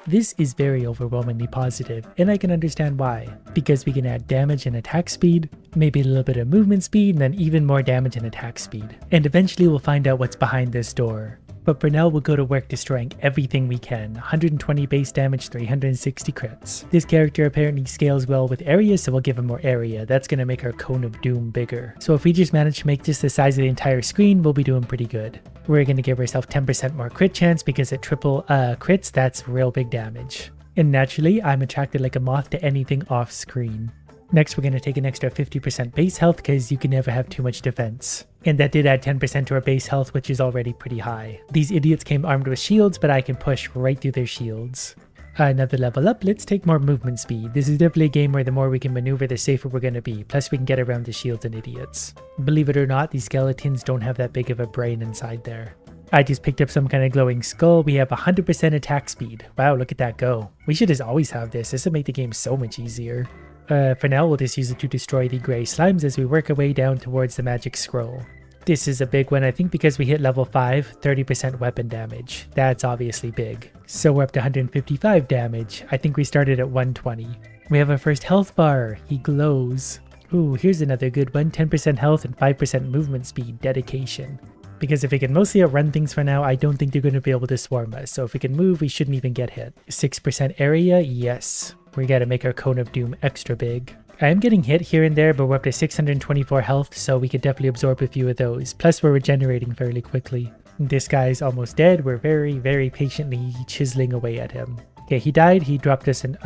This is very overwhelmingly positive, and I can understand why. Because we can add damage and attack speed, maybe a little bit of movement speed, and then even more damage and attack speed. And eventually we'll find out what's behind this door. But for now, we'll go to work destroying everything we can. 120 base damage, 360 crits. This character apparently scales well with area, so we'll give him more area. That's going to make our Cone of Doom bigger. So if we just manage to make this the size of the entire screen, we'll be doing pretty good. We're going to give ourselves 10% more crit chance because at triple crits, that's real big damage. And naturally, I'm attracted like a moth to anything off screen. Next, we're going to take an extra 50% base health because you can never have too much defense. And that did add 10% to our base health, which is already pretty high. These idiots came armed with shields, but I can push right through their shields. Another level up, let's take more movement speed. This is definitely a game where the more we can maneuver, the safer we're going to be. Plus, we can get around the shields and idiots. Believe it or not, these skeletons don't have that big of a brain inside there. I just picked up some kind of glowing skull. We have 100% attack speed. Wow, look at that go. We should just always have this. This would make the game so much easier. For now, we'll just use it to destroy the grey slimes as we work our way down towards the magic scroll. This is a big one, I think, because we hit level 5, 30% weapon damage. That's obviously big. So we're up to 155 damage. I think we started at 120. We have our first health bar. He glows. Ooh, here's another good one. 10% health and 5% movement speed. Dedication. Because if we can mostly outrun things for now, I don't think they're going to be able to swarm us. So if we can move, we shouldn't even get hit. 6% area, yes. We gotta make our Cone of Doom extra big. I am getting hit here and there, but we're up to 624 health, so we could definitely absorb a few of those. Plus we're regenerating fairly quickly. This guy's almost dead. We're very patiently chiseling away at him. Okay, he died. He dropped us an...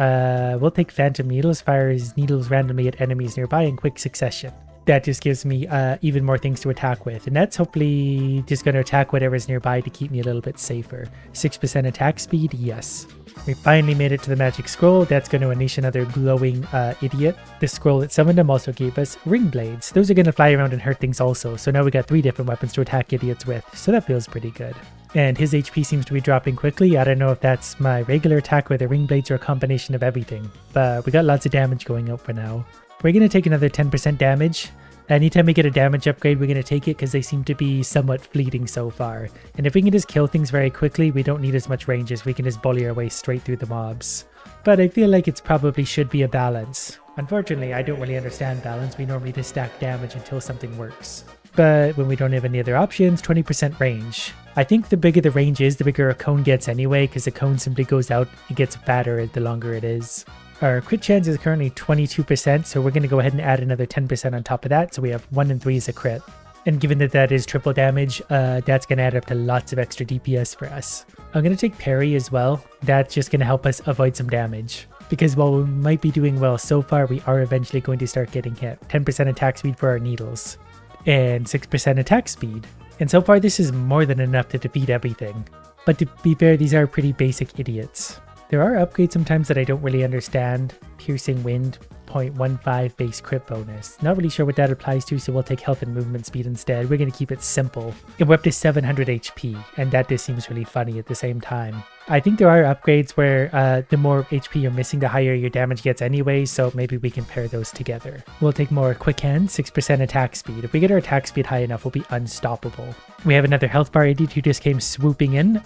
we'll take Phantom Needles, fire his needles randomly at enemies nearby in quick succession. That just gives me even more things to attack with. And that's hopefully just going to attack whatever's nearby to keep me a little bit safer. 6% attack speed, yes. We finally made it to the magic scroll. That's going to unleash another glowing idiot. The scroll that summoned him also gave us ring blades. Those are going to fly around and hurt things also. So now we got 3 different weapons to attack idiots with. So that feels pretty good. And his HP seems to be dropping quickly. I don't know if that's my regular attack with the ring blades or a combination of everything. But we got lots of damage going out for now. We're going to take another 10% damage. Anytime we get a damage upgrade, we're going to take it because they seem to be somewhat fleeting so far. And if we can just kill things very quickly, we don't need as much ranges. We can just bully our way straight through the mobs. But I feel like it probably should be a balance. Unfortunately, I don't really understand balance. We normally just stack damage until something works. But when we don't have any other options, 20% range. I think the bigger the range is, the bigger a cone gets anyway, because the cone simply goes out, it gets fatter the longer it is. Our crit chance is currently 22%, so we're going to go ahead and add another 10% on top of that, so we have 1 in 3 as a crit. And given that that is triple damage, that's going to add up to lots of extra DPS for us. I'm going to take parry as well. That's just going to help us avoid some damage. Because while we might be doing well so far, we are eventually going to start getting hit. 10% attack speed for our needles. And 6% attack speed. And so far this is more than enough to defeat everything. But to be fair, these are pretty basic idiots. There are upgrades sometimes that I don't really understand. Piercing Wind, 0.15 base crit bonus. Not really sure what that applies to, so we'll take health and movement speed instead. We're going to keep it simple. And we're up to 700 HP, and that just seems really funny at the same time. I think there are upgrades where the more HP you're missing, the higher your damage gets anyway, so maybe we can pair those together. We'll take more quick hand, 6% attack speed. If we get our attack speed high enough, we'll be unstoppable. We have another health bar idiot who just came swooping in.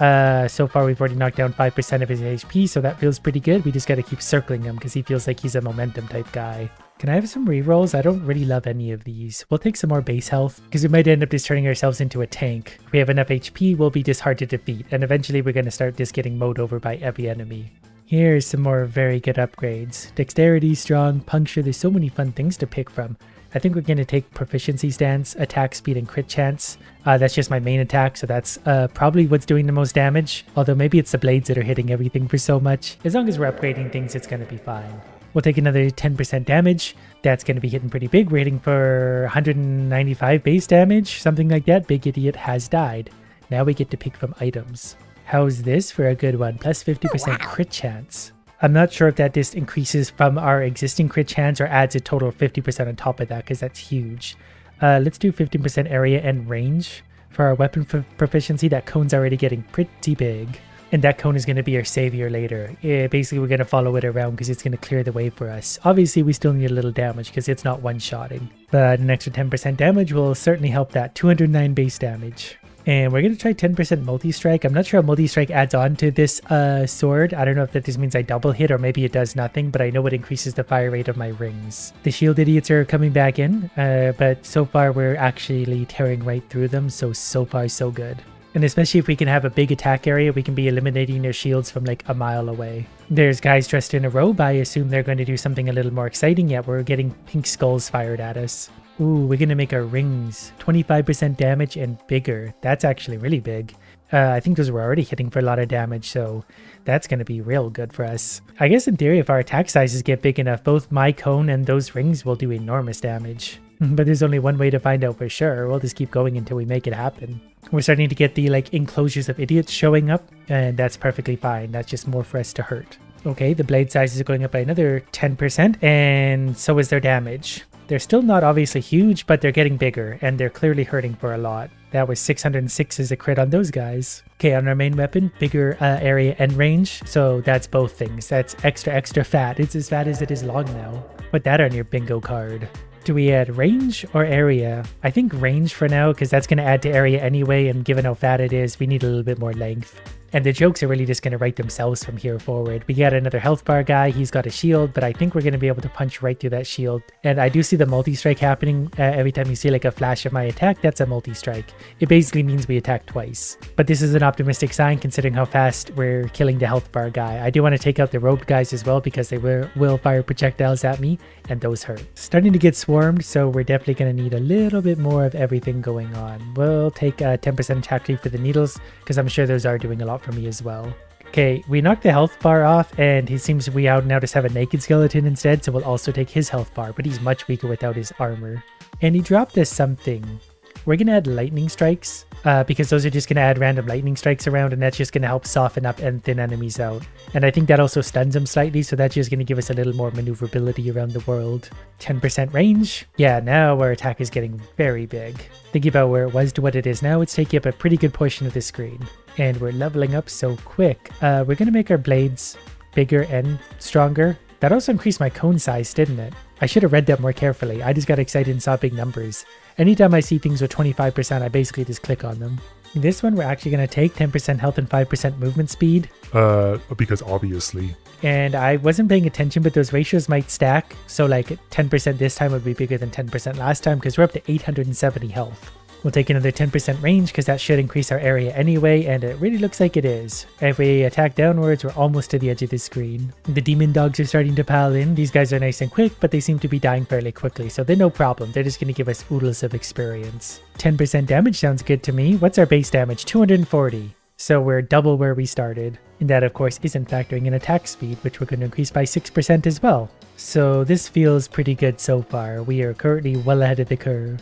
So far we've already knocked down 5% of his HP, so that feels pretty good. We just gotta keep circling him because he feels like he's a momentum type guy. Can I have some rerolls? I don't really love any of these. We'll take some more base health, because we might end up just turning ourselves into a tank. If we have enough HP, we'll be just hard to defeat, and eventually we're going to start just getting mowed over by every enemy. Here's some more very good upgrades. Dexterity, strong, puncture, there's so many fun things to pick from. I think we're going to take proficiency stance, attack speed, and crit chance. That's just my main attack, so that's probably what's doing the most damage. Although maybe it's the blades that are hitting everything for so much. As long as we're upgrading things, it's going to be fine. We'll take another 10% damage. That's going to be hitting pretty big. We're hitting for 195 base damage, something like that. Big idiot has died. Now we get to pick from items. How's this for a good one? Plus 50% crit chance. I'm not sure if that just increases from our existing crit chance or adds a total of 50% on top of that, because that's huge. Let's do 15% area and range. For our weapon proficiency, that cone's already getting pretty big. And that cone is going to be our savior later. Basically, we're going to follow it around because it's going to clear the way for us. Obviously, we still need a little damage because it's not one-shotting. But an extra 10% damage will certainly help that. 209 base damage. And we're going to try 10% multi-strike. I'm not sure how multi-strike adds on to this sword. I don't know if that just means I double hit or maybe it does nothing, but I know it increases the fire rate of my rings. The shield idiots are coming back in, but so far we're actually tearing right through them, so far so good. And especially if we can have a big attack area, we can be eliminating their shields from like a mile away. There's guys dressed in a robe. I assume they're going to do something a little more exciting. Yeah, we're getting pink skulls fired at us. Ooh, we're going to make our rings 25% damage and bigger. That's actually really big. I think those were already hitting for a lot of damage, so that's going to be real good for us. I guess in theory, if our attack sizes get big enough, both my cone and those rings will do enormous damage. But there's only one way to find out for sure. We'll just keep going until we make it happen. We're starting to get the like enclosures of idiots showing up, and that's perfectly fine. That's just more for us to hurt. Okay, the blade sizes are going up by another 10%, and so is their damage. They're still not obviously huge, but they're getting bigger, and they're clearly hurting for a lot. That was 606 as a crit on those guys. Okay, on our main weapon, bigger area and range, so that's both things. That's extra fat. It's as fat as it is long now. Put that on your bingo card. Do we add range or area? I think range for now, because that's going to add to area anyway, and given how fat it is, we need a little bit more length. And the jokes are really just going to write themselves from here forward. We got another health bar guy. He's got a shield, but I think we're going to be able to punch right through that shield. And I do see the multi-strike happening. Every time you see like a flash of my attack, that's a multi-strike. It basically means we attack twice. But this is an optimistic sign considering how fast we're killing the health bar guy. I do want to take out the robed guys as well because they will fire projectiles at me, and those hurt. Starting to get swarmed, so we're definitely going to need a little bit more of everything going on. We'll take 10% attack rate for the needles because I'm sure those are doing a lot for me as well. Okay, we knocked the health bar off, and he seems we out now just have a naked skeleton instead, so we'll also take his health bar, but he's much weaker without his armor. And he dropped us something. We're going to add lightning strikes, because those are just going to add random lightning strikes around, and that's just going to help soften up and thin enemies out. And I think that also stuns them slightly, so that's just going to give us a little more maneuverability around the world. 10% range. Yeah, now our attack is getting very big. Thinking about where it was to what it is now, it's taking up a pretty good portion of the screen. And we're leveling up so quick. We're going to make our blades bigger and stronger. That also increased my cone size, didn't it? I should have read that more carefully. I just got excited and saw big numbers. Anytime I see things with 25%, I basically just click on them. This one, we're actually going to take 10% health and 5% movement speed. Because obviously. And I wasn't paying attention, but those ratios might stack. So like 10% this time would be bigger than 10% last time because we're up to 870 health. We'll take another 10% range because that should increase our area anyway, and it really looks like it is. If we attack downwards, we're almost to the edge of the screen. The demon dogs are starting to pile in. These guys are nice and quick, but they seem to be dying fairly quickly, so they're no problem. They're just going to give us oodles of experience. 10% damage sounds good to me. What's our base damage? 240. So we're double where we started. And that, of course, isn't factoring in attack speed, which we're going to increase by 6% as well. So this feels pretty good so far. We are currently well ahead of the curve.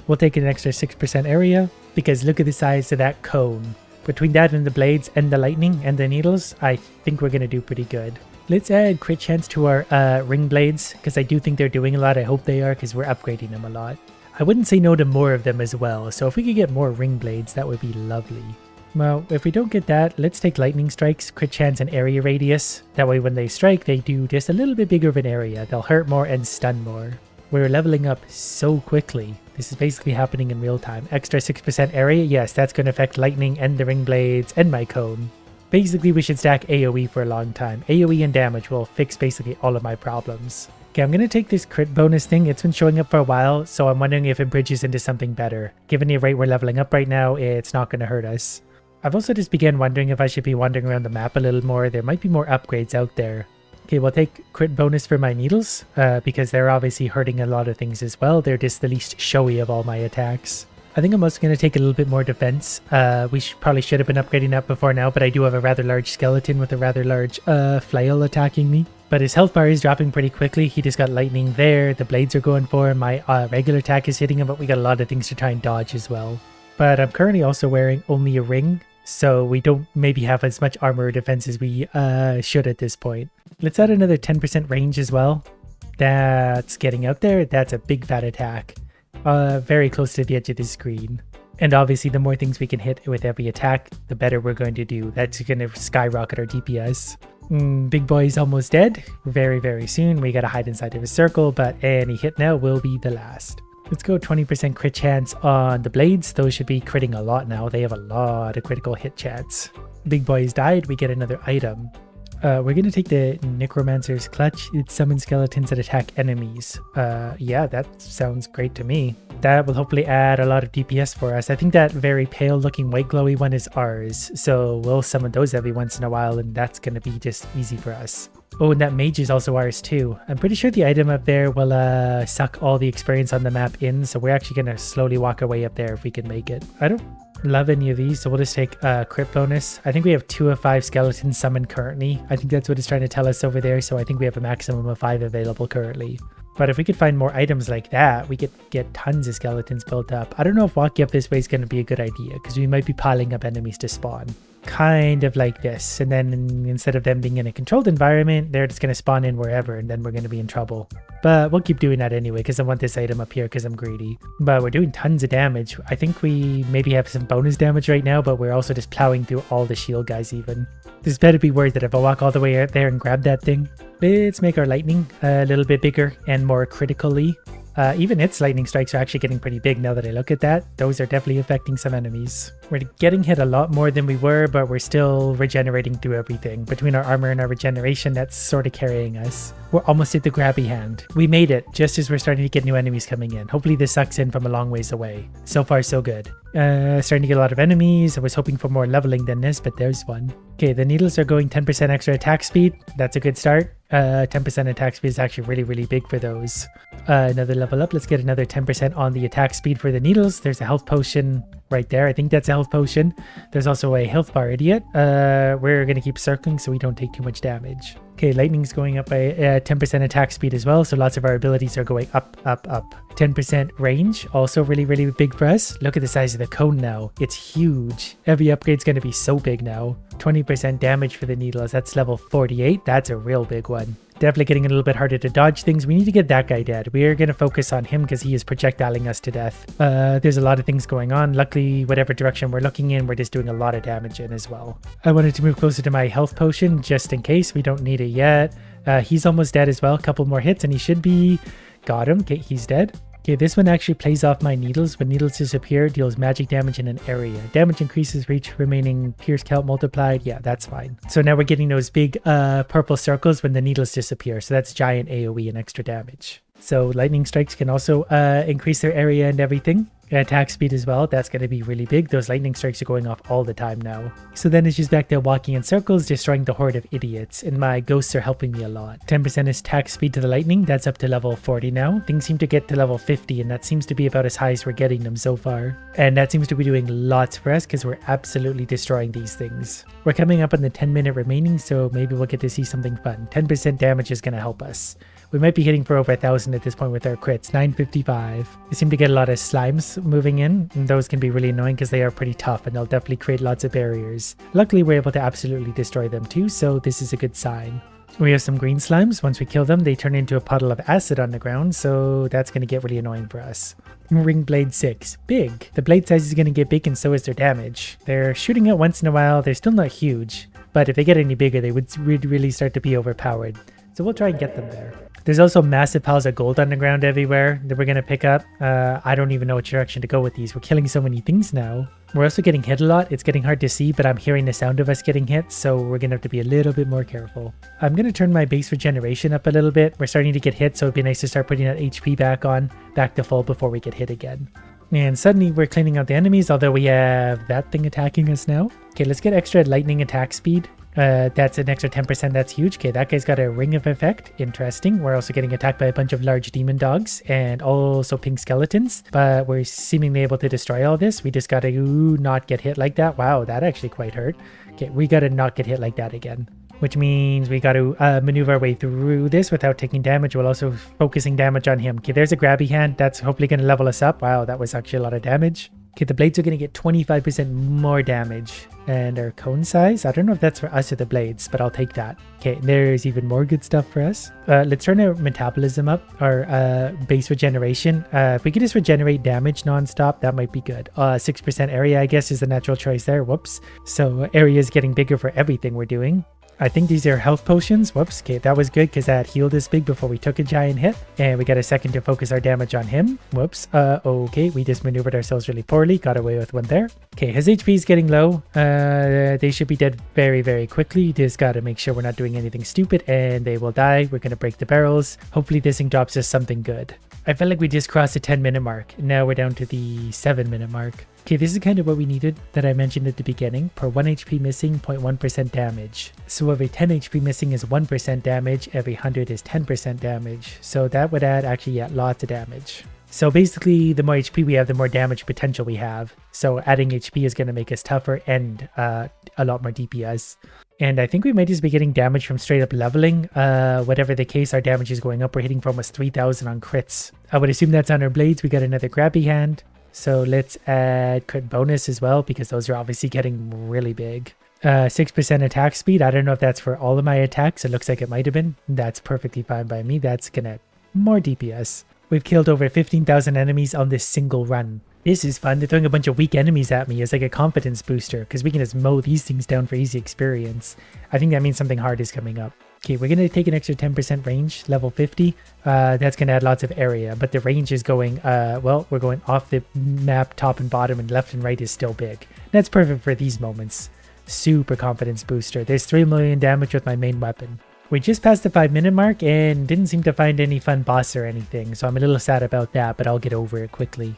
We'll take an extra 6% area, because look at the size of that cone. Between that and the blades and the lightning and the needles, I think we're going to do pretty good. Let's add crit chance to our ring blades, because I do think they're doing a lot. I hope they are, because we're upgrading them a lot. I wouldn't say no to more of them as well, so if we could get more ring blades, that would be lovely. Well, if we don't get that, let's take lightning strikes, crit chance, and area radius. That way when they strike, they do just a little bit bigger of an area. They'll hurt more and stun more. We're leveling up so quickly. This is basically happening in real time. Extra 6% area, yes, that's going to affect lightning and the ring blades and my cone. Basically, we should stack AoE for a long time. AoE and damage will fix basically all of my problems. Okay, I'm going to take this crit bonus thing. It's been showing up for a while, so I'm wondering if it bridges into something better. Given the rate we're leveling up right now, it's not going to hurt us. I've also just began wondering if I should be wandering around the map a little more. There might be more upgrades out there. Okay, we'll take crit bonus for my needles, because they're obviously hurting a lot of things as well. They're just the least showy of all my attacks. I think I'm also going to take a little bit more defense. We probably should have been upgrading that before now, but I do have a rather large skeleton with a rather large flail attacking me. But his health bar is dropping pretty quickly. He just got lightning there. The blades are going for him. My regular attack is hitting him, but we got a lot of things to try and dodge as well. But I'm currently also wearing only a ring, so we don't maybe have as much armor or defense as we should at this point. Let's add another 10% range as well. That's getting out there. That's a big fat attack. Very close to the edge of the screen. And obviously the more things we can hit with every attack, the better we're going to do. That's going to skyrocket our DPS. Big boy's almost dead. Very, very soon. We got to hide inside of a circle, but any hit now will be the last. Let's go 20% crit chance on the blades. Those should be critting a lot now. They have a lot of critical hit chance. Big boys died. We get another item. We're going to take the Necromancer's Clutch. It summons skeletons that attack enemies. Yeah, that sounds great to me. That will hopefully add a lot of DPS for us. I think that very pale looking white glowy one is ours. So we'll summon those every once in a while and that's going to be just easy for us. Oh, and that mage is also ours too. I'm pretty sure the item up there will suck all the experience on the map in. So we're actually going to slowly walk our way up there if we can make it. I don't love any of these, so we'll just take crit bonus. I think we have 2 of 5 skeletons summoned currently. I think that's what it's trying to tell us over there, so I think we have a maximum of 5 available currently. But if we could find more items like that, we could get tons of skeletons built up. I don't know if walking up this way is going to be a good idea, because we might be piling up enemies to spawn. Kind of like this, and then instead of them being in a controlled environment, they're just going to spawn in wherever, and then we're going to be in trouble. But we'll keep doing that anyway, because I want this item up here because I'm greedy. But we're doing tons of damage. I think we maybe have some bonus damage right now, but we're also just plowing through all the shield guys even. This better be worth it if I walk all the way out there and grab that thing. Let's make our lightning a little bit bigger and more critically. Even its lightning strikes are actually getting pretty big now that I look at that. Those are definitely affecting some enemies. We're getting hit a lot more than we were, but we're still regenerating through everything. Between our armor and our regeneration, that's sort of carrying us. We're almost at the grabby hand. We made it, just as we're starting to get new enemies coming in. Hopefully this sucks in from a long ways away. So far, so good. Starting to get a lot of enemies. I was hoping for more leveling than this, but there's one. Okay, the needles are going 10% extra attack speed. That's a good start. 10% attack speed is actually really, really big for those. Another level up. Let's get another 10% on the attack speed for the needles. There's a health potion right there. I think that's a health potion. There's also a health bar, idiot. We're going to keep circling so we don't take too much damage. Okay, lightning's going up by 10% attack speed as well, so lots of our abilities are going up, up, up. 10% range, also really, really big for us. Look at the size of the cone now. It's huge. Every upgrade's going to be so big now. 20% damage for the needles. That's level 48. That's a real big one. Definitely getting a little bit harder to dodge things. We need to get that guy dead. We are going to focus on him because he is projectiling us to death. There's a lot of things going on. Luckily, whatever direction we're looking in, we're just doing a lot of damage in as well. I wanted to move closer to my health potion just in case. We don't need it yet. He's almost dead as well. A couple more hits and he should be... Got him. Okay, he's dead. Okay, this one actually plays off my needles. When needles disappear, deals magic damage in an area. Damage increases, reach remaining pierce count multiplied. Yeah, that's fine. So now we're getting those big purple circles when the needles disappear. So that's giant AoE and extra damage. So lightning strikes can also increase their area and everything. Attack speed as well. That's going to be really big. Those lightning strikes are going off all the time now. So then it's just back there walking in circles, destroying the horde of idiots. And my ghosts are helping me a lot. 10% is attack speed to the lightning. That's up to level 40 now. Things seem to get to level 50 and that seems to be about as high as we're getting them so far. And that seems to be doing lots for us because we're absolutely destroying these things. We're coming up on the 10-minute remaining, so maybe we'll get to see something fun. 10% damage is going to help us. We might be hitting for over 1,000 at this point with our crits. 955. We seem to get a lot of slimes moving in, and those can be really annoying because they are pretty tough and they'll definitely create lots of barriers. Luckily, we're able to absolutely destroy them too, so this is a good sign. We have some green slimes. Once we kill them, they turn into a puddle of acid on the ground, so that's going to get really annoying for us. Ring blade 6. Big. The blade size is going to get big and so is their damage. They're shooting it once in a while. They're still not huge, but if they get any bigger, they would really start to be overpowered. So we'll try and get them there. There's also massive piles of gold on the ground everywhere that we're going to pick up. I don't even know which direction to go with these. We're killing so many things now. We're also getting hit a lot. It's getting hard to see, but I'm hearing the sound of us getting hit, so we're going to have to be a little bit more careful. I'm going to turn my base regeneration up a little bit. We're starting to get hit, so it'd be nice to start putting that HP back to full before we get hit again. And suddenly we're cleaning out the enemies, although we have that thing attacking us now. Okay, let's get extra lightning attack speed. That's an extra 10%. That's huge. Okay, that guy's got a ring of effect. Interesting. We're also getting attacked by a bunch of large demon dogs and also pink skeletons, but we're seemingly able to destroy all this. We just gotta not get hit like that. Wow, that actually quite hurt. Okay, we gotta not get hit like that again, which means we gotta maneuver our way through this without taking damage while also focusing damage on him. Okay, there's a grabby hand. That's hopefully gonna level us up. Wow, that was actually a lot of damage. Okay, the blades are going to get 25% more damage. And our cone size, I don't know if that's for us or the blades, but I'll take that. Okay, there's even more good stuff for us. Let's turn our metabolism up, our base regeneration. If we could just regenerate damage non-stop, that might be good. 6% area, I guess, is the natural choice there. Whoops. So area is getting bigger for everything we're doing. I think these are health potions. Whoops. Okay, that was good because that healed us big before we took a giant hit. And we got a second to focus our damage on him. Whoops. Okay, we just maneuvered ourselves really poorly. Got away with one there. Okay, his HP is getting low. They should be dead very, very quickly. Just got to make sure we're not doing anything stupid and they will die. We're going to break the barrels. Hopefully this thing drops us something good. I felt like we just crossed the 10-minute mark. Now we're down to the 7-minute mark. Okay, this is kind of what we needed that I mentioned at the beginning. Per 1 HP missing, 0.1% damage. So every 10 HP missing is 1% damage, every 100 is 10% damage. So that would add actually lots of damage. So basically, the more HP we have, the more damage potential we have. So adding HP is going to make us tougher and a lot more DPS. And I think we might just be getting damage from straight up leveling. Whatever the case, our damage is going up. We're hitting for almost 3,000 on crits. I would assume that's on our blades. We got another grabby hand. So let's add crit bonus as well, because those are obviously getting really big. 6% attack speed. I don't know if that's for all of my attacks. It looks like it might have been. That's perfectly fine by me. That's gonna more DPS. We've killed over 15,000 enemies on this single run. This is fun. They're throwing a bunch of weak enemies at me as like a confidence booster, because we can just mow these things down for easy experience. I think that means something hard is coming up. Okay, we're going to take an extra 10% range, level 50. That's going to add lots of area, but the range is going, well, we're going off the map, top and bottom, and left and right is still big. That's perfect for these moments. Super confidence booster. There's 3 million damage with my main weapon. We just passed the 5-minute mark and didn't seem to find any fun boss or anything, so I'm a little sad about that, but I'll get over it quickly.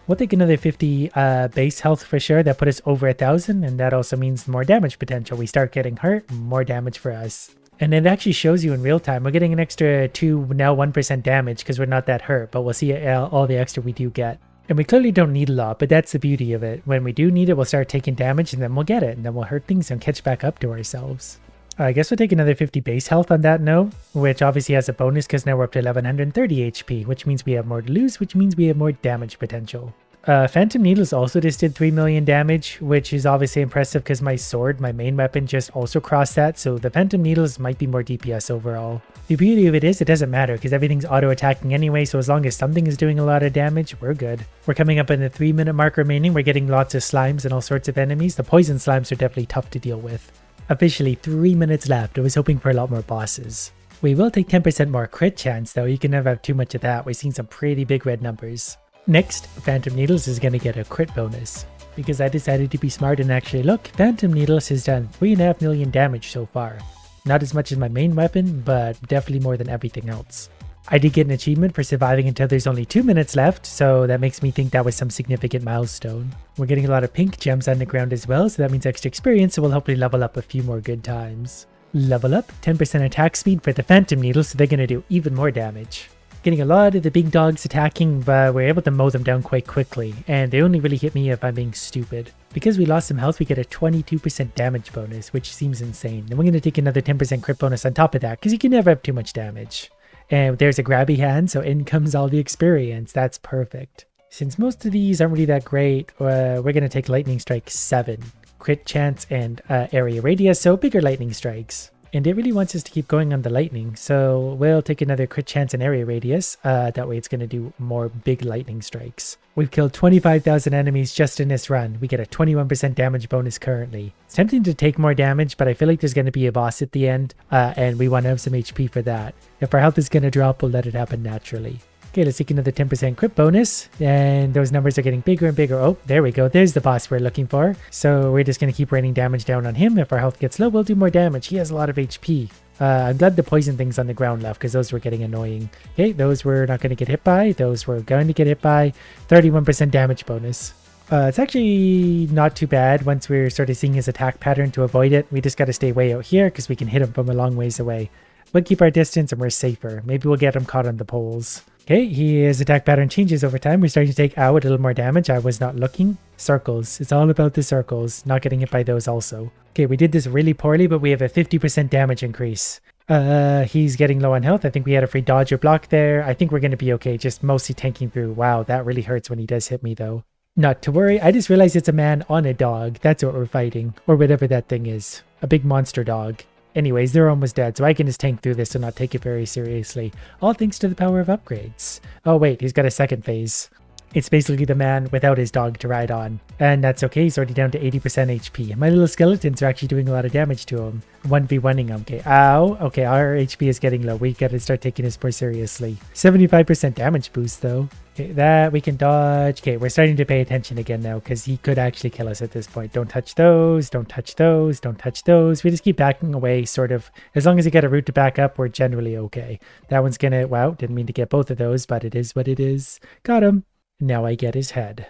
We'll take another 50 base health for sure. That put us over 1,000, and that also means more damage potential. We start getting hurt, more damage for us. And it actually shows you in real time. We're getting an extra 2, now 1% damage because we're not that hurt, but we'll see all the extra we do get. And we clearly don't need a lot, but that's the beauty of it. When we do need it, we'll start taking damage and then we'll get it, and then we'll hurt things and catch back up to ourselves. I guess we'll take another 50 base health on that note, which obviously has a bonus because now we're up to 1130 HP, which means we have more to lose, which means we have more damage potential. Phantom Needles also just did 3 million damage, which is obviously impressive because my sword, my main weapon, just also crossed that, so the Phantom Needles might be more DPS overall. The beauty of it is it doesn't matter because everything's auto-attacking anyway, so as long as something is doing a lot of damage, we're good. We're coming up in the 3-minute mark remaining. We're getting lots of slimes and all sorts of enemies. The poison slimes are definitely tough to deal with. Officially 3 minutes left. I was hoping for a lot more bosses. We will take 10% more crit chance though. You can never have too much of that. We've seen some pretty big red numbers. Next, Phantom Needles is going to get a crit bonus. Because I decided to be smart and actually look, Phantom Needles has done 3.5 million damage so far. Not as much as my main weapon, but definitely more than everything else. I did get an achievement for surviving until there's only 2 minutes left, so that makes me think that was some significant milestone. We're getting a lot of pink gems on the ground as well, so that means extra experience, so we'll hopefully level up a few more good times. Level up, 10% attack speed for the Phantom Needles, so they're going to do even more damage. Getting a lot of the big dogs attacking, but we're able to mow them down quite quickly, and they only really hit me if I'm being stupid. Because we lost some health, we get a 22% damage bonus, which seems insane. And we're going to take another 10% crit bonus on top of that, because you can never have too much damage. And there's a grabby hand, so in comes all the experience. That's perfect. Since most of these aren't really that great, we're going to take Lightning Strike 7. Crit chance and area radius, so bigger lightning strikes. And it really wants us to keep going on the lightning, so we'll take another crit chance and area radius. That way it's going to do more big lightning strikes. We've killed 25,000 enemies just in this run. We get a 21% damage bonus currently. It's tempting to take more damage, but I feel like there's going to be a boss at the end, and we want to have some HP for that. If our health is going to drop, we'll let it happen naturally. Okay, let's take another 10% crit bonus, and those numbers are getting bigger and bigger. Oh, there we go. There's the boss we're looking for. So we're just going to keep raining damage down on him. If our health gets low, we'll do more damage. He has a lot of HP. I'm glad the poison things on the ground left because those were getting annoying. Okay, those we're not going to get hit by. Those we're going to get hit by. 31% damage bonus. It's actually not too bad once we're sort of seeing his attack pattern to avoid it. We just got to stay way out here because we can hit him from a long ways away. We'll keep our distance and we're safer. Maybe we'll get him caught on the poles. Okay, his attack pattern changes over time. We're starting to take a little more damage. I was not looking. Circles. It's all about the circles. Not getting hit by those also. Okay, we did this really poorly, but we have a 50% damage increase. He's getting low on health. I think we had a free dodge or block there. I think we're going to be okay. Just mostly tanking through. Wow, that really hurts when he does hit me though. Not to worry. I just realized it's a man on a dog. That's what we're fighting. Or whatever that thing is. A big monster dog. Anyways, they're almost dead, so I can just tank through this and not take it very seriously. All thanks to the power of upgrades. Oh wait, he's got a second phase. It's basically the man without his dog to ride on. And that's okay, he's already down to 80% HP. My little skeletons are actually doing a lot of damage to him. 1v1ing him. Okay, ow. Okay, our HP is getting low. We gotta start taking this more seriously. 75% damage boost though. Okay, that we can dodge. Okay, we're starting to pay attention again now because he could actually kill us at this point. Don't touch those, don't touch those, don't touch those. We just keep backing away, sort of. As long as you get a route to back up, we're generally okay. That one's gonna, wow, didn't mean to get both of those, but it is what it is. Got him. Now I get his head.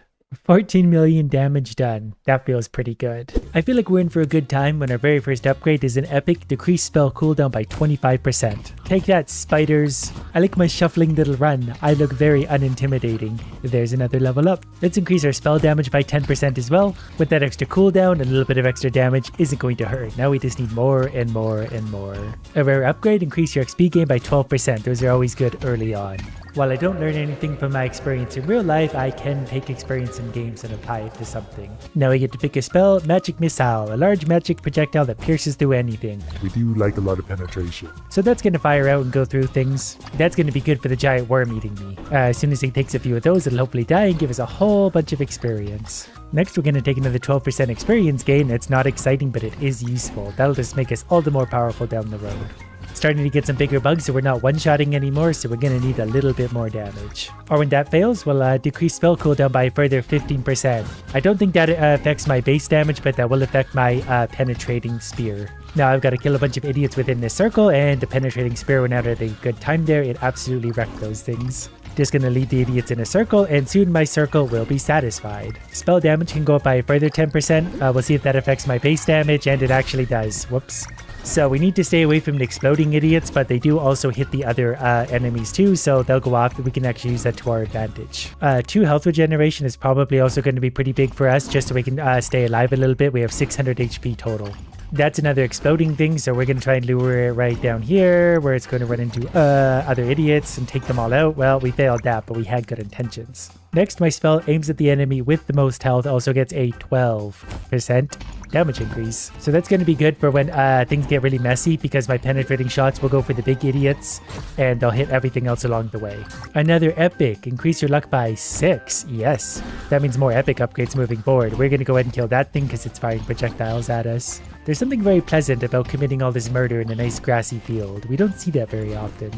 14 million damage done. That feels pretty good. I feel like we're in for a good time when our very first upgrade is an epic decrease spell cooldown by 25%. Take that, spiders. I like my shuffling little run. I look very unintimidating. There's another level up. Let's increase our spell damage by 10% as well. With that extra cooldown and a little bit of extra damage isn't going to hurt. Now we just need more and more and more. A rare upgrade, increase your XP gain by 12%. Those are always good early on. While I don't learn anything from my experience in real life, I can take experience in games and apply it to something. Now we get to pick a spell, Magic Missile, a large magic projectile that pierces through anything. We do like a lot of penetration. So that's going to fire out and go through things. That's going to be good for the giant worm eating me. As soon as he takes a few of those, it'll hopefully die and give us a whole bunch of experience. Next, we're going to take another 12% experience gain. It's not exciting, but it is useful. That'll just make us all the more powerful down the road. Starting to get some bigger bugs, so we're not one-shotting anymore, so we're going to need a little bit more damage. Or when that fails, we'll decrease spell cooldown by a further 15%. I don't think that affects my base damage, but that will affect my penetrating spear. Now I've got to kill a bunch of idiots within this circle, and the penetrating spear went out at a good time there. It absolutely wrecked those things. Just gonna lead the idiots in a circle, and soon my circle will be satisfied. Spell damage can go up by a further 10%. We'll see if that affects my base damage, and it actually does. Whoops. So we need to stay away from the exploding idiots, but they do also hit the other enemies too, so they'll go off. We can actually use that to our advantage. 2 health regeneration is probably also going to be pretty big for us, just so we can stay alive a little bit. We have 600 HP total. That's another exploding thing, so we're going to try and lure it right down here, where it's going to run into other idiots and take them all out. Well, we failed that, but we had good intentions. Next, my spell aims at the enemy with the most health, also gets a 12% damage increase. So that's going to be good for when things get really messy, because my penetrating shots will go for the big idiots, and they'll hit everything else along the way. Another epic, increase your luck by 6. Yes, that means more epic upgrades moving forward. We're going to go ahead and kill that thing because it's firing projectiles at us. There's something very pleasant about committing all this murder in a nice grassy field. We don't see that very often.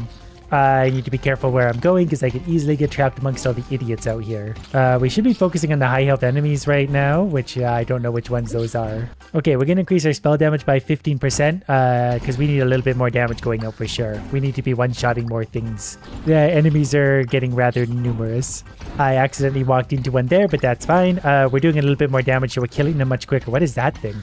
I need to be careful where I'm going because I could easily get trapped amongst all the idiots out here. We should be focusing on the high health enemies right now, which I don't know which ones those are. Okay, we're going to increase our spell damage by 15% because we need a little bit more damage going out for sure. We need to be one-shotting more things. The enemies are getting rather numerous. I accidentally walked into one there, but that's fine. We're doing a little bit more damage, so we're killing them much quicker. What is that thing?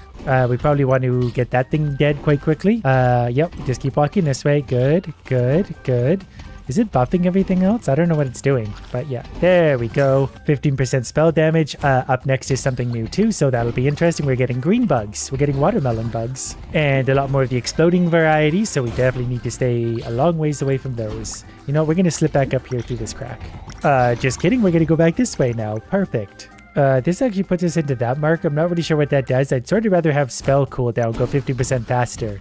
We probably want to get that thing dead quite quickly. Yep, just keep walking this way. Good, good, good. Is it buffing everything else? I don't know what it's doing, but yeah, there we go. 15% spell damage. Up next is something new too, so that'll be interesting. We're getting green bugs. We're getting watermelon bugs. And a lot more of the exploding variety, so we definitely need to stay a long ways away from those. You know, we're going to slip back up here through this crack. Just kidding. We're going to go back this way now. Perfect. This actually puts us into that mark. I'm not really sure what that does. I'd sort of rather have spell cooldown go 50% faster.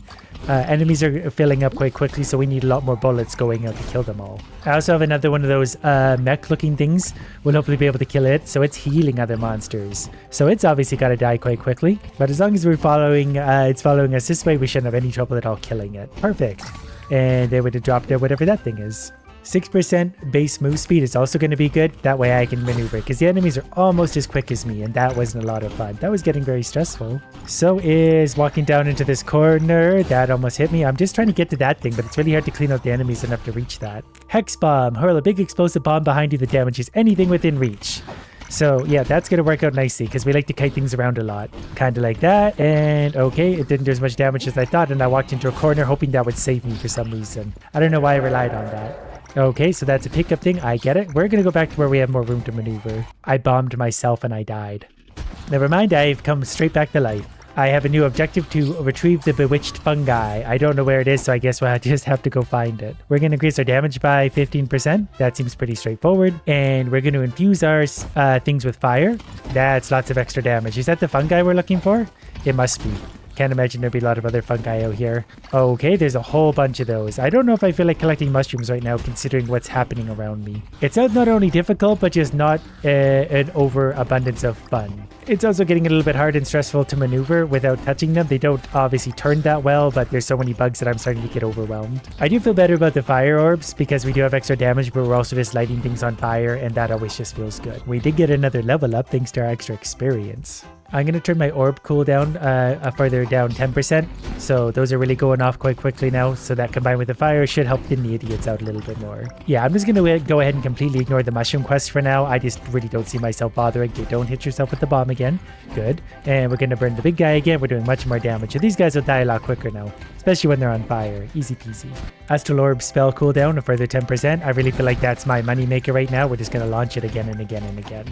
Enemies are filling up quite quickly, so we need a lot more bullets going out to kill them all. I also have another one of those mech looking things. We'll hopefully be able to kill it, so it's healing other monsters. So it's obviously got to die quite quickly, but as long as we're following it's following us this way, we shouldn't have any trouble at all killing it. Perfect. And they would have dropped there, whatever that thing is. 6% base move speed is also going to be good. That way I can maneuver, because the enemies are almost as quick as me, and that wasn't a lot of fun. That was getting very stressful. So is walking down into this corner. That almost hit me. I'm just trying to get to that thing, but it's really hard to clean out the enemies enough to reach that. Hex Bomb. Hurl a big explosive bomb behind you that damages anything within reach. So yeah, that's going to work out nicely because we like to kite things around a lot. Kind of like that. And okay, it didn't do as much damage as I thought, and I walked into a corner hoping that would save me for some reason. I don't know why I relied on that. Okay, so that's a pickup thing. I get it. We're going to go back to where we have more room to maneuver. I bombed myself and I died. Never mind, I've come straight back to life. I have a new objective to retrieve the bewitched fungi. I don't know where it is, so I guess we'll just have to go find it. We're going to increase our damage by 15%. That seems pretty straightforward. And we're going to infuse our things with fire. That's lots of extra damage. Is that the fungi we're looking for? It must be. can't imagine there'd be a lot of other fungi out here. Okay, there's a whole bunch of those. I don't know if I feel like collecting mushrooms right now, considering what's happening around me. It's not only difficult, but just not an overabundance of fun. It's also getting a little bit hard and stressful to maneuver without touching them. They don't obviously turn that well, but there's so many bugs that I'm starting to get overwhelmed. I do feel better about the fire orbs because we do have extra damage, but we're also just lighting things on fire, and that always just feels good. We did get another level up thanks to our extra experience. I'm going to turn my orb cooldown further down 10%. So those are really going off quite quickly now. So that combined with the fire should help thin the idiots out a little bit more. Yeah, I'm just going to go ahead and completely ignore the mushroom quest for now. I just really don't see myself bothering. Okay, don't hit yourself with the bomb again. Good. And we're going to burn the big guy again. We're doing much more damage. So these guys will die a lot quicker now, especially when they're on fire. Easy peasy. Astral Orb spell cooldown a further 10%. I really feel like that's my money maker right now. We're just going to launch it again and again and again.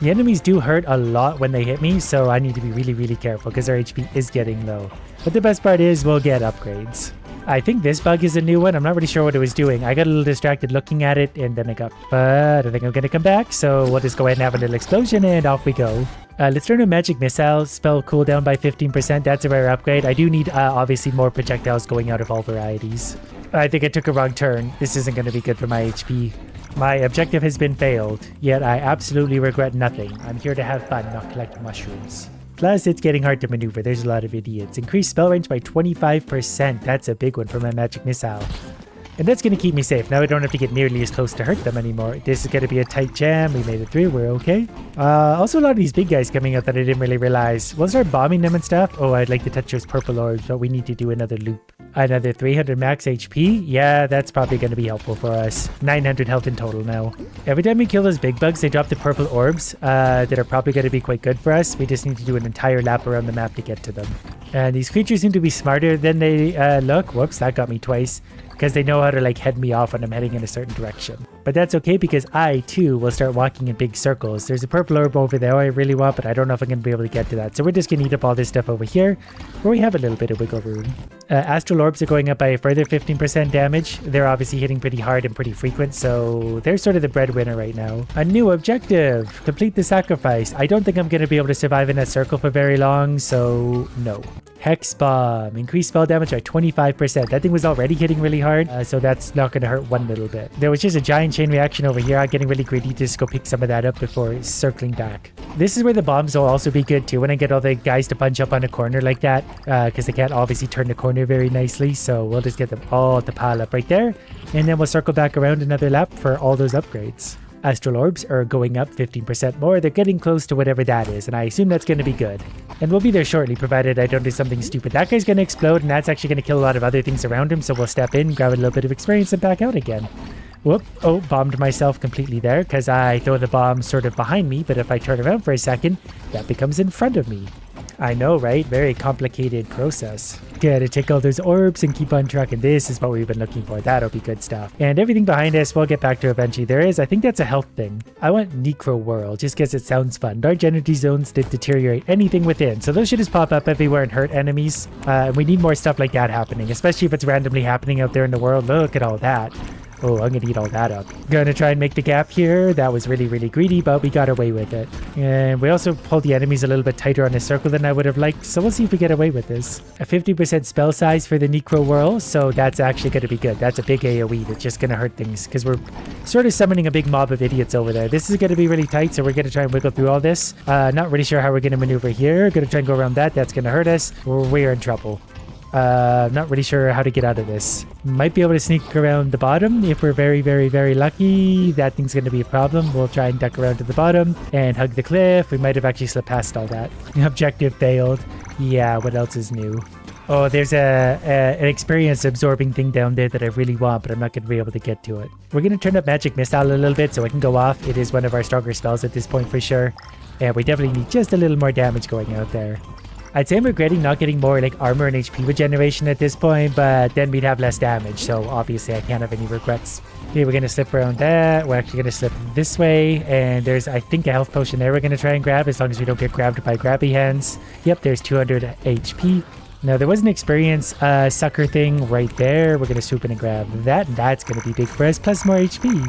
The enemies do hurt a lot when they hit me, so I need to be really, really careful because their HP is getting low. But the best part is we'll get upgrades. I think this bug is a new one. I'm not really sure what it was doing. I got a little distracted looking at it, and then but I think I'm going to come back, so we'll just go ahead and have a little explosion, and off we go. Let's turn a magic missile spell cooldown by 15%. That's a rare upgrade. I do need, obviously, more projectiles going out of all varieties. I think I took a wrong turn. This isn't going to be good for my HP. My objective has been failed, yet I absolutely regret nothing. I'm here to have fun, not collect mushrooms. Plus, it's getting hard to maneuver. There's a lot of idiots. Increased spell range by 25%. That's a big one for my magic missile. And that's going to keep me safe. Now I don't have to get nearly as close to hurt them anymore. This is going to be a tight jam. We made it through. We're okay. Also, a lot of these big guys coming out that I didn't really realize. We'll start bombing them and stuff. Oh, I'd like to touch those purple orbs, but we need to do another loop. Another 300 max HP? Yeah, that's probably going to be helpful for us. 900 health in total now. Every time we kill those big bugs, they drop the purple orbs that are probably going to be quite good for us. We just need to do an entire lap around the map to get to them. And these creatures seem to be smarter than they look. Whoops, that got me twice. Because they know how to like head me off when I'm heading in a certain direction. But that's okay because I too will start walking in big circles. There's a purple orb over there I really want, but I don't know if I'm going to be able to get to that. So we're just going to eat up all this stuff over here where we have a little bit of wiggle room. Astral orbs are going up by a further 15% damage. They're obviously hitting pretty hard and pretty frequent, so they're sort of the breadwinner right now. A new objective, complete the sacrifice. I don't think I'm going to be able to survive in that circle for very long, so no. Hex Bomb. Increased spell damage by 25%. That thing was already hitting really hard, so that's not going to hurt one little bit. There was just a giant chain reaction over here. I'm getting really greedy to just go pick some of that up before circling back. This is where the bombs will also be good too when I get all the guys to punch up on a corner like that, because they can't obviously turn the corner very nicely, so we'll just get them all to pile up right there, and then we'll circle back around another lap for all those upgrades. Astral orbs are going up 15% more. They're getting close to whatever that is, and I assume that's going to be good. And we'll be there shortly, provided I don't do something stupid. That guy's going to explode, and that's actually going to kill a lot of other things around him, so we'll step in, grab a little bit of experience, and back out again. Whoop. Oh, bombed myself completely there, because I throw the bomb sort of behind me, but if I turn around for a second, that becomes in front of me. I know, right? Very complicated process. Gotta take all those orbs and keep on trucking. This is what we've been looking for. That'll be good stuff. And everything behind us, we'll get back to eventually. There is, I think that's a health thing. I want Necro World, just because it sounds fun. Large energy zones that deteriorate anything within. So those should just pop up everywhere and hurt enemies. We need more stuff like that happening, especially if it's randomly happening out there in the world. Look at all that. Oh, I'm gonna eat all that up. Gonna try and make the gap here. That was really, really greedy, but we got away with it. And we also pulled the enemies a little bit tighter on the circle than I would have liked, so we'll see if we get away with this. A 50% spell size for the Necro Whirl, so that's actually gonna be good. That's a big AoE that's just gonna hurt things, because we're sort of summoning a big mob of idiots over there. This is gonna be really tight, so we're gonna try and wiggle through all this. Not really sure how we're gonna maneuver here. Gonna try and go around that. That's gonna hurt us. We're in trouble. Not really sure how to get out of this. Might be able to sneak around the bottom if we're very, very, very lucky. That thing's going to be a problem. We'll try and duck around to the bottom and hug the cliff. We might have actually slipped past all that. Objective failed. Yeah, what else is new? Oh, there's an experience absorbing thing down there that I really want, but I'm not going to be able to get to it. We're going to turn up Magic Missile a little bit so it can go off. It is one of our stronger spells at this point for sure. And we definitely need just a little more damage going out there. I'd say I'm regretting not getting more like armor and HP regeneration at this point, but then we'd have less damage, so obviously I can't have any regrets. Okay, we're going to slip around that. We're actually going to slip this way, and there's, I think, a health potion there we're going to try and grab, as long as we don't get grabbed by grabby hands. Yep, there's 200 HP. Now, there was an experience sucker thing right there. We're going to swoop in and grab that, and that's going to be big for us, plus more HP.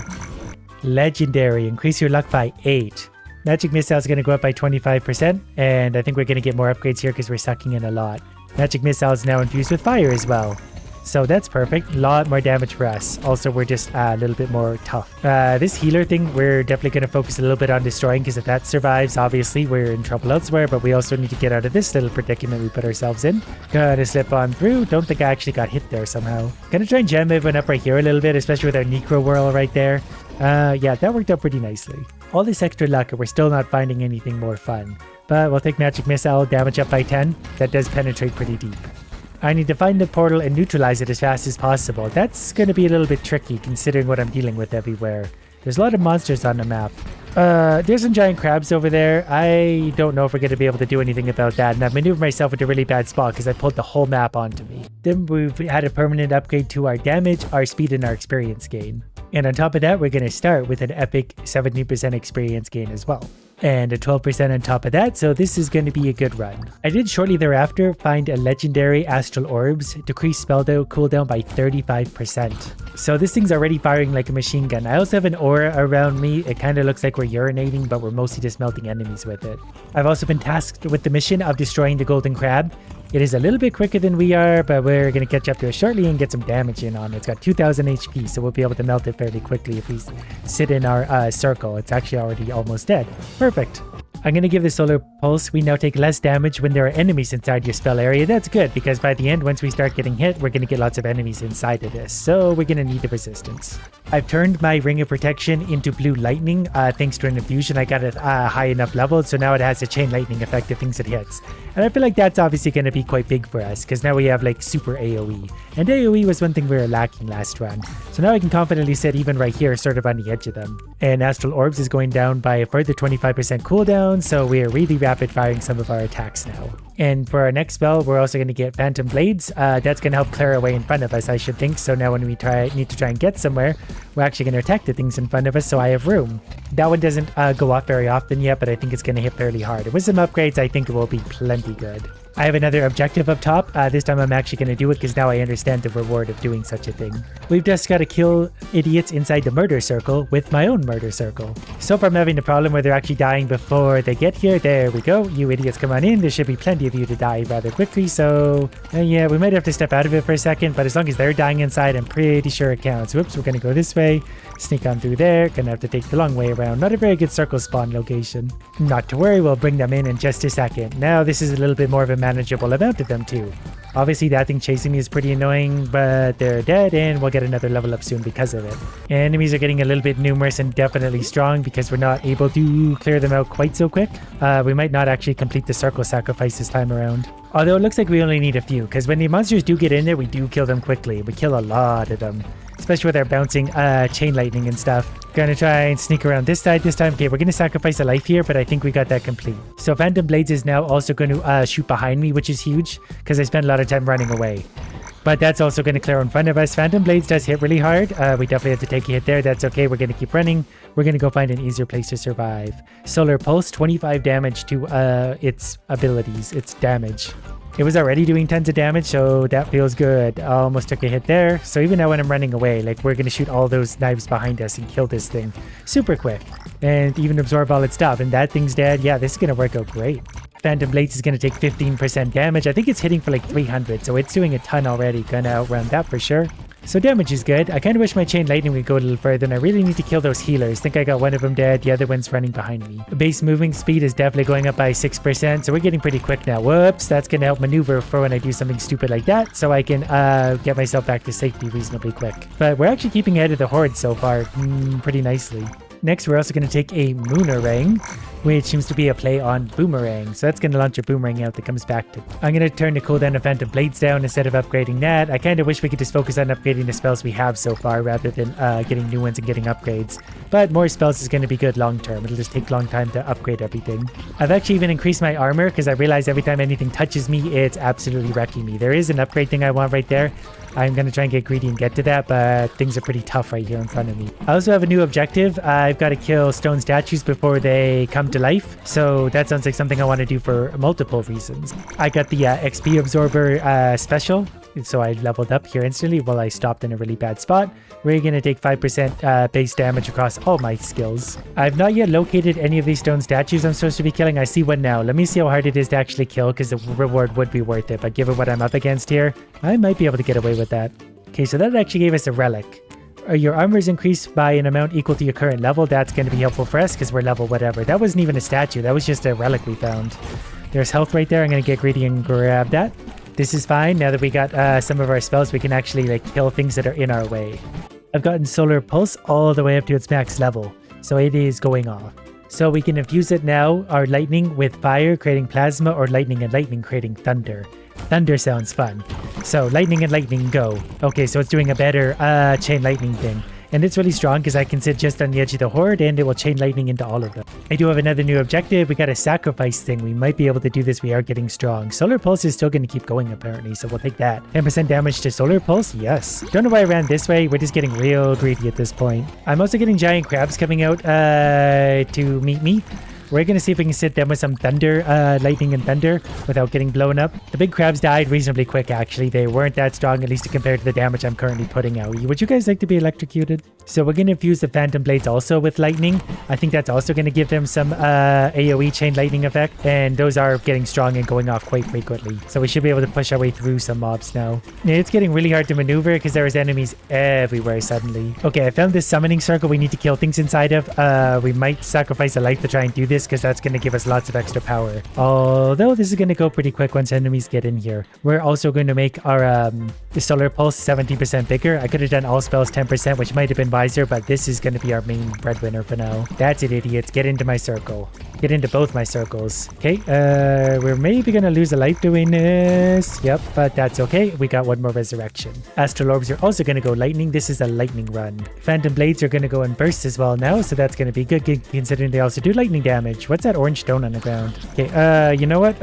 Legendary, increase your luck by 8. Magic Missile is going to go up by 25%, and I think we're going to get more upgrades here because we're sucking in a lot. Magic Missile is now infused with fire as well. So that's perfect. A lot more damage for us. Also, we're just a little bit more tough. This healer thing, we're definitely going to focus a little bit on destroying, because if that survives, obviously, we're in trouble elsewhere. But we also need to get out of this little predicament we put ourselves in. Gonna slip on through. Don't think I actually got hit there somehow. Gonna try and gem everyone up right here a little bit, especially with our Necro whirl right there. Yeah, that worked out pretty nicely. All this extra luck, and we're still not finding anything more fun. But we'll take Magic Missile, damage up by 10. That does penetrate pretty deep. I need to find the portal and neutralize it as fast as possible. That's going to be a little bit tricky considering what I'm dealing with everywhere. There's a lot of monsters on the map. There's some giant crabs over there. I don't know if we're going to be able to do anything about that. And I've maneuvered myself into a really bad spot because I pulled the whole map onto me. Then we've had a permanent upgrade to our damage, our speed, and our experience gain. And on top of that, we're going to start with an epic 17% experience gain as well. And a 12% on top of that, so this is going to be a good run. I did shortly thereafter find a legendary Astral Orbs, decrease spell cooldown by 35%. So this thing's already firing like a machine gun. I also have an aura around me. It kind of looks like we're urinating, but we're mostly just melting enemies with it. I've also been tasked with the mission of destroying the golden crab. It is a little bit quicker than we are, but we're going to catch up to it shortly and get some damage in on it. It's got 2000 HP, so we'll be able to melt it fairly quickly if we sit in our circle. It's actually already almost dead. Perfect. I'm going to give the Solar Pulse. We now take less damage when there are enemies inside your spell area. That's good, because by the end, once we start getting hit, we're going to get lots of enemies inside of this. So we're going to need the resistance. I've turned my Ring of Protection into Blue Lightning thanks to an infusion. I got it high enough level, so now it has a Chain Lightning effect of things it hits. And I feel like that's obviously going to be quite big for us, because now we have like super AoE. And AoE was one thing we were lacking last run. So now I can confidently sit even right here, sort of on the edge of them. And Astral Orbs is going down by a further 25% cooldown, so we are really rapid firing some of our attacks now. And for our next spell, we're also going to get Phantom Blades. That's going to help clear away in front of us, I should think. So now when we need to try and get somewhere, we're actually going to attack the things in front of us, so I have room. That one doesn't go off very often yet, but I think it's going to hit fairly hard. And with some upgrades, I think it will be plenty good. I have another objective up top. This time I'm actually going to do it because now I understand the reward of doing such a thing. We've just got to kill idiots inside the murder circle with my own murder circle. So far I'm having a problem where they're actually dying before they get here. There we go. You idiots come on in. There should be plenty of you to die rather quickly. So yeah, we might have to step out of it for a second, but as long as they're dying inside, I'm pretty sure it counts. Whoops, we're going to go this way. Sneak on through there. Gonna have to take the long way around. Not a very good circle spawn location. Not to worry, we'll bring them in just a second. Now this is a little bit more of a manageable amount of them too. Obviously that thing chasing me is pretty annoying, but they're dead and we'll get another level up soon because of it. Enemies are getting a little bit numerous and definitely strong because we're not able to clear them out quite so quick. We might not actually complete the circle sacrifice this time around. Although it looks like we only need a few, because when the monsters do get in there, we do kill them quickly. We kill a lot of them, especially with our bouncing chain lightning and stuff. Gonna try and sneak around this side this time. Okay, we're gonna sacrifice a life here, but I think we got that complete. So Phantom Blades is now also going to shoot behind me, which is huge, because I spent a lot of time running away. But that's also going to clear in front of us. Phantom Blades does hit really hard. We definitely have to take a hit there. That's okay. We're going to keep running. We're going to go find an easier place to survive. Solar Pulse, 25 damage to its abilities, its damage. It was already doing tons of damage, so that feels good. I almost took a hit there. So even now when I'm running away, like we're going to shoot all those knives behind us and kill this thing super quick. And even absorb all its stuff. And that thing's dead. Yeah, this is going to work out great. Phantom Blades is going to take 15% damage. I think it's hitting for like 300, so it's doing a ton already. Gonna outrun that for sure. So damage is good. I kind of wish my Chain Lightning would go a little further, and I really need to kill those healers. Think I got one of them dead, the other one's running behind me. Base moving speed is definitely going up by 6%, so we're getting pretty quick now. Whoops, that's going to help maneuver for when I do something stupid like that, so I can get myself back to safety reasonably quick. But we're actually keeping ahead of the Horde so far pretty nicely. Next, we're also going to take a Moonerang, which seems to be a play on Boomerang. So that's going to launch a Boomerang out that comes back to. I'm going to turn the cooldown of Phantom Blades down instead of upgrading that. I kind of wish we could just focus on upgrading the spells we have so far rather than getting new ones and getting upgrades. But more spells is going to be good long term. It'll just take a long time to upgrade everything. I've actually even increased my armor because I realize every time anything touches me, it's absolutely wrecking me. There is an upgrade thing I want right there. I'm going to try and get greedy and get to that, but things are pretty tough right here in front of me. I also have a new objective. I've got to kill stone statues before they come to life. So that sounds like something I want to do for multiple reasons. I got the XP Absorber special, so I leveled up here instantly while I stopped in a really bad spot. We're going to take 5% base damage across all my skills. I've not yet located any of these stone statues I'm supposed to be killing. I see one now. Let me see how hard it is to actually kill, because the reward would be worth it. But given what I'm up against here, I might be able to get away with that. Okay, so that actually gave us a relic. Your armor is increased by an amount equal to your current level. That's going to be helpful for us because we're level whatever. That wasn't even a statue. That was just a relic we found. There's health right there. I'm going to get greedy and grab that. This is fine. Now that we got some of our spells, we can actually like kill things that are in our way. I've gotten Solar Pulse all the way up to its max level, so it is going off. So we can infuse it now, our lightning with fire, creating plasma, or lightning and lightning, creating thunder. Thunder sounds fun. So lightning and lightning, go. Okay, so it's doing a better chain lightning thing. And it's really strong because I can sit just on the edge of the horde and it will chain lightning into all of them. I do have another new objective. We got a sacrifice thing. We might be able to do this. We are getting strong. Solar Pulse is still going to keep going apparently, so we'll take that. 10% damage to Solar Pulse? Yes. Don't know why I ran this way. We're just getting real greedy at this point. I'm also getting giant crabs coming out to meet me. We're going to see if we can sit them with some thunder, lightning and thunder without getting blown up. The big crabs died reasonably quick, actually. They weren't that strong, at least compared to the damage I'm currently putting out. Would you guys like to be electrocuted? So we're going to infuse the Phantom Blades also with lightning. I think that's also going to give them some AoE chain lightning effect. And those are getting strong and going off quite frequently. So we should be able to push our way through some mobs now. It's getting really hard to maneuver because there's enemies everywhere suddenly. Okay, I found this summoning circle we need to kill things inside of. We might sacrifice a life to try and do this, because that's going to give us lots of extra power. Although this is going to go pretty quick once enemies get in here. We're also going to make our the Solar Pulse 70% bigger. I could have done all spells 10%, which might have been wiser, but this is going to be our main breadwinner for now. That's it, idiots. Get into my circle. Get into both my circles. Okay, we're maybe going to lose a life doing this. Yep, but that's okay. We got one more resurrection. Astral Orbs are also going to go lightning. This is a lightning run. Phantom Blades are going to go in bursts as well now, so that's going to be good considering they also do lightning damage. What's that orange stone on the ground? Okay, you know what?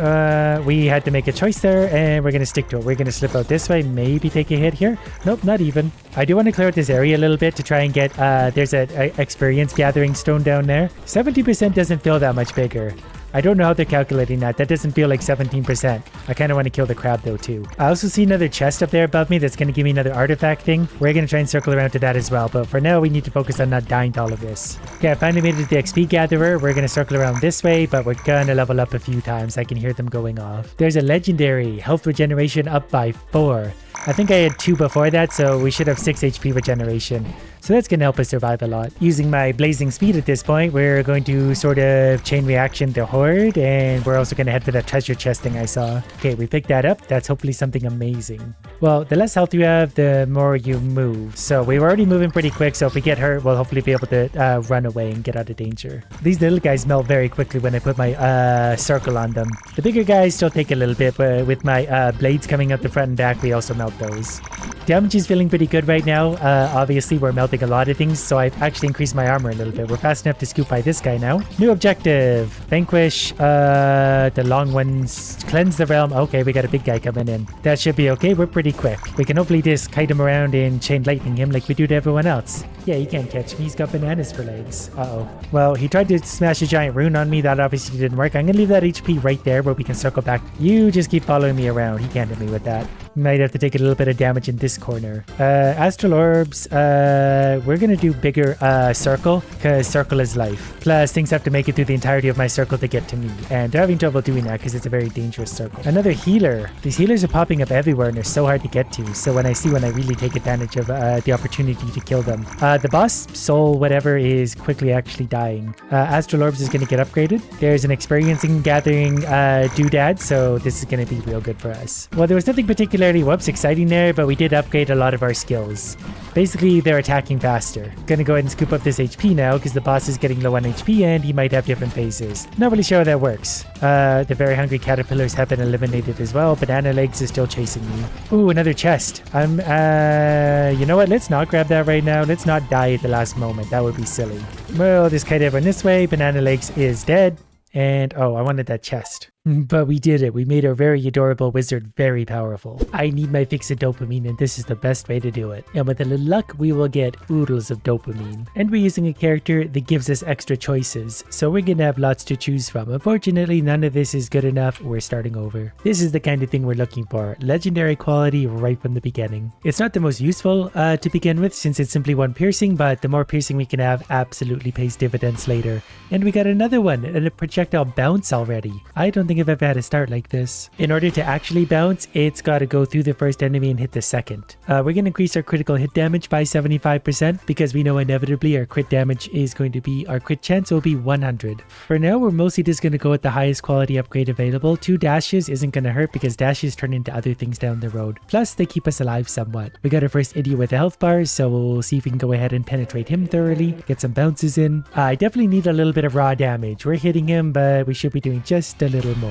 We had to make a choice there, and we're going to stick to it. We're going to slip out this way, maybe take a hit here. Nope, not even. I do want to clear out this area a little bit to try and get, there's an experience gathering stone down there. 70% doesn't feel that much bigger. I don't know how they're calculating that. That doesn't feel like 17%. I kind of want to kill the crab though too. I also see another chest up there above me that's going to give me another artifact thing. We're going to try and circle around to that as well. But for now, we need to focus on not dying to all of this. Okay, I finally made it to the XP gatherer. We're going to circle around this way, but we're going to level up a few times. I can hear them going off. There's a legendary health regeneration up by 4. I think I had 2 before that, so we should have 6 HP regeneration. So that's going to help us survive a lot. Using my blazing speed at this point, we're going to sort of chain reaction the horde, and we're also going to head for that treasure chest thing I saw. Okay, we picked that up. That's hopefully something amazing. Well, the less health you have, the more you move. So we were already moving pretty quick, so if we get hurt, we'll hopefully be able to run away and get out of danger. These little guys melt very quickly when I put my circle on them. The bigger guys still take a little bit, but with my blades coming out the front and back, we also melt those. Damage is feeling pretty good right now. Obviously, we're melting a lot of things, so I've actually increased my armor a little bit. We're fast enough to scoop by this guy now. New objective. Vanquish the long ones. Cleanse the realm. Okay, we got a big guy coming in. That should be okay. We're pretty quick. We can hopefully just kite him around and chain lightning him like we do to everyone else. Yeah, he can't catch me. He's got bananas for legs. Uh-oh. Well, he tried to smash a giant rune on me. That obviously didn't work. I'm going to leave that HP right there where we can circle back. You just keep following me around. He can't hit me with that. Might have to take a little bit of damage in this corner. Astral Orbs, we're gonna do bigger circle, because circle is life. Plus, things have to make it through the entirety of my circle to get to me. And they're having trouble doing that because it's a very dangerous circle. Another healer. These healers are popping up everywhere and they're so hard to get to. So when I really take advantage of the opportunity to kill them. The boss, soul, whatever, is quickly actually dying. Astral Orbs is gonna get upgraded. There's an experiencing gathering doodad, so this is gonna be real good for us. Well, there was nothing particularly exciting there, but we did upgrade a lot of our skills. Basically, they're attacking faster. Gonna go ahead and scoop up this HP now because the boss is getting low on HP and he might have different phases. Not really sure how that works. The very hungry caterpillars have been eliminated as well. Banana legs is still chasing me. Ooh, another chest. You know what? Let's not grab that right now. Let's not die at the last moment. That would be silly. Well, just kite everyone this way. Banana legs is dead. And, oh, I wanted that chest. But we did it. We made our very adorable wizard very powerful. I need my fix of dopamine, and this is the best way to do it. And with a little luck, we will get oodles of dopamine. And we're using a character that gives us extra choices, so we're gonna have lots to choose from. Unfortunately, none of this is good enough. We're starting over. This is the kind of thing we're looking for. Legendary quality right from the beginning. It's not the most useful to begin with, since it's simply one piercing, but the more piercing we can have absolutely pays dividends later. And we got another one, and a projectile bounce already. I don't think I've ever had a start like this. In order to actually bounce, it's got to go through the first enemy and hit the second. We're going to increase our critical hit damage by 75% because we know inevitably our crit damage is going to be, our crit chance will be 100. For now, we're mostly just going to go with the highest quality upgrade available. 2 dashes isn't going to hurt because dashes turn into other things down the road. Plus, they keep us alive somewhat. We got our first idiot with a health bar, so we'll see if we can go ahead and penetrate him thoroughly, get some bounces in. I definitely need a little bit of raw damage. We're hitting him, but we should be doing just a little more.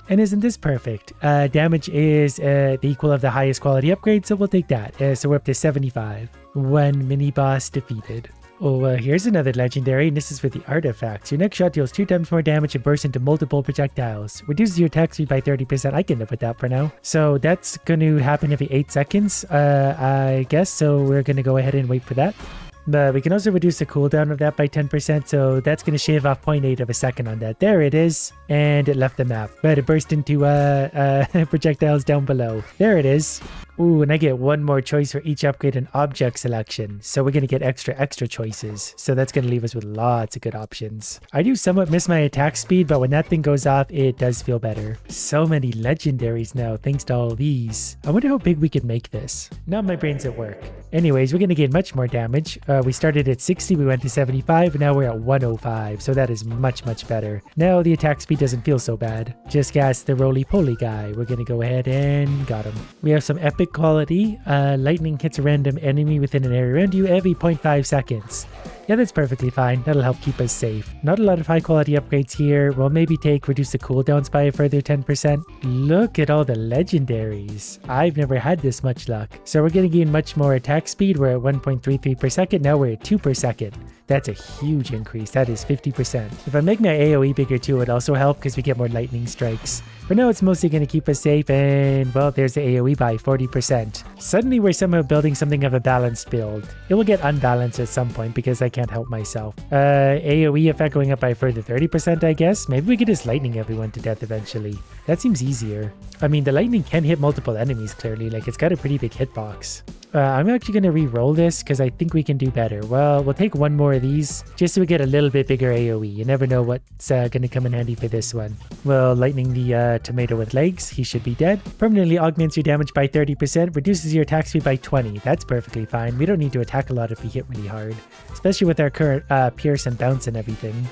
And isn't this perfect? Damage is the equal of the highest quality upgrade, so we'll take that. So we're up to 75. One mini boss defeated. Oh, here's another legendary, and this is for the artifacts. Your next shot deals 2 times more damage and bursts into multiple projectiles. Reduces your attack speed by 30%. I can live with that for now. So that's going to happen every 8 seconds, I guess. So we're going to go ahead and wait for that. But we can also reduce the cooldown of that by 10%, so that's going to shave off 0.8 of a second on that. There it is. And it left the map. But it burst into projectiles down below. There it is. Ooh, and I get one more choice for each upgrade and object selection. So we're going to get extra choices. So that's going to leave us with lots of good options. I do somewhat miss my attack speed, but when that thing goes off, it does feel better. So many legendaries now, thanks to all these. I wonder how big we could make this. Now my brain's at work. Anyways, we're going to gain much more damage. We started at 60, we went to 75, and now we're at 105. So that is much better. Now the attack speed doesn't feel so bad. Just cast the roly-poly guy. We're going to go ahead and got him. We have some epic quality. Lightning hits a random enemy within an area around you every 0.5 seconds. Yeah, that's perfectly fine. That'll help keep us safe. Not a lot of high quality upgrades here. We'll maybe reduce the cooldowns by a further 10%. Look at all the legendaries. I've never had this much luck. So we're going to gain much more attack speed. We're at 1.33 per second. Now we're at 2 per second. That's a huge increase. That is 50%. If I make my AoE bigger too, it also help because we get more lightning strikes. For now, it's mostly going to keep us safe, and well, there's the AoE by 40%. Suddenly, we're somehow building something of a balanced build. It will get unbalanced at some point because I can't help myself. AoE effect going up by a further 30%, I guess. Maybe we could just lightning everyone to death eventually. That seems easier. I mean, the lightning can hit multiple enemies, clearly. Like, it's got a pretty big hitbox. I'm actually going to re-roll this because I think we can do better. Well, we'll take one more of these just so we get a little bit bigger AoE. You never know what's going to come in handy for this one. Well, lightning the tomato with legs. He should be dead. Permanently augments your damage by 30%. Reduces your attack speed by 20. That's perfectly fine. We don't need to attack a lot if we hit really hard. Especially with our current pierce and bounce and everything.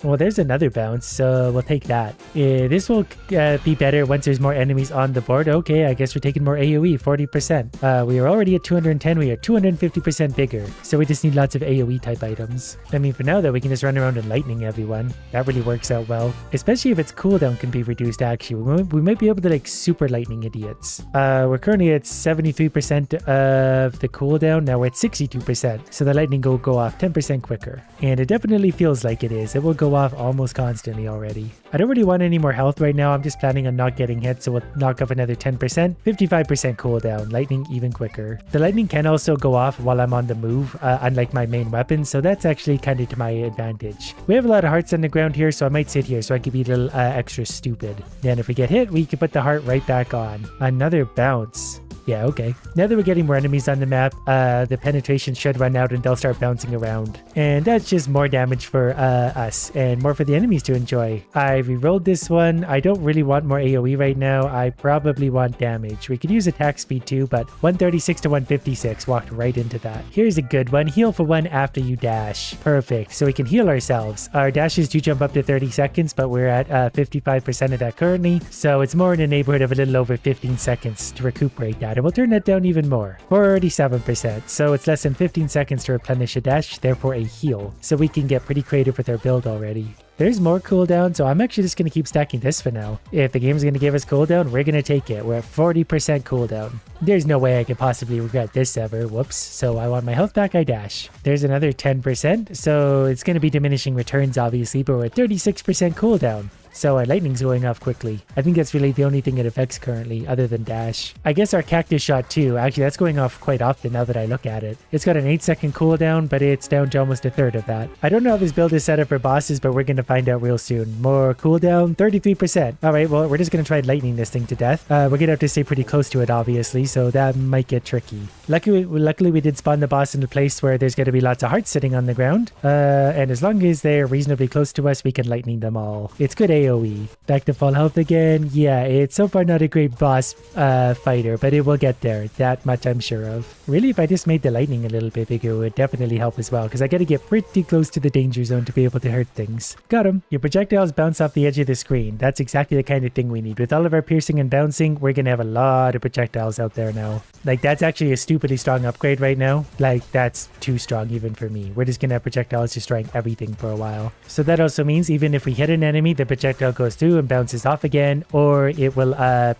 Well, there's another bounce, so we'll take that. This will be better once there's more enemies on the board. Okay, I guess we're taking more AoE, 40%. We are already at 210, we are 250% bigger. So we just need lots of AoE type items. I mean, for now though, we can just run around and lightning everyone. That really works out well. Especially if its cooldown can be reduced actually. We might be able to like super lightning idiots. We're currently at 73% of the cooldown. Now we're at 62%. So the lightning will go off 10% quicker. And it definitely feels like it is. It will go off almost constantly already. I don't really want any more health right now. I'm just planning on not getting hit, so we'll knock off another 10%. 55% cooldown, lightning even quicker. The lightning can also go off while I'm on the move, unlike my main weapon, so that's actually kind of to my advantage. We have a lot of hearts on the ground here, so I might sit here so I can be a little extra stupid. Then if we get hit, we can put the heart right back on. Another bounce. Yeah, okay. Now that we're getting more enemies on the map, the penetration should run out and they'll start bouncing around. And that's just more damage for us and more for the enemies to enjoy. I re-rolled this one. I don't really want more AoE right now. I probably want damage. We could use attack speed too, but 136 to 156 walked right into that. Here's a good one. Heal for 1 after you dash. Perfect. So we can heal ourselves. Our dashes do jump up to 30 seconds, but we're at 55% of that currently. So it's more in the neighborhood of a little over 15 seconds to recuperate that. And we'll turn that down even more. 47%. So it's less than 15 seconds to replenish a dash, therefore a heal. So we can get pretty creative with our build already. There's more cooldown, so I'm actually just going to keep stacking this for now. If the game's going to give us cooldown, we're going to take it. We're at 40% cooldown. There's no way I could possibly regret this ever. Whoops. So I want my health back, I dash. There's another 10%, so it's going to be diminishing returns obviously, but we're at 36% cooldown. so our lightning's going off quickly. I think that's really the only thing it affects currently, other than dash. I guess our cactus shot too. Actually, that's going off quite often now that I look at it. It's got an 8-second cooldown, but it's down to almost a third of that. I don't know how this build is set up for bosses, but we're going to find out real soon. More cooldown, 33%. All right, well, we're just going to try lightning this thing to death. We're going to have to stay pretty close to it, obviously, so that might get tricky. Luckily, we did spawn the boss in a place where there's going to be lots of hearts sitting on the ground. And as long as they're reasonably close to us, we can lightning them all. It's good AoE. Back to full health again. Yeah, it's so far not a great boss fighter, but it will get there. That much I'm sure of. Really, if I just made the lightning a little bit bigger, it would definitely help as well, because I got to get pretty close to the danger zone to be able to hurt things. Got him. Your projectiles bounce off the edge of the screen. That's exactly the kind of thing we need. With all of our piercing and bouncing, we're going to have a lot of projectiles out there now. Like, that's actually a stupidly strong upgrade right now. Like, that's too strong even for me. We're just going to have projectiles destroying everything for a while. So that also means even if we hit an enemy, the projectile goes through and bounces off again, or it will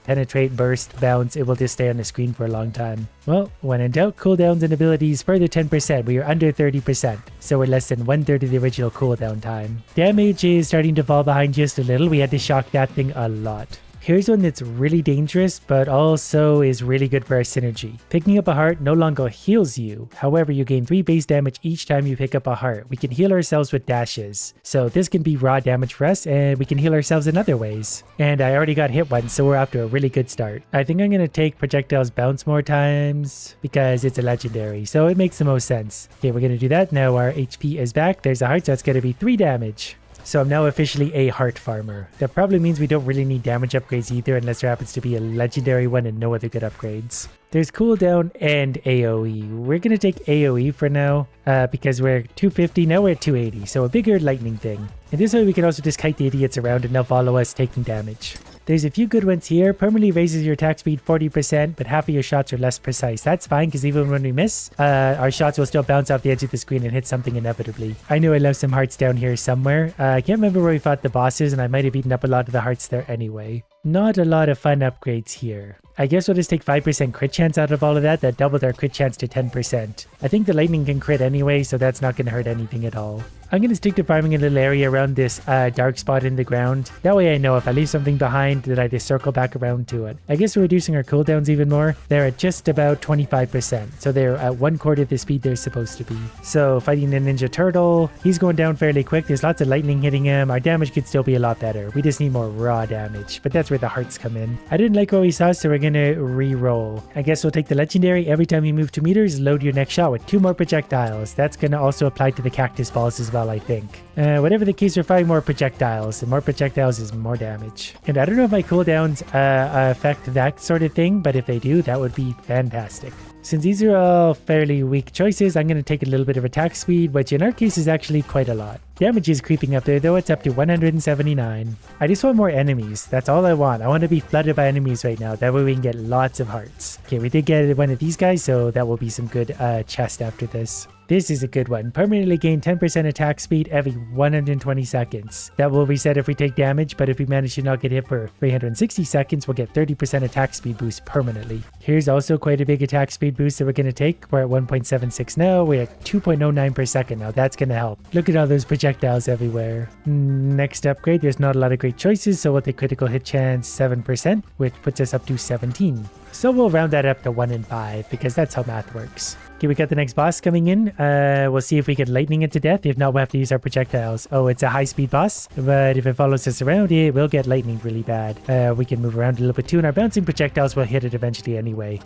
penetrate, burst, bounce. It will just stay on the screen for a long time. Well, when in doubt, cooldowns and abilities further 10%. We are under 30%, so we're less than 1/3 of the original cooldown time. Damage is starting to fall behind just a little. We had to shock that thing a lot. Here's one that's really dangerous, but also is really good for our synergy. Picking up a heart no longer heals you. However, you gain 3 base damage each time you pick up a heart. We can heal ourselves with dashes. So this can be raw damage for us, and we can heal ourselves in other ways. And I already got hit once, so we're off to a really good start. I think I'm going to take projectiles bounce more times because it's a legendary, so it makes the most sense. Okay, we're going to do that. Now our HP is back. There's a heart, so that's going to be 3 damage. So I'm now officially a heart farmer. That probably means we don't really need damage upgrades either unless there happens to be a legendary one and no other good upgrades. There's cooldown and AoE. We're going to take AoE for now because we're 250, now we're at 280, so a bigger lightning thing. And this way we can also just kite the idiots around and they'll follow us taking damage. There's a few good ones here. Permanently raises your attack speed 40%, but half of your shots are less precise. That's fine, because even when we miss, our shots will still bounce off the edge of the screen and hit something inevitably. I know I left some hearts down here somewhere. I can't remember where we fought the bosses, and I might have eaten up a lot of the hearts there anyway. Not a lot of fun upgrades here. I guess we'll just take 5% crit chance out of all of that. That doubled our crit chance to 10%. I think the lightning can crit anyway, so that's not going to hurt anything at all. I'm going to stick to farming a little area around this dark spot in the ground. That way I know if I leave something behind that I just circle back around to it. I guess we're reducing our cooldowns even more. They're at just about 25%. So they're at 1/4 the speed they're supposed to be. So fighting the Ninja Turtle, he's going down fairly quick. There's lots of lightning hitting him. Our damage could still be a lot better. We just need more raw damage. But that's where the hearts come in. I didn't like what we saw, so we're going to re-roll. I guess we'll take the legendary. Every time you move 2 meters, load your next shot with 2 more projectiles. That's going to also apply to the cactus balls as well, I think. Whatever the case, we're firing more projectiles, and more projectiles is more damage. And I don't know if my cooldowns affect that sort of thing, but if they do, that would be fantastic. Since these are all fairly weak choices, I'm going to take a little bit of attack speed, which in our case is actually quite a lot. Damage is creeping up there, though. It's up to 179. I just want more enemies. That's all I want. I want to be flooded by enemies right now. That way we can get lots of hearts. Okay, we did get one of these guys, so that will be some good chest after this. This is a good one. Permanently gain 10% attack speed every 120 seconds. That will reset if we take damage, but if we manage to not get hit for 360 seconds, we'll get 30% attack speed boost permanently. Here's also quite a big attack speed boost that we're going to take. We're at 1.76 now. We're at 2.09 per second now. That's going to help. Look at all those projectiles everywhere. Next upgrade, there's not a lot of great choices, so we'll take critical hit chance 7%, which puts us up to 17. So we'll round that up to 1 in 5 because that's how math works. Okay, we got the next boss coming in. We'll see if we can lightning it to death. If not, we'll have to use our projectiles. Oh, it's a high-speed boss, but if it follows us around, it will get lightning really bad. We can move around a little bit too, and our bouncing projectiles will hit it eventually anyway.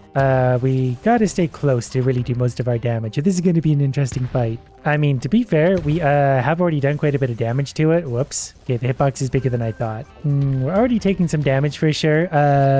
We gotta stay close to really do most of our damage. This is going to be an interesting fight. I mean, to be fair, we have already done quite a bit of damage to it. Whoops. Okay, the hitbox is bigger than I thought. We're already taking some damage for sure,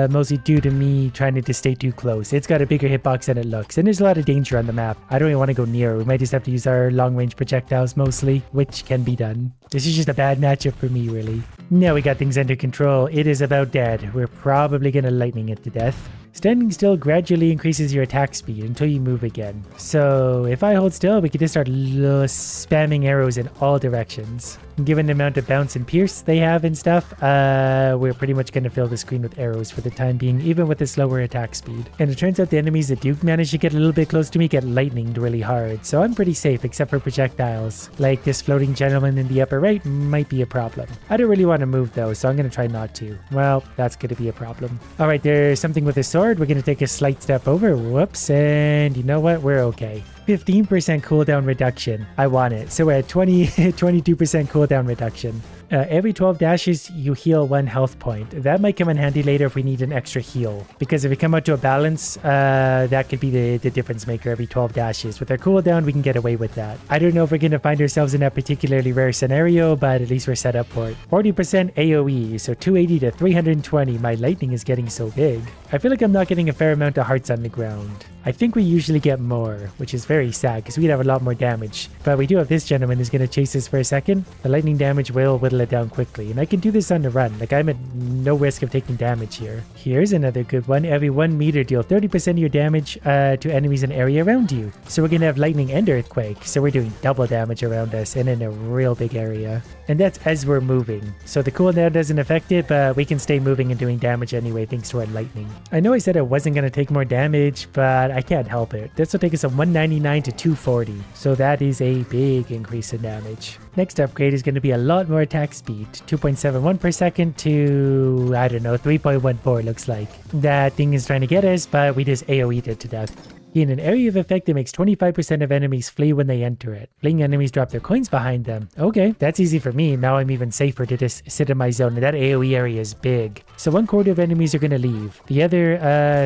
mostly due to me trying to just stay too close. It's got a bigger hitbox than it looks, and there's a lot of danger on the map. I don't even want to go near. We might just have to use our long-range projectiles mostly, which can be done. This is just a bad matchup for me, really. Now we got things under control. It is about dead. We're probably going to lightning it to death. Standing still gradually increases your attack speed until you move again. So if I hold still, we can just start spamming arrows in all directions. Given the amount of bounce and pierce they have and stuff, we're pretty much going to fill the screen with arrows for the time being, even with a slower attack speed. And it turns out the enemies that do manage to get a little bit close to me get lightninged really hard, so I'm pretty safe except for projectiles. Like this floating gentleman in the upper right might be a problem. I don't really want to move though, so I'm going to try not to. Well, that's going to be a problem. Alright, there's something with a sword. We're going to take a slight step over. Whoops, and you know what? We're okay. 15% cooldown reduction. I want it. So we're at 22% cooldown reduction. Every 12 dashes, you heal 1 health point. That might come in handy later if we need an extra heal. Because if we come out to a balance, that could be the difference maker every 12 dashes. With our cooldown, we can get away with that. I don't know if we're going to find ourselves in that particularly rare scenario, but at least we're set up for it. 40% AoE, so 280 to 320. My lightning is getting so big. I feel like I'm not getting a fair amount of hearts on the ground. I think we usually get more, which is very sad because we'd have a lot more damage. But we do have this gentleman who's going to chase us for a second. The lightning damage will whittle it down quickly, and I can do this on the run. Like, I'm at no risk of taking damage here. Here's another good one. Every 1 meter, deal 30% of your damage to enemies in area around you. So we're going to have lightning and earthquake. So we're doing double damage around us and in a real big area. And that's as we're moving. So the cooldown doesn't affect it, but we can stay moving and doing damage anyway thanks to our lightning. I know I said I wasn't going to take more damage, but I can't help it. This will take us from 199 to 240. So that is a big increase in damage. Next upgrade is going to be a lot more attack speed. 2.71 per second to, I don't know, 3.14 looks like. That thing is trying to get us, but we just AoE'd it to death. In an area of effect, it makes 25% of enemies flee when they enter it. Fleeing enemies drop their coins behind them. Okay, that's easy for me. Now I'm even safer to just sit in my zone, and that AoE area is big. So 1/4 of enemies are going to leave. The other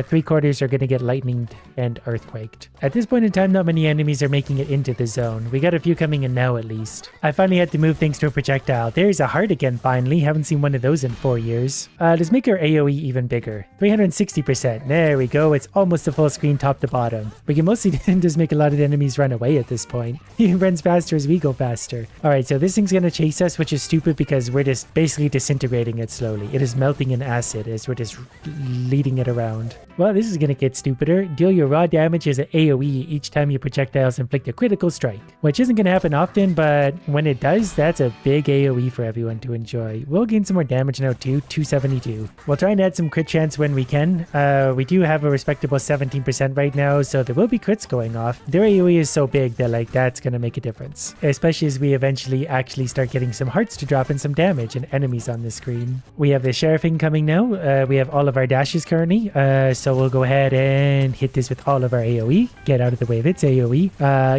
3/4 are going to get lightninged and earthquaked. At this point in time, not many enemies are making it into the zone. We got a few coming in now at least. I finally had to move things to a projectile. There's a heart again finally. Haven't seen one of those in 4 years. Let's make our AoE even bigger. 360%. There we go. It's almost a full screen top to bottom. We can mostly just make a lot of enemies run away at this point. He runs faster as we go faster. Alright, so this thing's gonna chase us, which is stupid because we're just basically disintegrating it slowly. It is melting in acid as we're just leading it around. Well, this is gonna get stupider. Deal your raw damage as an AoE each time your projectiles inflict a critical strike. Which isn't gonna happen often, but when it does, that's a big AoE for everyone to enjoy. We'll gain some more damage now too, 272. We'll try and add some crit chance when we can. We do have a respectable 17% right now, so there will be crits going off. Their AoE is so big that like that's gonna make a difference, especially as we eventually actually start getting some hearts to drop and some damage and enemies on the screen. We have the sheriffing coming now. We have all of our dashes currently, so we'll go ahead and hit this with all of our AoE. Get out of the way of its AoE.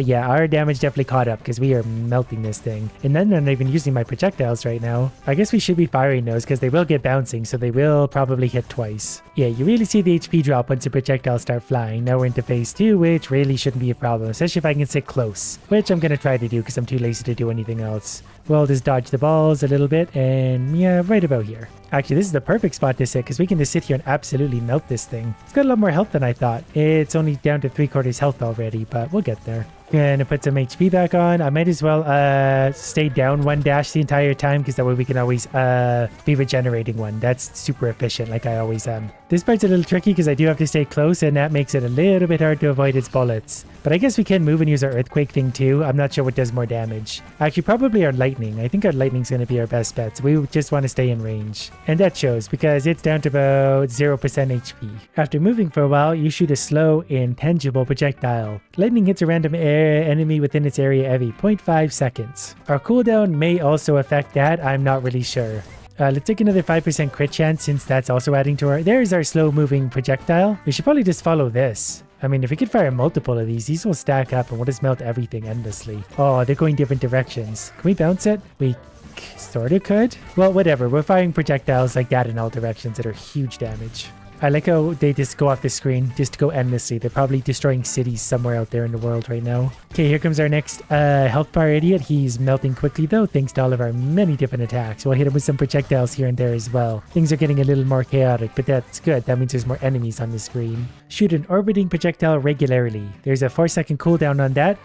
Yeah, our damage definitely caught up because we are melting this thing, and then I'm not even using my projectiles right now. I guess we should be firing those because they will get bouncing, so they will probably hit twice. Yeah, you really see the HP drop once the projectiles start flying. Now we're into phase 2, which really shouldn't be a problem, especially if I can sit close, which I'm gonna try to do because I'm too lazy to do anything else. We'll just dodge the balls a little bit, and yeah, right about here. Actually, this is the perfect spot to sit because we can just sit here and absolutely melt this thing. It's got a lot more health than I thought. It's only down to 3/4 health already, but we'll get there. Gonna put some HP back on. I might as well stay down 1 dash the entire time because that way we can always be regenerating 1. That's super efficient like I always am. This part's a little tricky because I do have to stay close, and that makes it a little bit hard to avoid its bullets. But I guess we can move and use our earthquake thing too. I'm not sure what does more damage. Actually, probably our lightning. I think our lightning's going to be our best bet, so we just want to stay in range. And that shows because it's down to about 0% HP. After moving for a while, you shoot a slow, intangible projectile. Lightning hits a random enemy within its area every 0.5 seconds. Our cooldown may also affect that. I'm not really sure. Let's take another 5% crit chance since that's also adding to our... There's our slow moving projectile. We should probably just follow this. I mean, if we could fire multiple of these will stack up and we'll just melt everything endlessly. Oh, they're going different directions. Can we bounce it? We sort of could. Well, whatever. We're firing projectiles like that in all directions that are huge damage. I like how they just go off the screen, just go endlessly. They're probably destroying cities somewhere out there in the world right now. Okay, here comes our next health bar idiot. He's melting quickly though, thanks to all of our many different attacks. We'll hit him with some projectiles here and there as well. Things are getting a little more chaotic, but that's good. That means there's more enemies on the screen. Shoot an orbiting projectile regularly. There's a 4-second cooldown on that,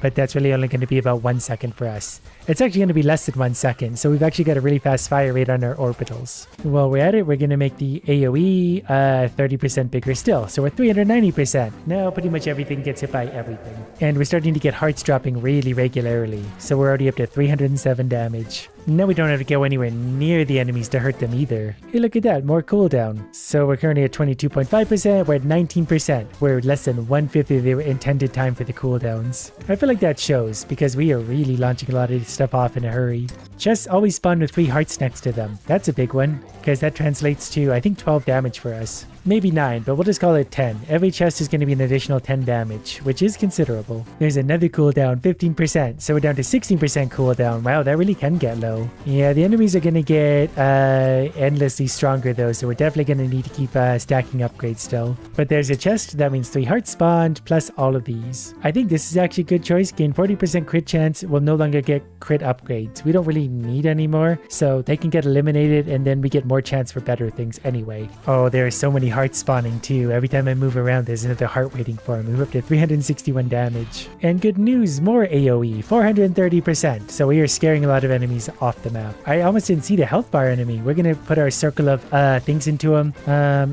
but that's really only going to be about 1 second for us. It's actually going to be less than 1 second, so we've actually got a really fast fire rate on our orbitals. While we're at it, we're going to make the AoE 30% bigger still, so we're 390%. Now pretty much everything gets hit by everything. And we're starting to get hearts dropping really regularly, so we're already up to 307 damage. Now we don't have to go anywhere near the enemies to hurt them either. Hey, look at that, more cooldown. So we're currently at 22.5%, we're at 19%. We're less than 1/5 of the intended time for the cooldowns. I feel like that shows, because we are really launching a lot of this stuff off in a hurry. Chests always spawn with 3 hearts next to them. That's a big one, because that translates to, I think, 12 damage for us. Maybe 9, but we'll just call it 10. Every chest is going to be an additional 10 damage, which is considerable. There's another cooldown, 15%, so we're down to 16% cooldown. Wow, that really can get low. Yeah, the enemies are going to get endlessly stronger though, so we're definitely going to need to keep stacking upgrades still. But there's a chest, that means 3 hearts spawned, plus all of these. I think this is actually a good choice. Gain 40% crit chance, we'll no longer get crit upgrades. We don't really need any more, so they can get eliminated, and then we get more chance for better things anyway. Oh, there are so many hearts spawning too. Every time I move around, there's another heart waiting for me. We're up to 361 damage. And good news, more AoE, 430%. So we are scaring a lot of enemies off the map. I almost didn't see the health bar enemy. We're going to put our circle of things into him.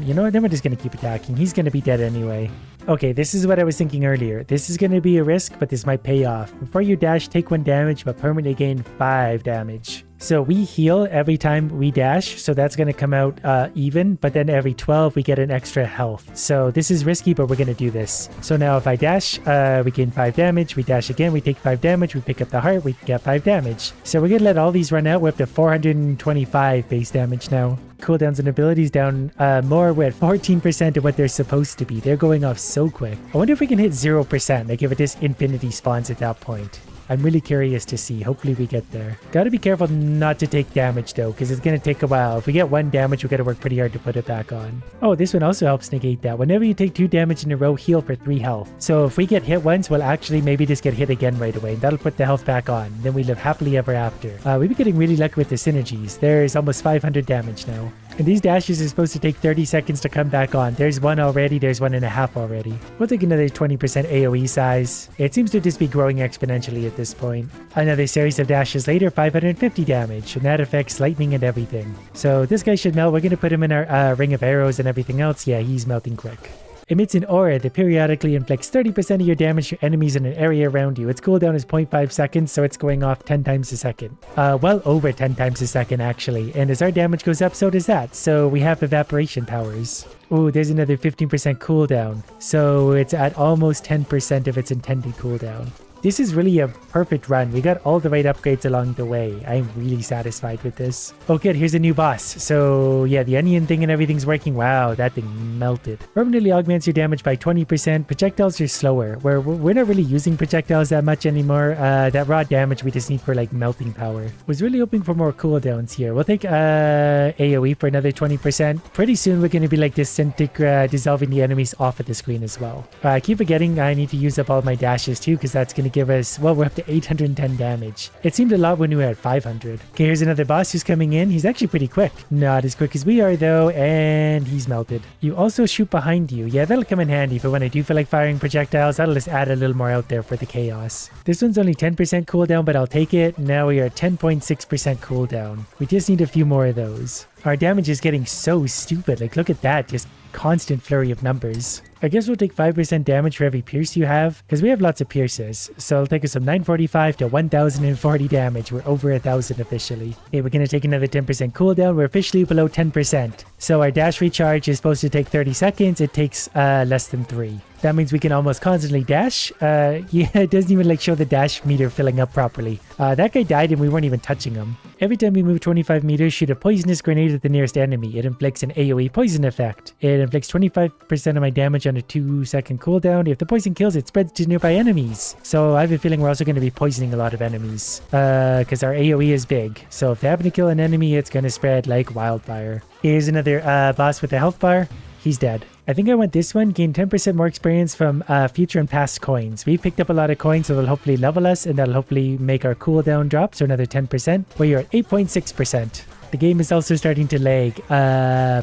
You know what? Then we're just going to keep attacking. He's going to be dead anyway. Okay, this is what I was thinking earlier. This is going to be a risk, but this might pay off. Before you dash, take 1 damage, but permanently gain 5 damage. So we heal every time we dash, so that's going to come out even, but then every 12 we get an extra health. So this is risky, but we're going to do this. So now if I dash, we gain 5 damage, we dash again, we take 5 damage, we pick up the heart, we get 5 damage. So we're going to let all these run out. We're up to 425 base damage now. Cooldowns and abilities down more. We're at 14% of what they're supposed to be. They're going off so quick. I wonder if we can hit 0%, like if it just infinity spawns at that point. I'm really curious to see. Hopefully we get there. Gotta be careful not to take damage though, because it's gonna take a while. If we get 1 damage, we gotta work pretty hard to put it back on. Oh, this one also helps negate that. Whenever you take 2 damage in a row, heal for 3 health. So if we get hit once, we'll actually maybe just get hit again right away. That'll put the health back on. Then we live happily ever after. We've been getting really lucky with the synergies. There's almost 500 damage now. And these dashes are supposed to take 30 seconds to come back on. There's 1 already, there's 1.5 already. We'll take another 20% AoE size. It seems to just be growing exponentially at this point. Another series of dashes later, 550 damage, and that affects lightning and everything. So this guy should melt. We're going to put him in our ring of arrows and everything else. Yeah, he's melting quick. Emits an aura that periodically inflicts 30% of your damage to enemies in an area around you. Its cooldown is 0.5 seconds, so it's going off 10 times a second. Well over 10 times a second, actually. And as our damage goes up, so does that. So we have evaporation powers. Ooh, there's another 15% cooldown. So it's at almost 10% of its intended cooldown. This is really a perfect run. We got all the right upgrades along the way. I'm really satisfied with this. Oh good, here's a new boss. So yeah, the onion thing and everything's working. Wow, that thing melted. Permanently augments your damage by 20%. Projectiles are slower. We're not really using projectiles that much anymore. That raw damage we just need for like melting power. Was really hoping for more cooldowns here. We'll take AoE for another 20%. Pretty soon we're going to be like dissolving the enemies off of the screen as well. I keep forgetting I need to use up all my dashes too, because that's going to give us, well, we're up to 810 damage. It seemed a lot when we were at 500. Okay, here's another boss who's coming in. He's actually pretty quick. Not as quick as we are though, and he's melted. You also shoot behind you. Yeah, that'll come in handy for when I do feel like firing projectiles. That'll just add a little more out there for the chaos. This one's only 10% cooldown, but I'll take it. Now we are at 10.6% cooldown. We just need a few more of those. Our damage is getting so stupid. Like, look at that. Just constant flurry of numbers. I guess we'll take 5% damage for every pierce you have, because we have lots of pierces. So it'll take us from 945 to 1040 damage. We're over 1000 officially. Okay, we're going to take another 10% cooldown. We're officially below 10%. So our dash recharge is supposed to take 30 seconds. It takes less than 3. That means we can almost constantly dash. Yeah, it doesn't even like show the dash meter filling up properly. That guy died and we weren't even touching him. Every time we move 25 meters, shoot a poisonous grenade at the nearest enemy. It inflicts an AoE poison effect. It inflicts 25% of my damage on a 2-second cooldown. If the poison kills, it spreads to nearby enemies. So I have a feeling we're also going to be poisoning a lot of enemies. Because our AoE is big. So if they happen to kill an enemy, it's going to spread like wildfire. Here's another boss with a health bar. He's dead. I think I want this one. Gain 10% more experience from future and past coins. We picked up a lot of coins, so they'll hopefully level us, and that'll hopefully make our cooldown drop, so another 10%. Well, you're at 8.6%. The game is also starting to lag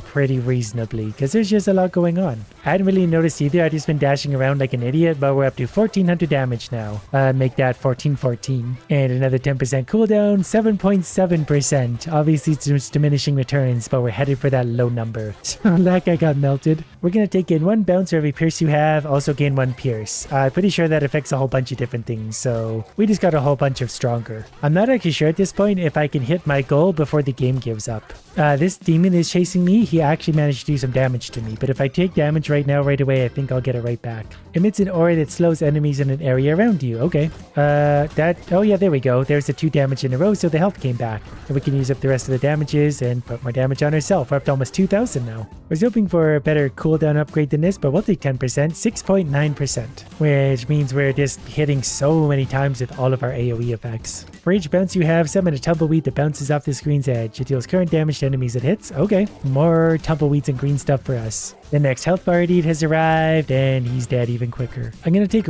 pretty reasonably because there's just a lot going on. I hadn't really noticed either. I just been dashing around like an idiot, but we're up to 1400 damage now. Make that 1414. And another 10% cooldown, 7.7%. Obviously it's just diminishing returns, but we're headed for that low number. So that guy got melted. We're going to take in 1 bounce for every pierce you have, also gain 1 pierce. Pretty sure that affects a whole bunch of different things, so we just got a whole bunch of stronger. I'm not actually sure at this point if I can hit my goal before the game gives up. This demon is chasing me. He actually managed to do some damage to me, but if I take damage right now, right away, I think I'll get it right back. Emits an aura that slows enemies in an area around you. Okay. Oh yeah, there we go. There's the 2 damage in a row, so the health came back. And we can use up the rest of the damages and put more damage on ourselves. We're up to almost 2,000 now. I was hoping for a better cooldown upgrade than this, but we'll take 10%, 6.9%, which means we're just hitting so many times with all of our AoE effects. For each bounce you have, summon a tumbleweed that bounces off the screen's edge. It deals current damage to enemies it hits. Okay, more tumbleweeds and green stuff for us. The next health bar indeed has arrived, and he's dead even quicker. I'm going to take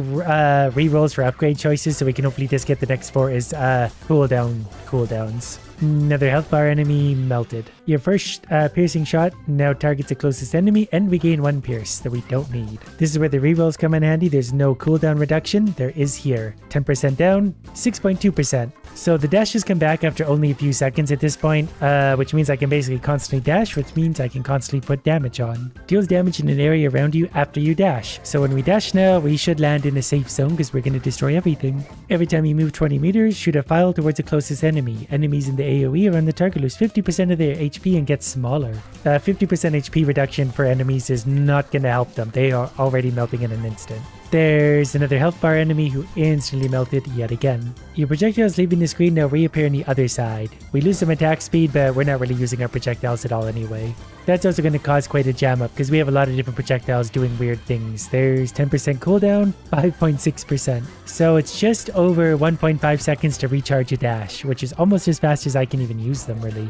re-rolls for upgrade choices so we can hopefully just get the next 4 is cooldowns. Another health bar enemy melted. Your first piercing shot now targets the closest enemy, and we gain 1 pierce that we don't need. This is where the rerolls come in handy. There's no cooldown reduction. There is here. 10% down, 6.2%. So the dashes come back after only a few seconds at this point, which means I can basically constantly dash, which means I can constantly put damage on. Deals damage in an area around you after you dash. So when we dash now, we should land in a safe zone because we're going to destroy everything. Every time you move 20 meters, shoot a file towards the closest enemy. Enemies in the AoE around the target lose 50% of their HP and get smaller. 50% HP reduction for enemies is not going to help them. They are already melting in an instant. There's another health bar enemy who instantly melted yet again. Your projectiles leaving the screen now reappear on the other side. We lose some attack speed, but we're not really using our projectiles at all anyway. That's also going to cause quite a jam up because we have a lot of different projectiles doing weird things. There's 10% cooldown, 5.6%. So it's just over 1.5 seconds to recharge a dash, which is almost as fast as I can even use them really.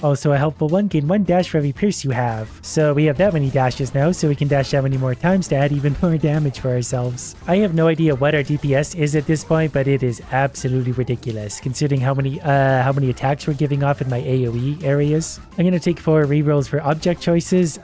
Also a helpful one, gain 1 dash for every pierce you have. So we have that many dashes now, so we can dash that many more times to add even more damage for ourselves. I have no idea what our DPS is at this point, but it is absolutely ridiculous considering how many attacks we're giving off in my AoE areas. I'm going to take 4 rerolls for object choices.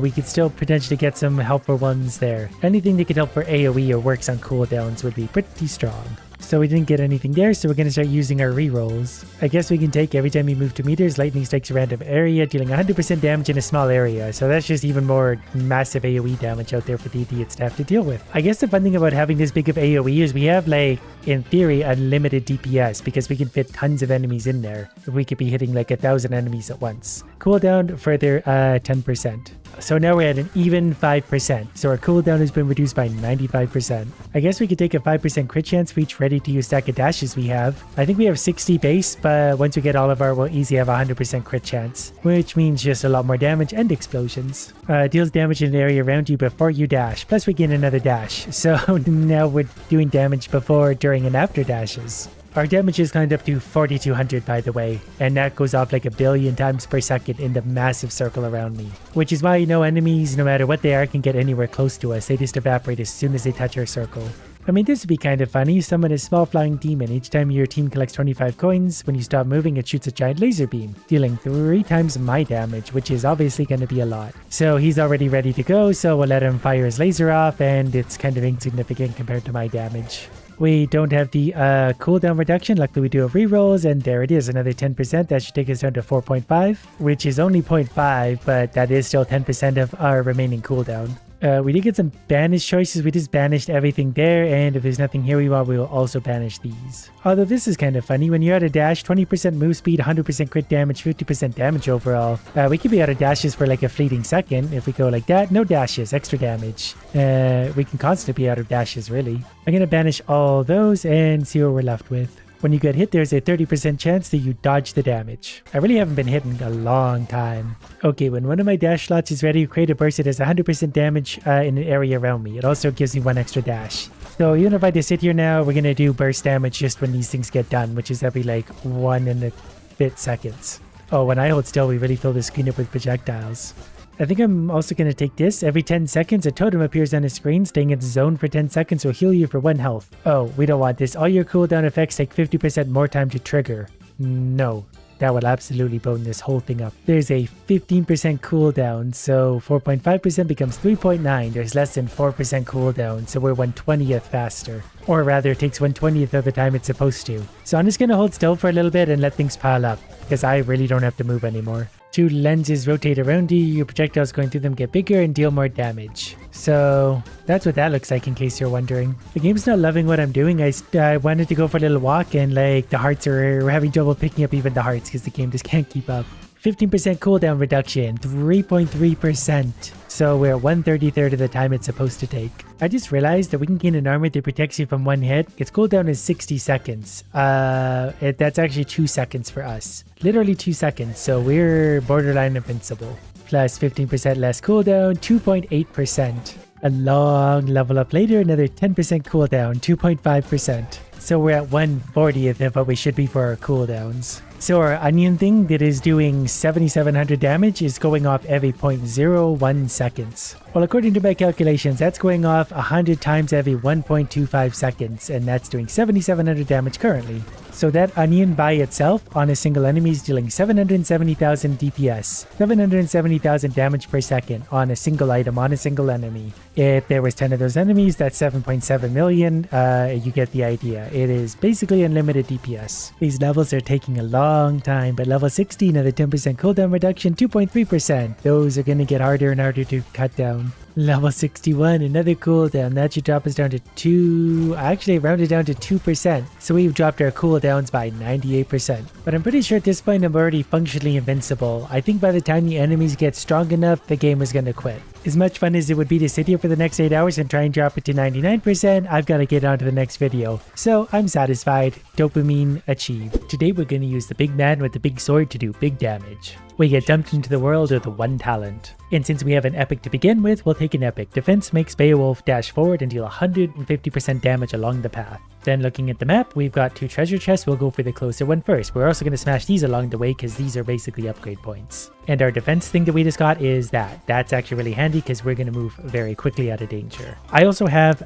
We could still potentially get some helpful ones there. Anything that could help for AoE or works on cooldowns would be pretty strong. So we didn't get anything there, so we're going to start using our rerolls. I guess we can take every time you move 2 meters, lightning strikes a random area, dealing 100% damage in a small area. So that's just even more massive AoE damage out there for the idiots to have to deal with. I guess the fun thing about having this big of AoE is we have, like, in theory, unlimited DPS because we can fit tons of enemies in there. We could be hitting like 1,000 enemies at once. Cooldown further 10%. So now we're at an even 5%. So our cooldown has been reduced by 95%. I guess we could take a 5% crit chance for each ready-to-use stack of dashes we have. I think we have 60 base, but once we get all of our, we'll easily have a 100% crit chance, which means just a lot more damage and explosions. Deals damage in an area around you before you dash, plus we gain another dash. So now we're doing damage before, during, and after dashes. Our damage has climbed up to 4,200 by the way, and that goes off like 1 billion times per second in the massive circle around me. Which is why enemies, no matter what they are, can get anywhere close to us. They just evaporate as soon as they touch our circle. I mean, this would be kind of funny. Summon a small flying demon. Each time your team collects 25 coins, when you stop moving, it shoots a giant laser beam, dealing 3 times my damage, which is obviously going to be a lot. So he's already ready to go, so we'll let him fire his laser off, and it's kind of insignificant compared to my damage. We don't have the cooldown reduction. Luckily, we do have rerolls, and there it is, another 10%. That should take us down to 4.5, which is only 0.5, but that is still 10% of our remaining cooldown. We did get some banish choices. We just banished everything there, and if there's nothing here we want, we will also banish these. Although this is kind of funny. When you're out of dash, 20% move speed, 100% crit damage, 50% damage overall. We could be out of dashes for like a fleeting second. If we go like that, no dashes, extra damage. We can constantly be out of dashes, really. I'm going to banish all those and see what we're left with. When you get hit, there's a 30% chance that you dodge the damage. I really haven't been hit in a long time. Okay, when one of my dash slots is ready, create a burst that has 100% damage in an area around me. It also gives me 1 extra dash. So even if I just sit here now, we're going to do burst damage just when these things get done, which is every like 1 and a bit seconds. Oh, when I hold still, we really fill the screen up with projectiles. I think I'm also going to take this. Every 10 seconds, a totem appears on the screen. Staying in the zone for 10 seconds will heal you for 1 health. Oh, we don't want this. All your cooldown effects take 50% more time to trigger. No. That will absolutely bone this whole thing up. There's a 15% cooldown, so 4.5% becomes 3.9. There's less than 4% cooldown, so we're 1/20th faster. Or rather, it takes 1/20th of the time it's supposed to. So I'm just going to hold still for a little bit and let things pile up, because I really don't have to move anymore. 2 lenses rotate around you, your projectiles going through them get bigger and deal more damage. So that's what that looks like, in case you're wondering. The game's not loving what I'm doing. I wanted to go for a little walk, and like the hearts are having trouble picking up even the hearts because the game just can't keep up. 15% cooldown reduction, 3.3%. So we're at 1/33 of the time it's supposed to take. I just realized that we can gain an armor that protects you from one hit. Its cooldown is 60 seconds. That's actually 2 seconds for us. Literally 2 seconds, so we're borderline invincible. Plus 15% less cooldown, 2.8%. A long level up later, another 10% cooldown, 2.5%. So we're at 1/40th of what we should be for our cooldowns. So our onion thing that is doing 7700 damage is going off every 0.01 seconds. Well, according to my calculations, that's going off 100 times every 1.25 seconds, and that's doing 7700 damage currently. So that onion by itself on a single enemy is dealing 770,000 DPS, 770,000 damage per second on a single item on a single enemy. If there was 10 of those enemies, that's 7.7 million. You get the idea. It is basically unlimited DPS. These levels are taking a long time, but level 16 at a 10% cooldown reduction, 2.3%. Those are going to get harder and harder to cut down. Level 61, another cooldown. That should drop us down to 2... Actually, rounded down to 2%. So we've dropped our cooldowns by 98%. But I'm pretty sure at this point I'm already functionally invincible. I think by the time the enemies get strong enough, the game is going to quit. As much fun as it would be to sit here for the next 8 hours and try and drop it to 99%, I've got to get on to the next video. So I'm satisfied. Dopamine achieved. Today we're going to use the big man with the big sword to do big damage. We get dumped into the world with one talent. And since we have an epic to begin with, we'll take an epic. Defense makes Beowulf dash forward and deal 150% damage along the path. Then looking at the map, we've got 2 treasure chests. We'll go for the closer one first. We're also going to smash these along the way because these are basically upgrade points. And our defense thing that we just got is that. That's actually really handy because we're going to move very quickly out of danger. I also have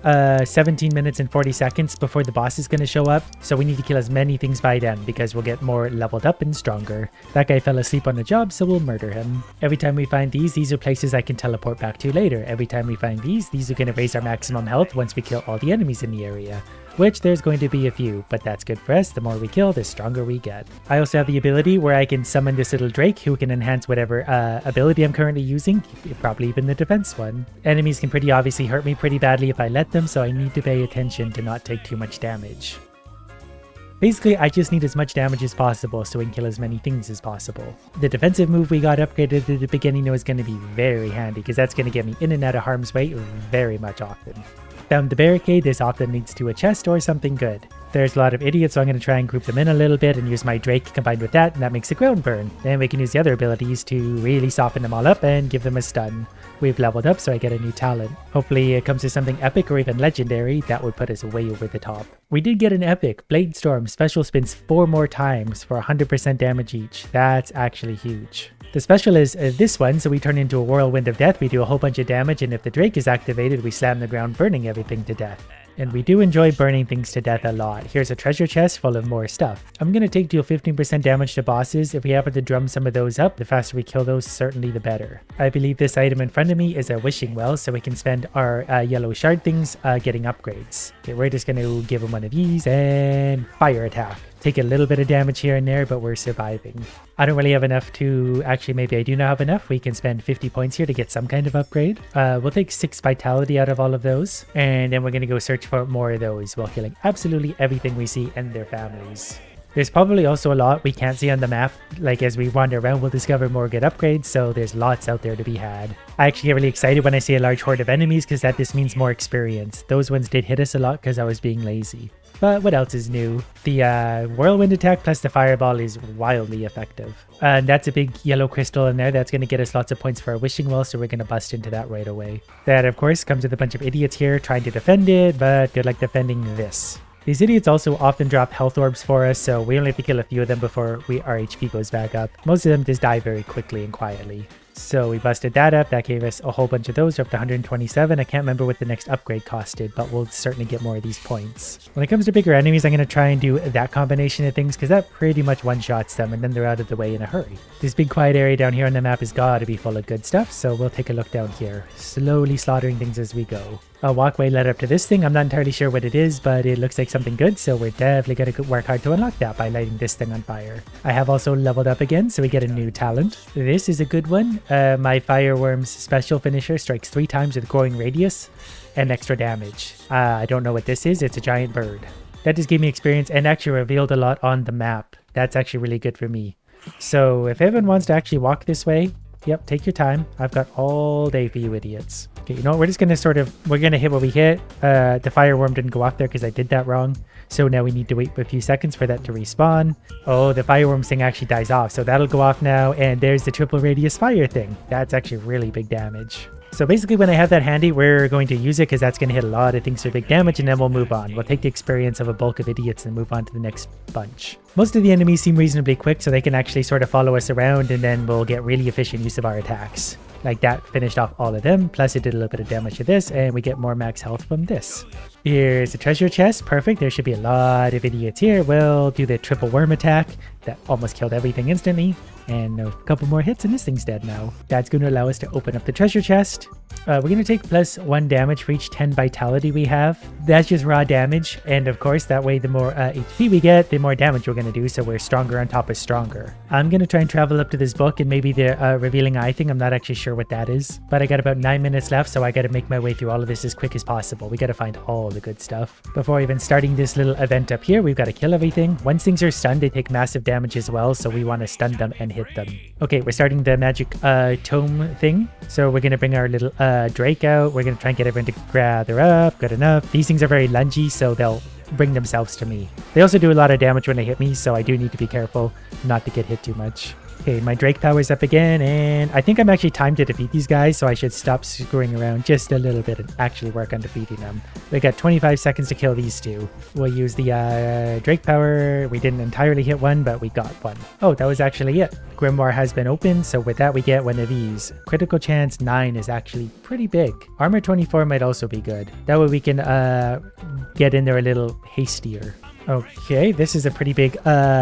17 minutes and 40 seconds before the boss is going to show up. So we need to kill as many things by then because we'll get more leveled up and stronger. That guy fell asleep on the job, so we'll murder him. Every time we find these are places I can teleport back to later. Every time we find these are going to raise our maximum health once we kill all the enemies in the area. Which there's going to be a few, but that's good for us. The more we kill, the stronger we get. I also have the ability where I can summon this little Drake who can enhance whatever ability I'm currently using, probably even the defense one. Enemies can pretty obviously hurt me pretty badly if I let them, so I need to pay attention to not take too much damage. Basically, I just need as much damage as possible so we can kill as many things as possible. The defensive move we got upgraded at the beginning is going to be very handy because that's going to get me in and out of harm's way very much often. Found the barricade. This often leads to a chest or something good. There's a lot of idiots, so I'm going to try and group them in a little bit and use my Drake combined with that, and that makes the ground burn. Then we can use the other abilities to really soften them all up and give them a stun. We've leveled up, so I get a new talent. Hopefully it comes to something epic or even legendary. That would put us way over the top. We did get an epic. Blade Storm special spins 4 more times for 100% damage each. That's actually huge. The special is this one, so we turn into a whirlwind of death. We do a whole bunch of damage, and if the Drake is activated, we slam the ground, burning everything to death. And we do enjoy burning things to death a lot. Here's a treasure chest full of more stuff. I'm going to deal 15% damage to bosses. If we happen to drum some of those up, the faster we kill those, certainly the better. I believe this item in front of me is a wishing well, so we can spend our yellow shard things getting upgrades. Okay, we're just going to give him one of these and fire attack. Take a little bit of damage here and there, but we're surviving. I don't really have enough to... Actually, maybe I do not have enough. We can spend 50 points here to get some kind of upgrade. We'll take 6 vitality out of all of those. And then we're going to go search for more of those while killing absolutely everything we see and their families. There's probably also a lot we can't see on the map. Like as we wander around, we'll discover more good upgrades, so there's lots out there to be had. I actually get really excited when I see a large horde of enemies because that just means more experience. Those ones did hit us a lot because I was being lazy. But what else is new? The whirlwind attack plus the fireball is wildly effective. And that's a big yellow crystal in there. That's going to get us lots of points for our wishing well, so we're going to bust into that right away. That, of course, comes with a bunch of idiots here trying to defend it, but good luck defending this. These idiots also often drop health orbs for us, so we only have to kill a few of them before our HP goes back up. Most of them just die very quickly and quietly. So we busted that up. That gave us a whole bunch of those. We're up to 127. I can't remember what the next upgrade costed, but we'll certainly get more of these points. When it comes to bigger enemies, I'm going to try and do that combination of things because that pretty much one-shots them and then they're out of the way in a hurry. This big quiet area down here on the map has got to be full of good stuff, so we'll take a look down here, slowly slaughtering things as we go. A walkway led up to this thing. I'm not entirely sure what it is, but it looks like something good, so we're definitely going to work hard to unlock that by lighting this thing on fire. I have also leveled up again, so we get a new talent. This is a good one. My Fireworm's special finisher strikes 3 times with growing radius and extra damage. I don't know what this is. It's a giant bird. That just gave me experience and actually revealed a lot on the map. That's actually really good for me. So if everyone wants to actually walk this way, yep, take your time. I've got all day for you idiots. Okay, you know what? We're just going to we're going to hit what we hit. The fireworm didn't go off there because I did that wrong. So now we need to wait a few seconds for that to respawn. Oh, the fireworm thing actually dies off. So that'll go off now. And there's the triple radius fire thing. That's actually really big damage. So basically when I have that handy, we're going to use it because that's going to hit a lot of things for big damage and then we'll move on. We'll take the experience of a bulk of idiots and move on to the next bunch. Most of the enemies seem reasonably quick so they can actually sort of follow us around and then we'll get really efficient use of our attacks. Like that finished off all of them, plus it did a little bit of damage to this and we get more max health from this. Here's a treasure chest, perfect. There should be a lot of idiots here. We'll do the triple worm attack. That almost killed everything instantly. And a couple more hits and this thing's dead now. That's going to allow us to open up the treasure chest. We're going to take +1 damage for each 10 vitality we have. That's just raw damage. And of course, that way the more HP we get, the more damage we're going to do. So we're stronger on top of stronger. I'm going to try and travel up to this book and maybe the revealing eye thing. I'm not actually sure what that is. But I got about 9 minutes left, so I got to make my way through all of this as quick as possible. We got to find all the good stuff. Before even starting this little event up here, we've got to kill everything. Once things are stunned, they take massive damage as well. So we want to stun them and hit them. Okay, we're starting the magic tome thing. So we're going to bring our little Drake out. We're going to try and get everyone to gather up. Good enough. These things are very lungy, so they'll bring themselves to me. They also do a lot of damage when they hit me, so I do need to be careful not to get hit too much. Okay, my Drake power's up again, and I think I'm actually timed to defeat these guys, so I should stop screwing around just a little bit and actually work on defeating them. We got 25 seconds to kill these two. We'll use the Drake power. We didn't entirely hit one, but we got one. Oh, that was actually it. Grimoire has been opened, so with that we get one of these. Critical chance 9 is actually pretty big. Armor 24 might also be good. That way we can get in there a little hastier. Okay, this is a pretty big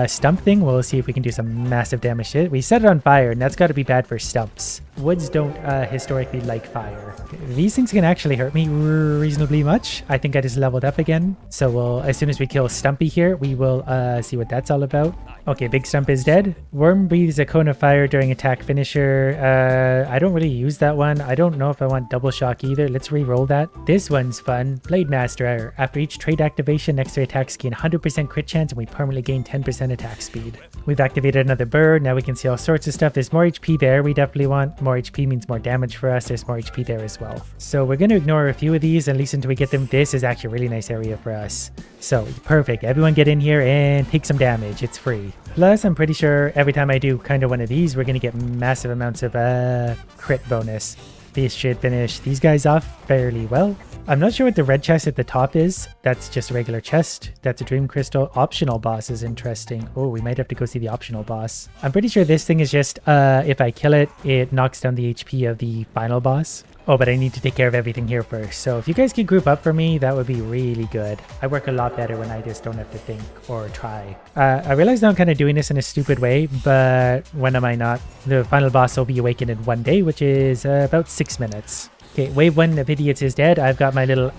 stump thing. We'll see if we can do some massive damage to it. We set it on fire, and that's got to be bad for stumps. Woods don't historically like fire. These things can actually hurt me reasonably much. I think I just leveled up again. So we'll, as soon as we kill Stumpy here, we will see what that's all about. Okay, Big Stump is dead. Worm breathes a cone of fire during attack finisher. I don't really use that one. I don't know if I want double shock either. Let's re-roll that. This one's fun. Blade Master. After each trait activation, next 3 attacks gain 100% crit chance and we permanently gain 10% attack speed. We've activated another bird. Now we can see all sorts of stuff. There's more HP there. We definitely want more HP means more damage for us. There's more HP there as well. So we're going to ignore a few of these at least until we get them. This is actually a really nice area for us. So perfect. Everyone get in here and take some damage. It's free. Plus, I'm pretty sure every time I do kind of one of these, we're going to get massive amounts of crit bonus. This should finish these guys off fairly well. I'm not sure what the red chest at the top is. That's just a regular chest. That's a dream crystal. Optional boss is interesting. Oh, we might have to go see the optional boss. I'm pretty sure this thing is just, if I kill it, it knocks down the HP of the final boss. Oh, but I need to take care of everything here first. So if you guys could group up for me, that would be really good. I work a lot better when I just don't have to think or try. I realize now I'm kind of doing this in a stupid way, but when am I not? The final boss will be awakened in 1 day, which is about 6 minutes. Okay, wave 1 of idiots is dead. I've got my little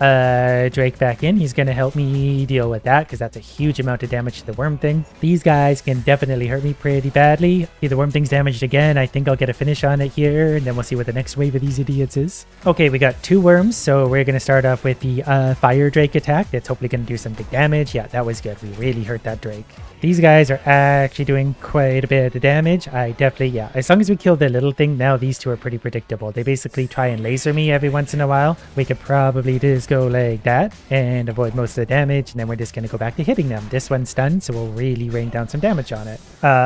Drake back in. He's going to help me deal with that because that's a huge amount of damage to the worm thing. These guys can definitely hurt me pretty badly. Okay, the worm thing's damaged again. I think I'll get a finish on it here and then we'll see what the next wave of these idiots is. Okay, we got 2 worms, so we're going to start off with the fire Drake attack. That's hopefully going to do some big damage. Yeah, that was good. We really hurt that Drake. These guys are actually doing quite a bit of damage. I definitely, yeah, as long as we kill the little thing, now these two are pretty predictable. They basically try and laser me every once in a while. We could probably just go like that and avoid most of the damage, and then we're just going to go back to hitting them. This one's stunned, so we'll really rain down some damage on it.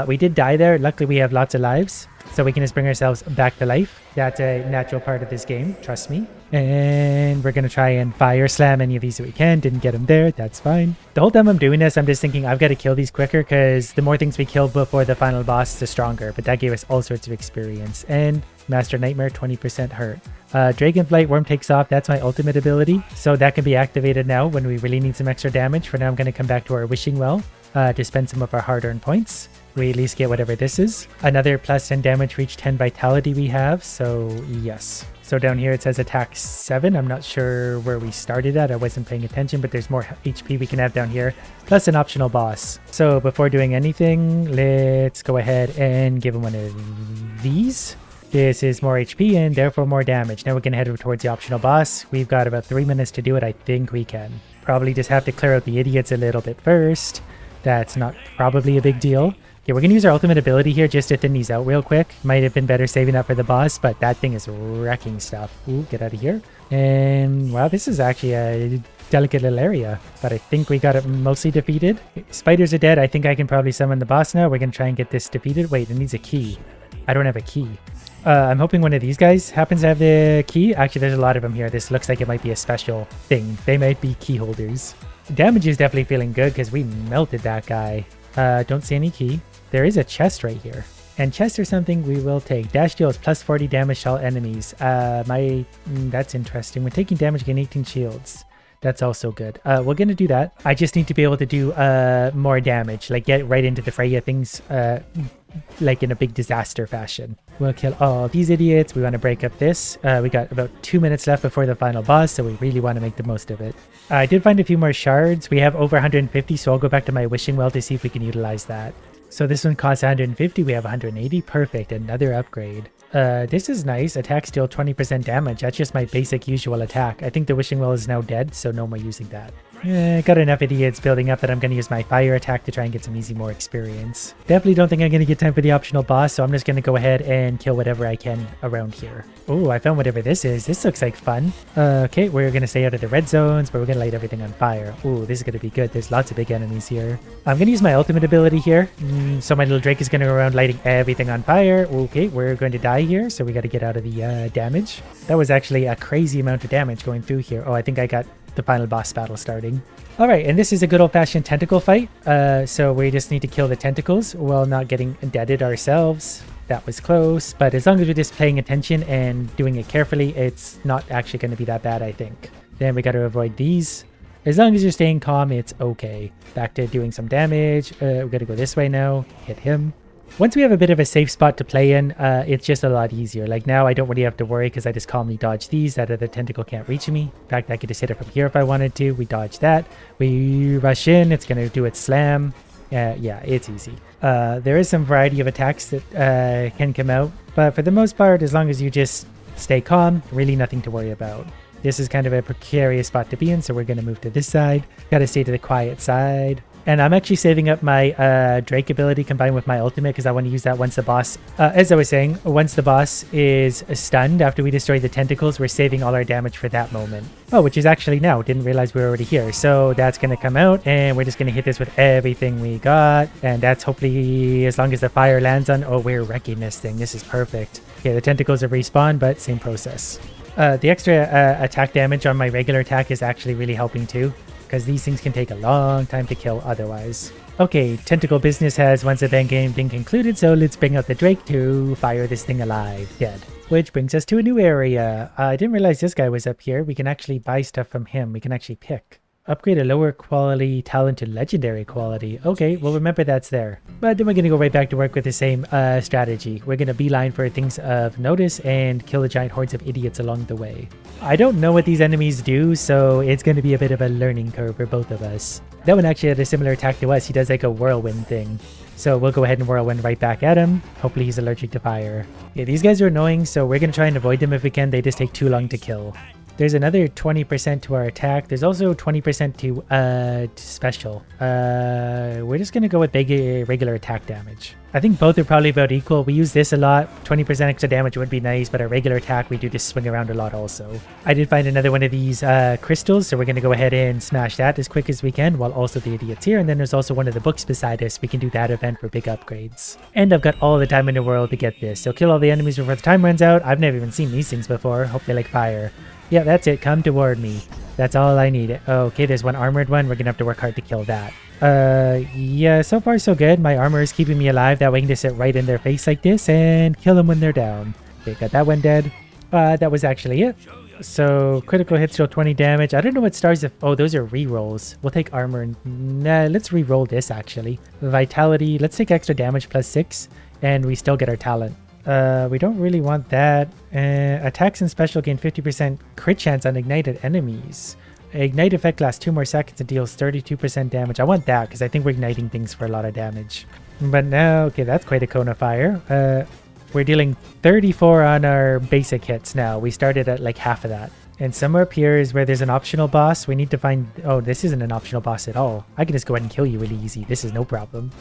We did die there. Luckily, we have lots of lives, so we can just bring ourselves back to life. That's a natural part of this game, trust me. And we're going to try and fire slam any of these that we can. Didn't get them there, that's fine. The whole time I'm doing this, I'm just thinking I've got to kill these quicker because the more things we kill before the final boss, the stronger. But that gave us all sorts of experience. And Master Nightmare, 20% hurt. Dragonflight Worm takes off. That's my ultimate ability. So that can be activated now when we really need some extra damage. For now, I'm going to come back to our Wishing Well to spend some of our hard-earned points. We at least get whatever this is. Another plus 10 damage, reach 10 vitality we have. So yes. So down here it says attack 7. I'm not sure where we started at. I wasn't paying attention, but there's more HP we can have down here. Plus an optional boss. So before doing anything, let's go ahead and give him one of these. This is more HP and therefore more damage. Now we're going to head over towards the optional boss. We've got about 3 minutes to do it. I think we can. Probably just have to clear out the idiots a little bit first. That's not probably a big deal. Okay, we're going to use our ultimate ability here just to thin these out real quick. Might have been better saving that for the boss, but that thing is wrecking stuff. Ooh, get out of here. And wow, this is actually a delicate little area, but I think we got it mostly defeated. Spiders are dead. I think I can probably summon the boss now. We're going to try and get this defeated. Wait, it needs a key. I don't have a key. I'm hoping one of these guys happens to have the key. Actually, there's a lot of them here. This looks like it might be a special thing. They might be key holders. Damage is definitely feeling good because we melted that guy. Don't see any key. There is a chest right here. And chests are something we will take. Dash deals plus 40 damage to all enemies. That's interesting. When taking damage, gain 18 shields. That's also good. We're going to do that. I just need to be able to do more damage. Like get right into the fray of things like in a big disaster fashion. We'll kill all these idiots. We want to break up this. We got about 2 minutes left before the final boss, so we really want to make the most of it. I did find a few more shards. We have over 150, so I'll go back to my Wishing Well to see if we can utilize that. So this one costs 150. We have 180. Perfect. Another upgrade. This is nice. Attack deal 20% damage. That's just my basic usual attack. I think the Wishing Well is now dead, so no more using that. Got enough idiots building up that I'm going to use my fire attack to try and get some more experience. Definitely don't think I'm going to get time for the optional boss, so I'm just going to go ahead and kill whatever I can around here. Oh, I found whatever this is. This looks like fun. Okay, we're going to stay out of the red zones, but we're going to light everything on fire. Oh, this is going to be good. There's lots of big enemies here. I'm going to use my ultimate ability here. So my little Drake is going to go around lighting everything on fire. Okay, we're going to die here, so we got to get out of the damage. That was actually a crazy amount of damage going through here. Oh, I think I got the final boss battle starting. All right, and this is a good old-fashioned tentacle fight. So we just need to kill the tentacles while not getting indebted ourselves. That was close, but as long as we're just paying attention and doing it carefully, it's not actually going to be that bad, I think. Then we got to avoid these. As long as you're staying calm, it's okay. Back to doing some damage. We're going to go this way now. Hit him. Once we have a bit of a safe spot to play in, it's just a lot easier. Like now I don't really have to worry because I just calmly dodge these. That other tentacle can't reach me. In fact, I could just hit it from here if I wanted to. We dodge that. We rush in. It's going to do its slam. Yeah, it's easy. There is some variety of attacks that can come out. But for the most part, as long as you just stay calm, really nothing to worry about. This is kind of a precarious spot to be in, so we're going to move to this side. Got to stay to the quiet side. And I'm actually saving up my Drake ability combined with my ultimate because I want to use that once the boss, as I was saying, once the boss is stunned after we destroy the tentacles, we're saving all our damage for that moment. Oh, which is actually now. Didn't realize we were already here. So that's going to come out and we're just going to hit this with everything we got. And that's hopefully as long as the fire lands on. Oh, we're wrecking this thing. This is perfect. Okay, the tentacles have respawned, but same process. The extra attack damage on my regular attack is actually really helping too, because these things can take a long time to kill otherwise. Okay, tentacle business has once again been concluded, so let's bring out the Drake to fire this thing alive. Dead. Which brings us to a new area. I didn't realize this guy was up here. We can actually buy stuff from him. We can actually pick. Upgrade a lower quality talent to legendary quality. Okay, well remember that's there. But then we're going to go right back to work with the same strategy. We're going to beeline for things of notice and kill the giant hordes of idiots along the way. I don't know what these enemies do, so it's going to be a bit of a learning curve for both of us. That one actually had a similar attack to us. He does like a whirlwind thing. So we'll go ahead and whirlwind right back at him. Hopefully he's allergic to fire. Yeah, these guys are annoying, so we're going to try and avoid them if we can. They just take too long to kill. There's another 20% to our attack. There's also 20% to special. We're just going to go with regular attack damage. I think both are probably about equal. We use this a lot. 20% extra damage would be nice, but our regular attack, we do just swing around a lot also. I did find another one of these crystals, so we're going to go ahead and smash that as quick as we can while also the idiot's here. And then there's also one of the books beside us. We can do that event for big upgrades. And I've got all the time in the world to get this. So kill all the enemies before the time runs out. I've never even seen these things before. Hope they like fire. Yeah, that's it. Come toward me. That's all I need. Okay, there's one armored one. We're gonna have to work hard to kill that. Yeah, so far so good. My armor is keeping me alive. That way I can just sit right in their face like this and kill them when they're down. Okay, got that one dead. That was actually it. So critical hits deal 20 damage. I don't know what stars if... Oh, those are rerolls. We'll take armor. Nah, let's reroll this actually. Vitality. Let's take extra damage plus 6. And we still get our talent. We don't really want that. Attacks and special gain 50% crit chance on ignited enemies. Ignite effect lasts 2 more seconds and deals 32% damage. I want that because I think we're igniting things for a lot of damage. But now, okay, that's quite a cone of fire. We're dealing 34 on our basic hits now. We started at like half of that. And somewhere up here is where there's an optional boss. We need to find... Oh, this isn't an optional boss at all. I can just go ahead and kill you really easy. This is no problem.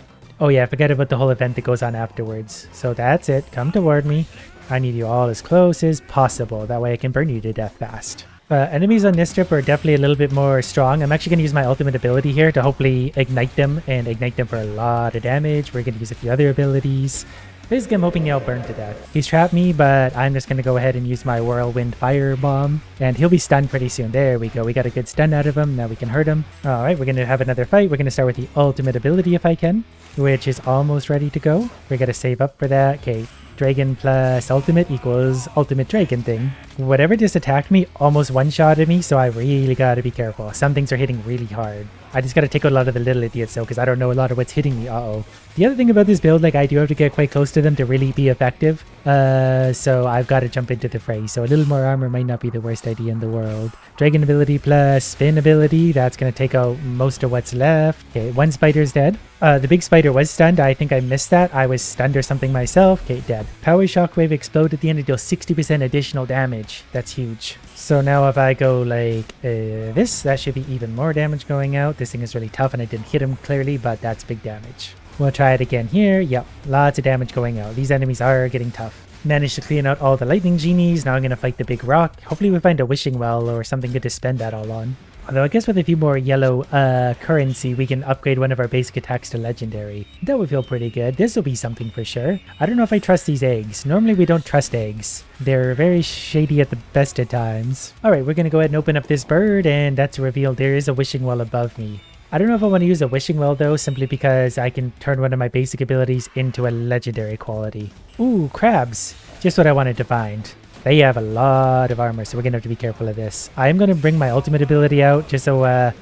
Oh yeah, forget about the whole event that goes on afterwards. So that's it. Come toward me. I need you all as close as possible. That way I can burn you to death fast. Enemies on this strip are definitely a little bit more strong. I'm actually going to use my ultimate ability here to hopefully ignite them and ignite them for a lot of damage. We're going to use a few other abilities. Basically, I'm hoping he'll burn to death. He's trapped me, but I'm just going to go ahead and use my whirlwind fire bomb. And he'll be stunned pretty soon. There we go. We got a good stun out of him. Now we can hurt him. All right, we're going to have another fight. We're going to start with the ultimate ability if I can, which is almost ready to go. We're going to save up for that. Okay, dragon plus ultimate equals ultimate dragon thing. Whatever just attacked me almost one-shotted me, so I really got to be careful. Some things are hitting really hard. I just got to take out a lot of the little idiots though, because I don't know a lot of what's hitting me. Uh-oh. The other thing about this build, like I do have to get quite close to them to really be effective. So I've got to jump into the fray. So a little more armor might not be the worst idea in the world. Dragon ability plus spin ability. That's going to take out most of what's left. Okay, one spider's dead. The big spider was stunned. I think I missed that. I was stunned or something myself. Okay, dead. Power shockwave explode at the end. It deals 60% additional damage. That's huge. So now if I go like this, that should be even more damage going out. This thing is really tough and I didn't hit him clearly, but that's big damage. We'll try it again here. Yep, lots of damage going out. These enemies are getting tough. Managed to clean out all the lightning genies. Now I'm going to fight the big rock. Hopefully we find a wishing well or something good to spend that all on. Although I guess with a few more yellow currency, we can upgrade one of our basic attacks to legendary. That would feel pretty good. This will be something for sure. I don't know if I trust these eggs. Normally we don't trust eggs. They're very shady at the best of times. Alright, we're going to go ahead and open up this bird, and that's revealed there is a wishing well above me. I don't know if I want to use a wishing well though, simply because I can turn one of my basic abilities into a legendary quality. Ooh, crabs. Just what I wanted to find. They have a lot of armor, so we're going to have to be careful of this. I am going to bring my ultimate ability out, just so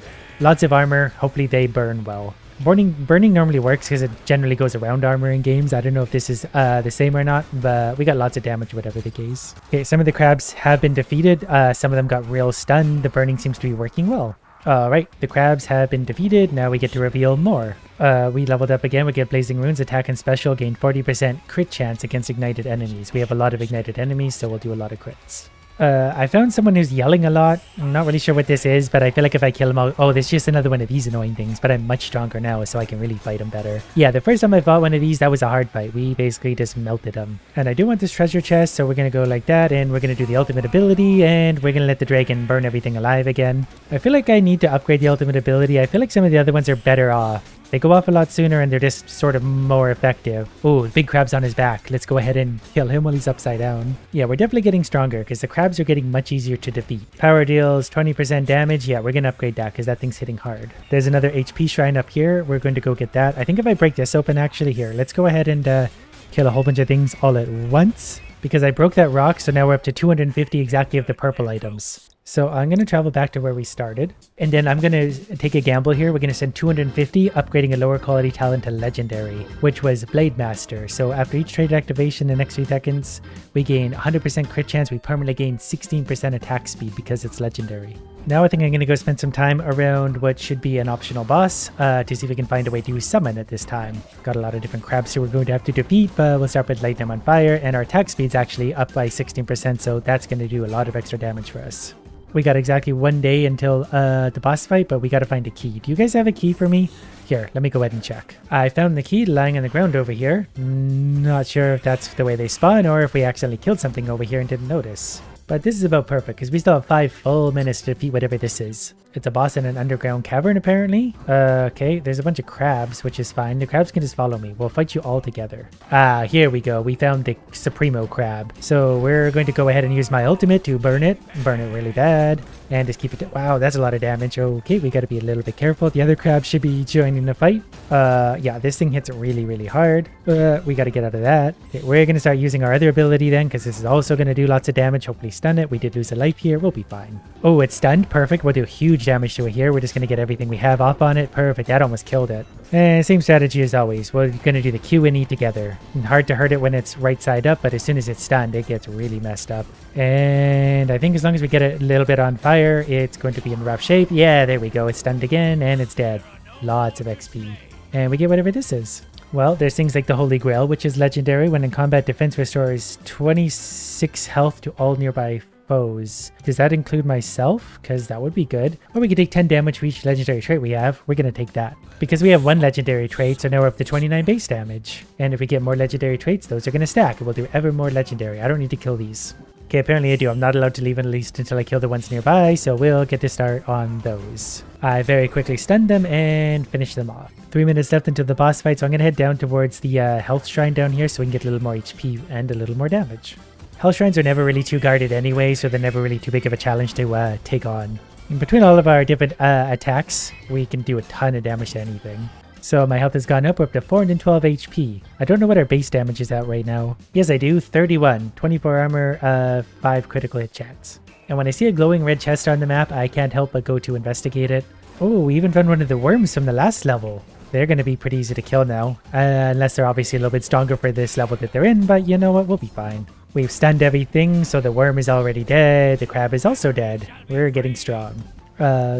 lots of armor. Hopefully they burn well. Burning normally works because it generally goes around armor in games. I don't know if this is the same or not, but we got lots of damage whatever the case. Okay, some of the crabs have been defeated. Some of them got real stunned. The burning seems to be working well. Alright, the crabs have been defeated. Now we get to reveal more. We leveled up again. We get Blazing Runes, attack and special, gain 40% crit chance against ignited enemies. We have a lot of ignited enemies, so we'll do a lot of crits. I found someone who's yelling a lot. I'm not really sure what this is, but I feel like if I kill him out... Oh, this is just another one of these annoying things, but I'm much stronger now, so I can really fight him better. Yeah, the first time I fought one of these, that was a hard fight. We basically just melted him. And I do want this treasure chest, so we're going to go like that, and we're going to do the ultimate ability, and we're going to let the dragon burn everything alive again. I feel like I need to upgrade the ultimate ability. I feel like some of the other ones are better off. They go off a lot sooner and they're just sort of more effective. Oh, big crab's on his back. Let's go ahead and kill him while he's upside down. Yeah, we're definitely getting stronger because the crabs are getting much easier to defeat. Power deals 20% damage. Yeah, we're going to upgrade that because that thing's hitting hard. There's another HP shrine up here. We're going to go get that. I think if I break this open actually here, let's go ahead and kill a whole bunch of things all at once. Because I broke that rock, so now we're up to 250 exactly of the purple items. So I'm going to travel back to where we started. And then I'm going to take a gamble here. We're going to send 250, upgrading a lower quality talent to legendary, which was Blade Master. So after each trade activation in the next 3 seconds, we gain 100% crit chance. We permanently gain 16% attack speed because it's legendary. Now I think I'm going to go spend some time around what should be an optional boss to see if we can find a way to summon at this time. Got a lot of different crabs here we're going to have to defeat, but we'll start with light them on fire. And our attack speed's actually up by 16%, so that's going to do a lot of extra damage for us. We got exactly 1 day until the boss fight, but we got to find a key. Do you guys have a key for me? Here, let me go ahead and check. I found the key lying on the ground over here. Not sure if that's the way they spawn or if we accidentally killed something over here and didn't notice. But this is about perfect because we still have 5 full minutes to defeat whatever this is. It's a boss in an underground cavern, apparently. Okay, there's a bunch of crabs, which is fine. The crabs can just follow me. We'll fight you all together. Ah, here we go. We found the Supremo crab. So we're going to go ahead and use my ultimate to burn it really bad. And just keep it... Wow, that's a lot of damage. Okay, we got to be a little bit careful. The other crab should be joining the fight. Yeah, this thing hits really hard. We got to get out of that. Okay, we're going to start using our other ability then, because this is also going to do lots of damage. Hopefully stun it. We did lose a life here. We'll be fine. Oh, it's stunned. Perfect. We'll do huge damage to it here. We're just going to get everything we have off on it. Perfect. That almost killed it. And same strategy as always. We're going to do the Q and E together. And hard to hurt it when it's right side up, but as soon as it's stunned, it gets really messed up. And I think as long as we get it a little bit on fire, it's going to be in rough shape. Yeah, there we go. It's stunned again, and it's dead. Lots of XP. And we get whatever this is. Well, there's things like the Holy Grail, which is legendary. When in combat, defense restores 26 health to all nearby foes. Does that include myself? Because that would be good. Or we could take 10 damage for each legendary trait we have. We're going to take that. Because we have one legendary trait, so now we're up to 29 base damage. And if we get more legendary traits, those are going to stack. We'll do ever more legendary. I don't need to kill these. Okay, apparently I do. I'm not allowed to leave at least until I kill the ones nearby, so we'll get to start on those. I very quickly stunned them and finished them off. 3 minutes left until the boss fight, so I'm going to head down towards the health shrine down here so we can get a little more HP and a little more damage. Health shrines are never really too guarded anyway, so they're never really too big of a challenge to take on. In between all of our different attacks, we can do a ton of damage to anything. So my health has gone up. We're up to 412 HP. I don't know what our base damage is at right now. Yes, I do. 31. 24 armor, 5 critical hit chance. And when I see a glowing red chest on the map, I can't help but go to investigate it. Oh, we even found one of the worms from the last level. They're going to be pretty easy to kill now. Unless they're obviously a little bit stronger for this level that they're in. But you know what? We'll be fine. We've stunned everything, so the worm is already dead. The crab is also dead. We're getting strong.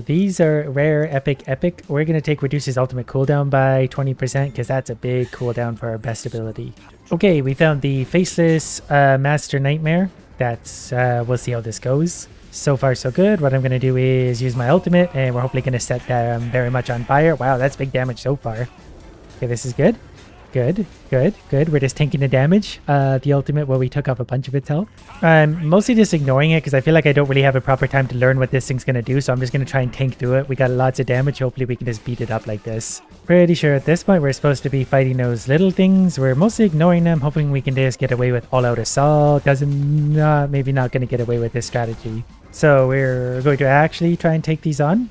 These are rare, epic. We're going to take Reduces ultimate cooldown by 20% because that's a big cooldown for our best ability. Okay, we found the Faceless Master Nightmare. That's, we'll see how this goes. So far, so good. What I'm going to do is use my ultimate, and we're hopefully going to set them very much on fire. Wow, that's big damage so far. Okay, this is good. Good. We're just tanking the damage. The ultimate, well, we took off a bunch of its health. I'm mostly just ignoring it because I feel like I don't really have a proper time to learn what this thing's going to do. So I'm just going to try and tank through it. We got lots of damage. Hopefully we can just beat it up like this. Pretty sure at this point we're supposed to be fighting those little things. We're mostly ignoring them, hoping we can just get away with all-out assault. Maybe not going to get away with this strategy. So we're going to actually try and take these on.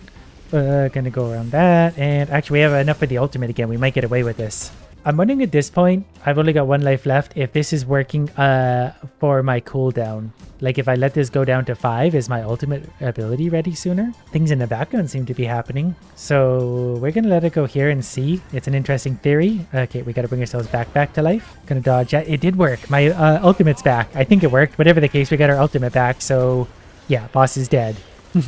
Going to go around that. And actually we have enough for the ultimate again. We might get away with this. I'm wondering at this point, I've only got 1 life left, if this is working for my cooldown. Like if I let this go down to 5, is my ultimate ability ready sooner? Things in the background seem to be happening. So we're going to let it go here and see. It's an interesting theory. Okay, we got to bring ourselves back to life. Gonna dodge that. It did work. My ultimate's back. I think it worked. Whatever the case, we got our ultimate back. So yeah, boss is dead.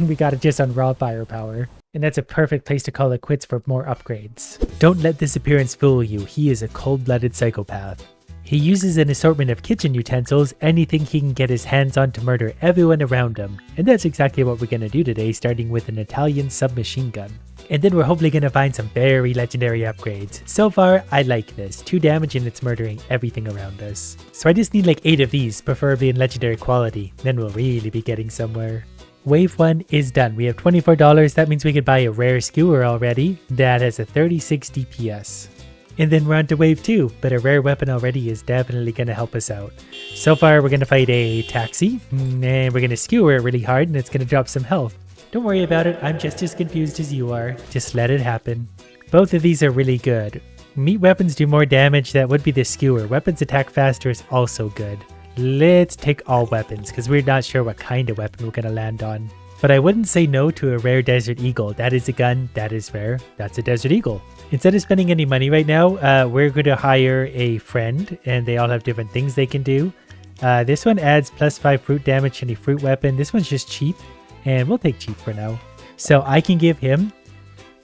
We got it just on raw firepower. And that's a perfect place to call it quits for more upgrades. Don't let this appearance fool you. He is a cold-blooded psychopath. He uses an assortment of kitchen utensils, anything he can get his hands on to murder everyone around him. And that's exactly what we're going to do today, starting with an Italian submachine gun. And then we're hopefully going to find some very legendary upgrades. So far, I like this. 2 damage and it's murdering everything around us. So I just need like 8 of these, preferably in legendary quality. Then we'll really be getting somewhere. Wave 1 is done. We have $24. That means we could buy a rare skewer already. That has a 36 DPS. And then we're on to wave 2, but a rare weapon already is definitely going to help us out. So far, we're going to fight a taxi, and we're going to skewer it really hard, and it's going to drop some health. Don't worry about it. I'm just as confused as you are. Just let it happen. Both of these are really good. Meat weapons do more damage. That would be the skewer. Weapons attack faster is also good. Let's take all weapons, because we're not sure what kind of weapon we're going to land on. But I wouldn't say no to a rare Desert Eagle. That is a gun, that is rare, that's a Desert Eagle. Instead of spending any money right now, we're going to hire a friend, and they all have different things they can do. This one adds +5 fruit damage to any fruit weapon. This one's just cheap, and we'll take cheap for now. So I can give him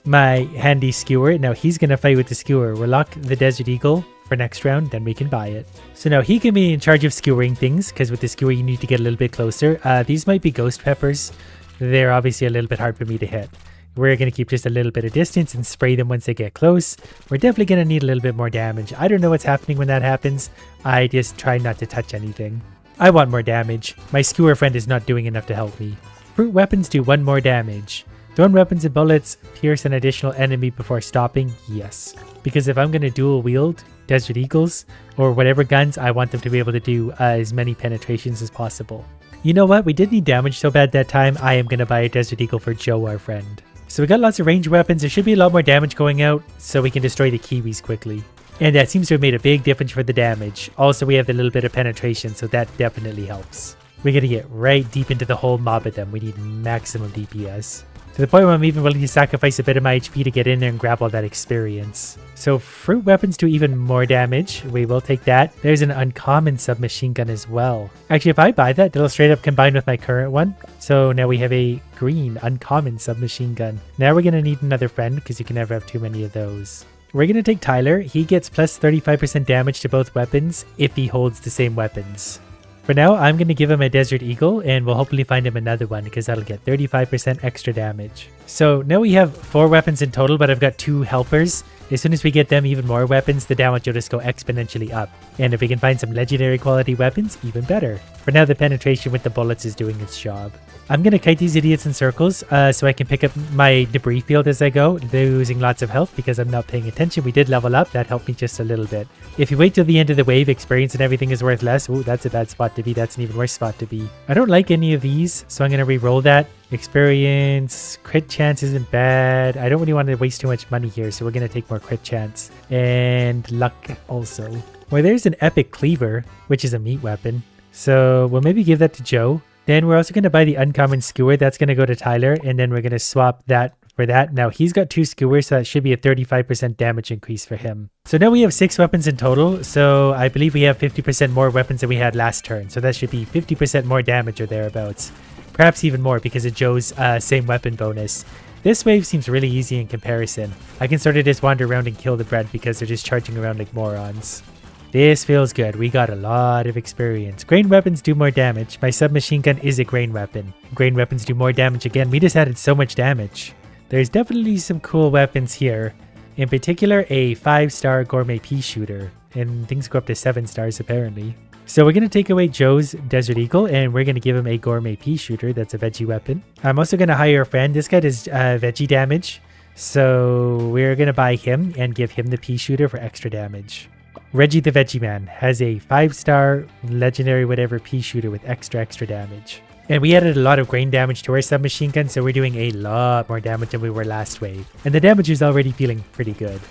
my handy skewer. Now he's going to fight with the skewer. We'll lock the Desert Eagle for next round, then we can buy it. So now he can be in charge of skewering things, because with the skewer you need to get a little bit closer. These might be ghost peppers. They're obviously a little bit hard for me to hit. We're going to keep just a little bit of distance and spray them once they get close. We're definitely going to need a little bit more damage. I don't know what's happening when that happens. I just try not to touch anything. I want more damage. My skewer friend is not doing enough to help me. Fruit weapons do 1 more damage. Thrown weapons and bullets pierce an additional enemy before stopping? Yes. Because if I'm going to dual wield Desert Eagles or whatever guns, I want them to be able to do as many penetrations as possible. You know what? We did need damage so bad that time. I am going to buy a Desert Eagle for Joe, our friend. So we got lots of ranged weapons. There should be a lot more damage going out so we can destroy the Kiwis quickly. And that seems to have made a big difference for the damage. Also, we have a little bit of penetration, so that definitely helps. We're going to get right deep into the whole mob of them. We need maximum DPS. To the point where I'm even willing to sacrifice a bit of my HP to get in there and grab all that experience. So fruit weapons do even more damage. We will take that. There's an uncommon submachine gun as well. Actually, if I buy that, it'll straight up combine with my current one. So now we have a green uncommon submachine gun. Now we're going to need another friend because you can never have too many of those. We're going to take Tyler. He gets plus 35% damage to both weapons if he holds the same weapons. For now, I'm going to give him a Desert Eagle, and we'll hopefully find him another one because that'll get 35% extra damage. So now we have 4 weapons in total, but I've got 2 helpers. As soon as we get them even more weapons, the damage will just go exponentially up. And if we can find some legendary quality weapons, even better. For now, the penetration with the bullets is doing its job. I'm going to kite these idiots in circles so I can pick up my debris field as I go, losing lots of health because I'm not paying attention. We did level up. That helped me just a little bit. If you wait till the end of the wave, experience and everything is worth less. Ooh, that's a bad spot to be. That's an even worse spot to be. I don't like any of these, so I'm going to re-roll that. Experience, crit chance isn't bad. I don't really want to waste too much money here, so we're going to take more crit chance. And luck also. Well, there's an epic cleaver, which is a meat weapon. So we'll maybe give that to Joe. Then we're also going to buy the uncommon skewer. That's going to go to Tyler. And then we're going to swap that for that. Now he's got 2 skewers, so that should be a 35% damage increase for him. So now we have 6 weapons in total. So I believe we have 50% more weapons than we had last turn. So that should be 50% more damage or thereabouts. Perhaps even more because of Joe's same weapon bonus. This wave seems really easy in comparison. I can sort of just wander around and kill the bread because they're just charging around like morons. This feels good. We got a lot of experience. Grain weapons do more damage. My submachine gun is a grain weapon. Grain weapons do more damage again. We just added so much damage. There's definitely some cool weapons here. In particular, a 5-star gourmet pea shooter. And things go up to 7 stars apparently. So we're going to take away Joe's Desert Eagle and we're going to give him a gourmet pea shooter. That's a veggie weapon. I'm also going to hire a friend. This guy does veggie damage. So we're going to buy him and give him the pea shooter for extra damage. Reggie the Veggie Man has a 5-star legendary whatever pea shooter with extra damage. And we added a lot of grain damage to our submachine gun, so we're doing a lot more damage than we were last wave. And the damage is already feeling pretty good.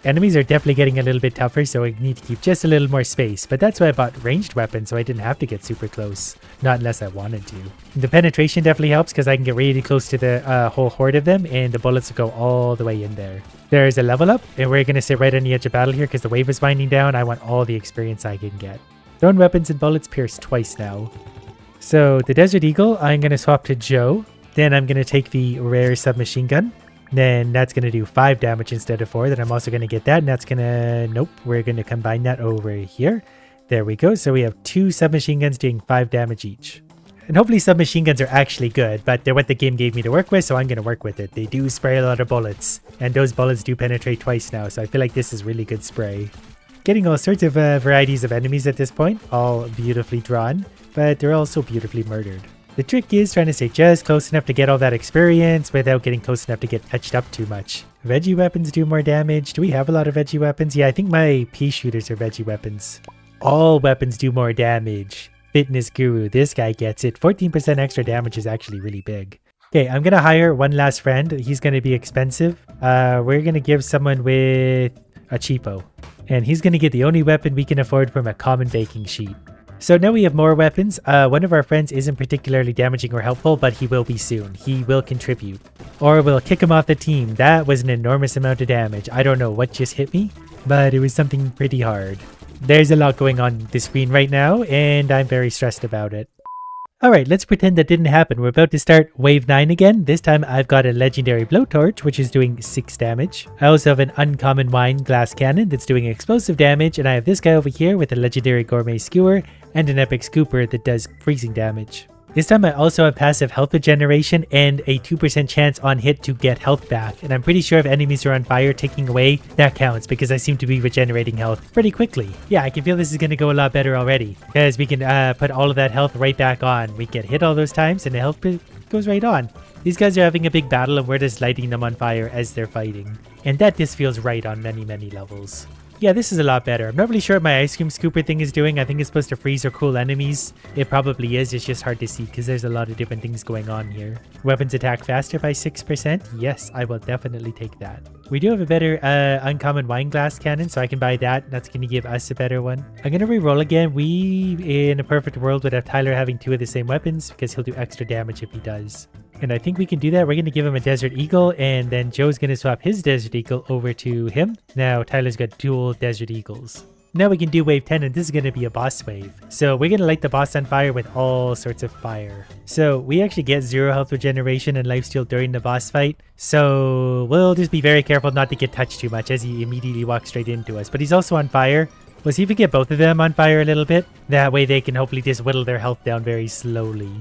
Enemies are definitely getting a little bit tougher, so I need to keep just a little more space. But that's why I bought ranged weapons, so I didn't have to get super close. Not unless I wanted to. The penetration definitely helps because I can get really close to the whole horde of them, and the bullets will go all the way in there. There's a level up, and we're going to sit right on the edge of battle here because the wave is winding down. I want all the experience I can get. Thrown weapons and bullets pierce twice now. So the Desert Eagle, I'm going to swap to Joe. Then I'm going to take the rare submachine gun. Then that's going to do 5 damage instead of 4. Then I'm also going to get that, and that's going to... Nope, we're going to combine that over here. There we go. So we have 2 submachine guns doing 5 damage each. And hopefully submachine guns are actually good, but they're what the game gave me to work with, so I'm going to work with it. They do spray a lot of bullets, and those bullets do penetrate twice now, so I feel like this is really good spray. Getting all sorts of varieties of enemies at this point, all beautifully drawn, but they're also beautifully murdered. The trick is trying to stay just close enough to get all that experience without getting close enough to get fetched up too much. Veggie weapons do more damage. Do we have a lot of veggie weapons? Yeah, I think my pea shooters are veggie weapons. All weapons do more damage. Fitness Guru, this guy gets it. 14% extra damage is actually really big. Okay, I'm going to hire one last friend. He's going to be expensive. We're going to give someone with a cheapo. And he's going to get the only weapon we can afford from a common baking sheet. So now we have more weapons. One of our friends isn't particularly damaging or helpful, but he will be soon. He will contribute. Or we'll kick him off the team. That was an enormous amount of damage. I don't know what just hit me, but it was something pretty hard. There's a lot going on the screen right now, and I'm very stressed about it. Alright, let's pretend that didn't happen. We're about to start Wave 9 again. This time I've got a legendary blowtorch, which is doing 6 damage. I also have an uncommon wine glass cannon that's doing explosive damage, and I have this guy over here with a legendary gourmet skewer and an epic scooper that does freezing damage. This time I also have passive health regeneration and a 2% chance on hit to get health back. And I'm pretty sure if enemies are on fire, taking away, that counts because I seem to be regenerating health pretty quickly. Yeah, I can feel this is going to go a lot better already because we can put all of that health right back on. We get hit all those times and the health goes right on. These guys are having a big battle and we're just lighting them on fire as they're fighting. And that just feels right on many, many levels. Yeah, this is a lot better. I'm not really sure what my ice cream scooper thing is doing. I think it's supposed to freeze or cool enemies. It probably is. It's just hard to see because there's a lot of different things going on here. Weapons attack faster by 6%. Yes, I will definitely take that. We do have a better uncommon wine glass cannon, so I can buy that. That's going to give us a better one. I'm going to re-roll again. We, in a perfect world, would have Tyler having 2 of the same weapons because he'll do extra damage if he does. And I think we can do that. We're going to give him a Desert Eagle, and then Joe's going to swap his Desert Eagle over to him. Now Tyler's got dual Desert Eagles. Now we can do wave 10, and this is going to be a boss wave. So we're going to light the boss on fire with all sorts of fire. So we actually get 0 health regeneration and lifesteal during the boss fight. So we'll just be very careful not to get touched too much as he immediately walks straight into us. But he's also on fire. We'll see if we get both of them on fire a little bit. That way they can hopefully just whittle their health down very slowly.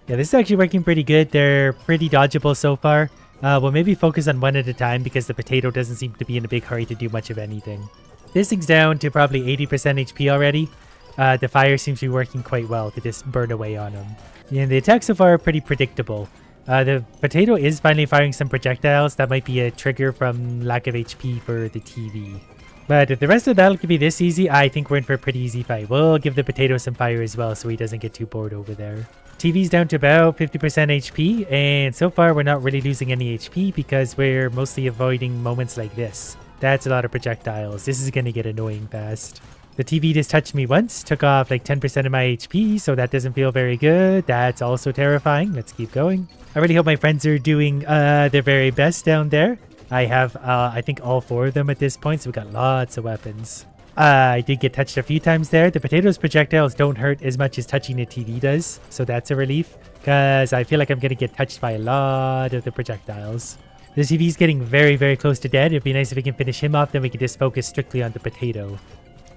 Yeah, this is actually working pretty good. They're pretty dodgeable so far. We'll maybe focus on one at a time because the potato doesn't seem to be in a big hurry to do much of anything. This thing's down to probably 80% HP already. The fire seems to be working quite well to just burn away on them. Yeah, the attacks so far are pretty predictable. The potato is finally firing some projectiles. That might be a trigger from lack of HP for the TV. But if the rest of the battle could be this easy, I think we're in for a pretty easy fight. We'll give the potato some fire as well so he doesn't get too bored over there. TV's down to about 50% HP, and so far we're not really losing any HP because we're mostly avoiding moments like this. That's a lot of projectiles. This is going to get annoying fast. The TV just touched me once, took off like 10% of my HP, so that doesn't feel very good. That's also terrifying. Let's keep going. I really hope my friends are doing their very best down there. I have, I think, all 4 of them at this point, so we've got lots of weapons. I did get touched a few times there. The potato's projectiles don't hurt as much as touching the TV does, so that's a relief, because I feel like I'm going to get touched by a lot of the projectiles. The TV's getting very, very close to dead. It'd be nice if we can finish him off, then we can just focus strictly on the potato.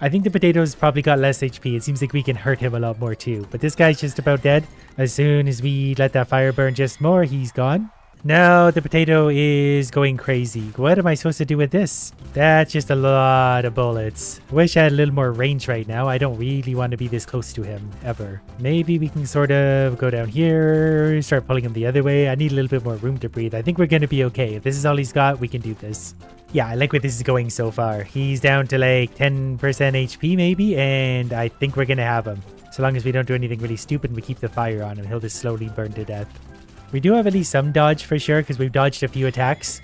I think the potato's probably got less HP. It seems like we can hurt him a lot more too, but this guy's just about dead. As soon as we let that fire burn just more, he's gone. Now the potato is going crazy. What am I supposed to do with this? That's just a lot of bullets. I wish I had a little more range right now. I don't really want to be this close to him, ever. Maybe we can sort of go down here, start pulling him the other way. I need a little bit more room to breathe. I think we're going to be okay. If this is all he's got, we can do this. Yeah, I like where this is going so far. He's down to like 10% HP maybe, and I think we're going to have him. So long as we don't do anything really stupid and we keep the fire on him, he'll just slowly burn to death. We do have at least some dodge for sure because we've dodged a few attacks.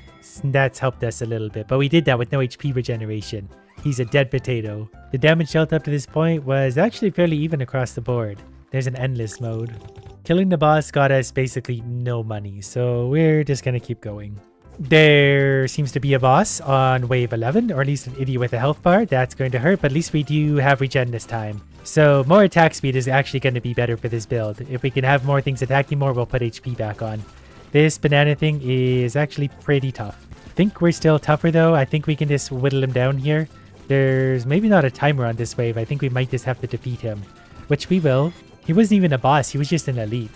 That's helped us a little bit, but we did that with no HP regeneration. He's a dead potato. The damage dealt up to this point was actually fairly even across the board. There's an endless mode. Killing the boss got us basically no money, so we're just gonna keep going. There seems to be a boss on wave 11, or at least an idiot with a health bar. That's going to hurt, but at least we do have regen this time. So more attack speed is actually going to be better for this build. If we can have more things attacking more, we'll put HP back on. This banana thing is actually pretty tough. I think we're still tougher though. I think we can just whittle him down here. There's maybe not a timer on this wave. I think we might just have to defeat him, which we will. He wasn't even a boss. He was just an elite.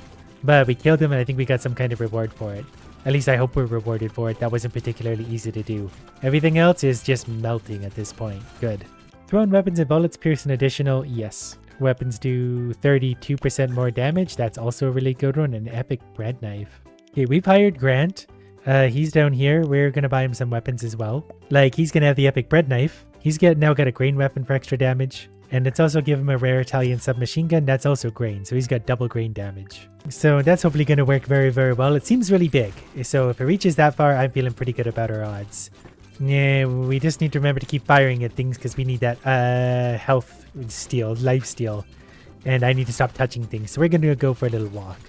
But we killed him and I think we got some kind of reward for it. At least I hope we're rewarded for it. That wasn't particularly easy to do. Everything else is just melting at this point. Good. Thrown weapons and bullets pierce an additional, yes. Weapons do 32% more damage. That's also a really good one. An epic bread knife. Okay, we've hired Grant. He's down here. We're going to buy him some weapons as well. Like, he's going to have the epic bread knife. He's now got a grain weapon for extra damage. And it's also give him a rare Italian submachine gun. That's also grain. So he's got double grain damage. So that's hopefully going to work very, very well. It seems really big. So if it reaches that far, I'm feeling pretty good about our odds. Yeah, we just need to remember to keep firing at things because we need that health steal, life steal. And I need to stop touching things. So we're going to go for a little walk.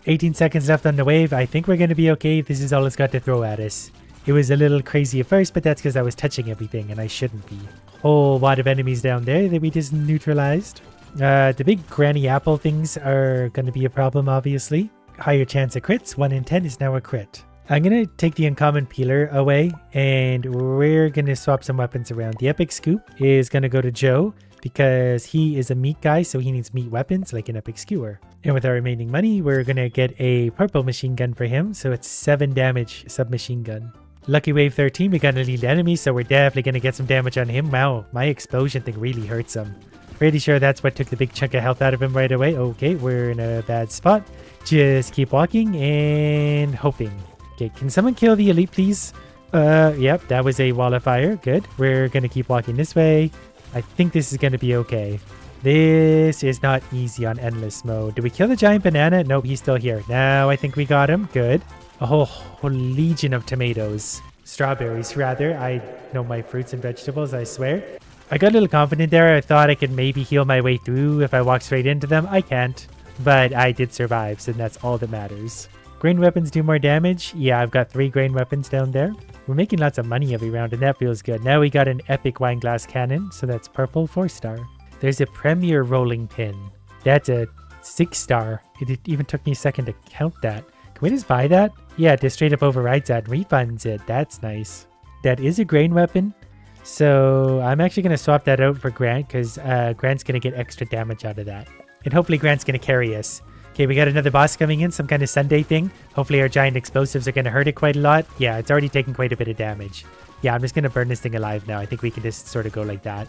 18 seconds left on the wave. I think we're going to be okay. This is all it's got to throw at us. It was a little crazy at first, but that's because I was touching everything and I shouldn't be. Whole lot of enemies down there that we just neutralized. The big granny apple things are going to be a problem, obviously. Higher chance of crits. 1 in 10 is now a crit. I'm going to take the uncommon peeler away and we're going to swap some weapons around. The epic scoop is going to go to Joe because he is a meat guy, so he needs meat weapons like an epic skewer. And with our remaining money, we're going to get a purple machine gun for him. So it's 7 damage submachine gun. Lucky wave 13, we got an elite enemy, so we're definitely going to get some damage on him. Wow, my explosion thing really hurts him. Pretty sure that's what took the big chunk of health out of him right away. Okay, we're in a bad spot. Just keep walking and hoping. Okay, can someone kill the elite, please? Yep, that was a wall of fire. Good. We're going to keep walking this way. I think this is going to be okay. This is not easy on endless mode. Did we kill the giant banana? Nope, he's still here. Now I think we got him. Good. A whole legion of tomatoes. Strawberries, rather. I know my fruits and vegetables, I swear. I got a little confident there. I thought I could maybe heal my way through if I walk straight into them. I can't. But I did survive, so that's all that matters. Grain weapons do more damage. Yeah, I've got 3 grain weapons down there. We're making lots of money every round, and that feels good. Now we got an epic wine glass cannon, so that's purple 4-star. There's a premier rolling pin. That's a 6-star. It even took me a second to count that. Can we just buy that? Yeah, it just straight up overrides that and refunds it. That's nice. That is a grain weapon. So I'm actually going to swap that out for Grant because Grant's going to get extra damage out of that. And hopefully Grant's going to carry us. Okay, we got another boss coming in, some kind of Sunday thing. Hopefully our giant explosives are going to hurt it quite a lot. Yeah, it's already taken quite a bit of damage. Yeah, I'm just going to burn this thing alive now. I think we can just sort of go like that.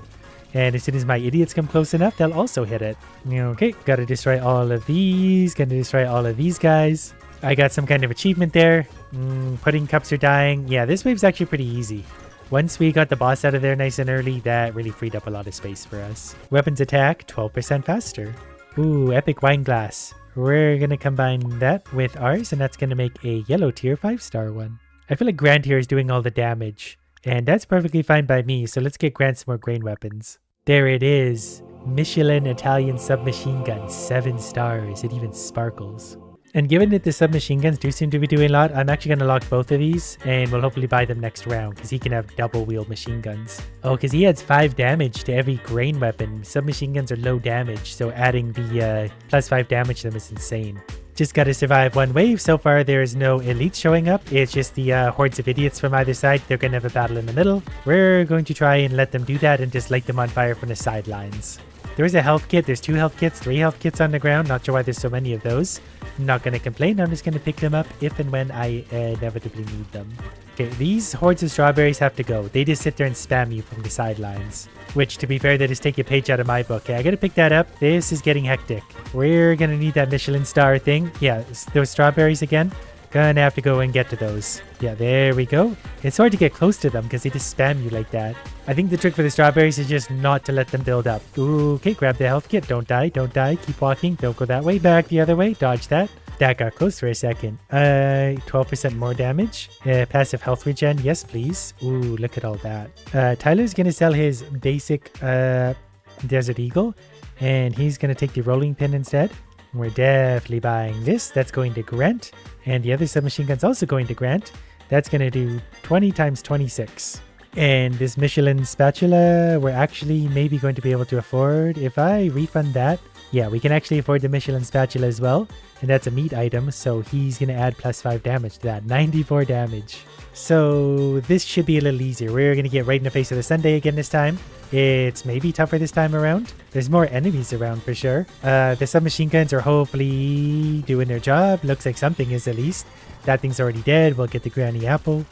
And as soon as my idiots come close enough, they'll also hit it. Okay, got to destroy all of these. Got to destroy all of these guys. I got some kind of achievement there. Pudding cups are dying. Yeah, this wave's actually pretty easy. Once we got the boss out of there nice and early, that really freed up a lot of space for us. Weapons attack, 12% faster. Ooh, epic wine glass. We're going to combine that with ours, and that's going to make a yellow tier 5-star one. I feel like Grant here is doing all the damage, and that's perfectly fine by me, so let's get Grant some more grain weapons. There it is. Michelin Italian submachine gun, 7 stars. It even sparkles. And given that the submachine guns do seem to be doing a lot, I'm actually going to lock both of these, and we'll hopefully buy them next round, because he can have double-wield machine guns. Oh, because he adds 5 damage to every grain weapon. Submachine guns are low damage, so adding the plus 5 damage to them is insane. Just got to survive one wave. So far, there is no elites showing up. It's just the hordes of idiots from either side. They're going to have a battle in the middle. We're going to try and let them do that and just light them on fire from the sidelines. There is a health kit. There's 2 health kits, 3 health kits on the ground. Not sure why there's so many of those. I'm not going to complain. I'm just going to pick them up if and when I inevitably need them. Okay, these hordes of strawberries have to go. They just sit there and spam you from the sidelines. Which, to be fair, they just take a page out of my book. Okay, I got to pick that up. This is getting hectic. We're going to need that Michelin star thing. Yeah, those strawberries again. Gonna have to go and get to those. Yeah, there we go. It's hard to get close to them because they just spam you like that. I think the trick for the strawberries is just not to let them build up. Ooh, okay, grab the health kit. Don't die, don't die. Keep walking. Don't go that way. Back the other way. Dodge that. That got close for a second. 12% more damage. Passive health regen. Yes, please. Ooh, look at all that. Tyler's gonna sell his basic Desert Eagle, and he's gonna take the rolling pin instead. We're definitely buying this. That's going to Grant. And the other submachine gun's also going to Grant. That's going to do 20 times 26. And this Michelin spatula, we're actually maybe going to be able to afford. If I refund that, yeah, we can actually afford the Michelin spatula as well. And that's a meat item, so he's going to add plus 5 damage to that. 94 damage. So this should be a little easier. We're going to get right in the face of the Sunday again this time. It's maybe tougher this time around. There's more enemies around for sure. The submachine guns are hopefully doing their job. Looks like something is at least. That thing's already dead. We'll get the granny apple.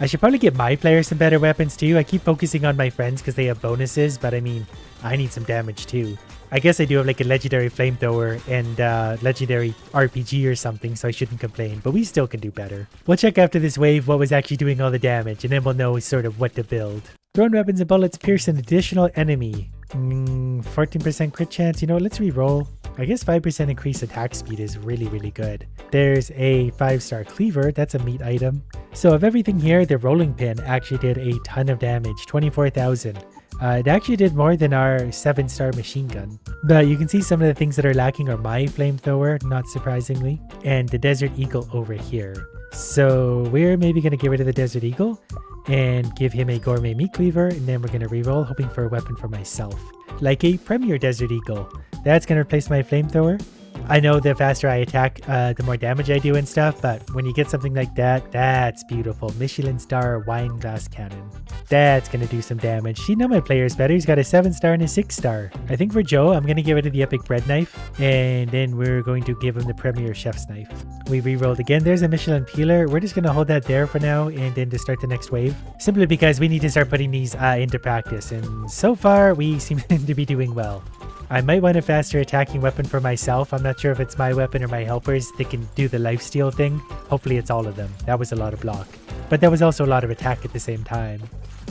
I should probably get my players some better weapons too. I keep focusing on my friends because they have bonuses, but I mean, I need some damage too. I guess I do have like a legendary flamethrower and legendary RPG or something, so I shouldn't complain, but we still can do better. We'll check after this wave what was actually doing all the damage, and then we'll know sort of what to build. Thrown weapons and bullets pierce an additional enemy. 14% crit chance. You know, let's re-roll. I guess 5% increased attack speed is really, really good. There's a 5-star cleaver. That's a meat item. So of everything here, the rolling pin actually did a ton of damage. 24,000. It actually did more than our 7-star machine gun. But you can see some of the things that are lacking are my flamethrower, not surprisingly, and the Desert Eagle over here. So we're maybe going to get rid of the Desert Eagle and give him a gourmet meat cleaver, and then we're going to reroll, hoping for a weapon for myself. Like a Premier Desert Eagle. That's going to replace my flamethrower. I know the faster I attack, the more damage I do and stuff, but when you get something like that, that's beautiful. Michelin star wine glass cannon. That's gonna do some damage. See, now my player's better. He's got a 7-star and a 6-star. I think for Joe, I'm gonna get rid of the epic bread knife, and then we're going to give him the premier chef's knife. We re-rolled again. There's a Michelin peeler. We're just gonna hold that there for now, and then to start the next wave. Simply because we need to start putting these into practice, and so far, we seem to be doing well. I might want a faster attacking weapon for myself. I'm not sure if it's my weapon or my helpers. They can do the lifesteal thing. Hopefully it's all of them. That was a lot of block. But that was also a lot of attack at the same time.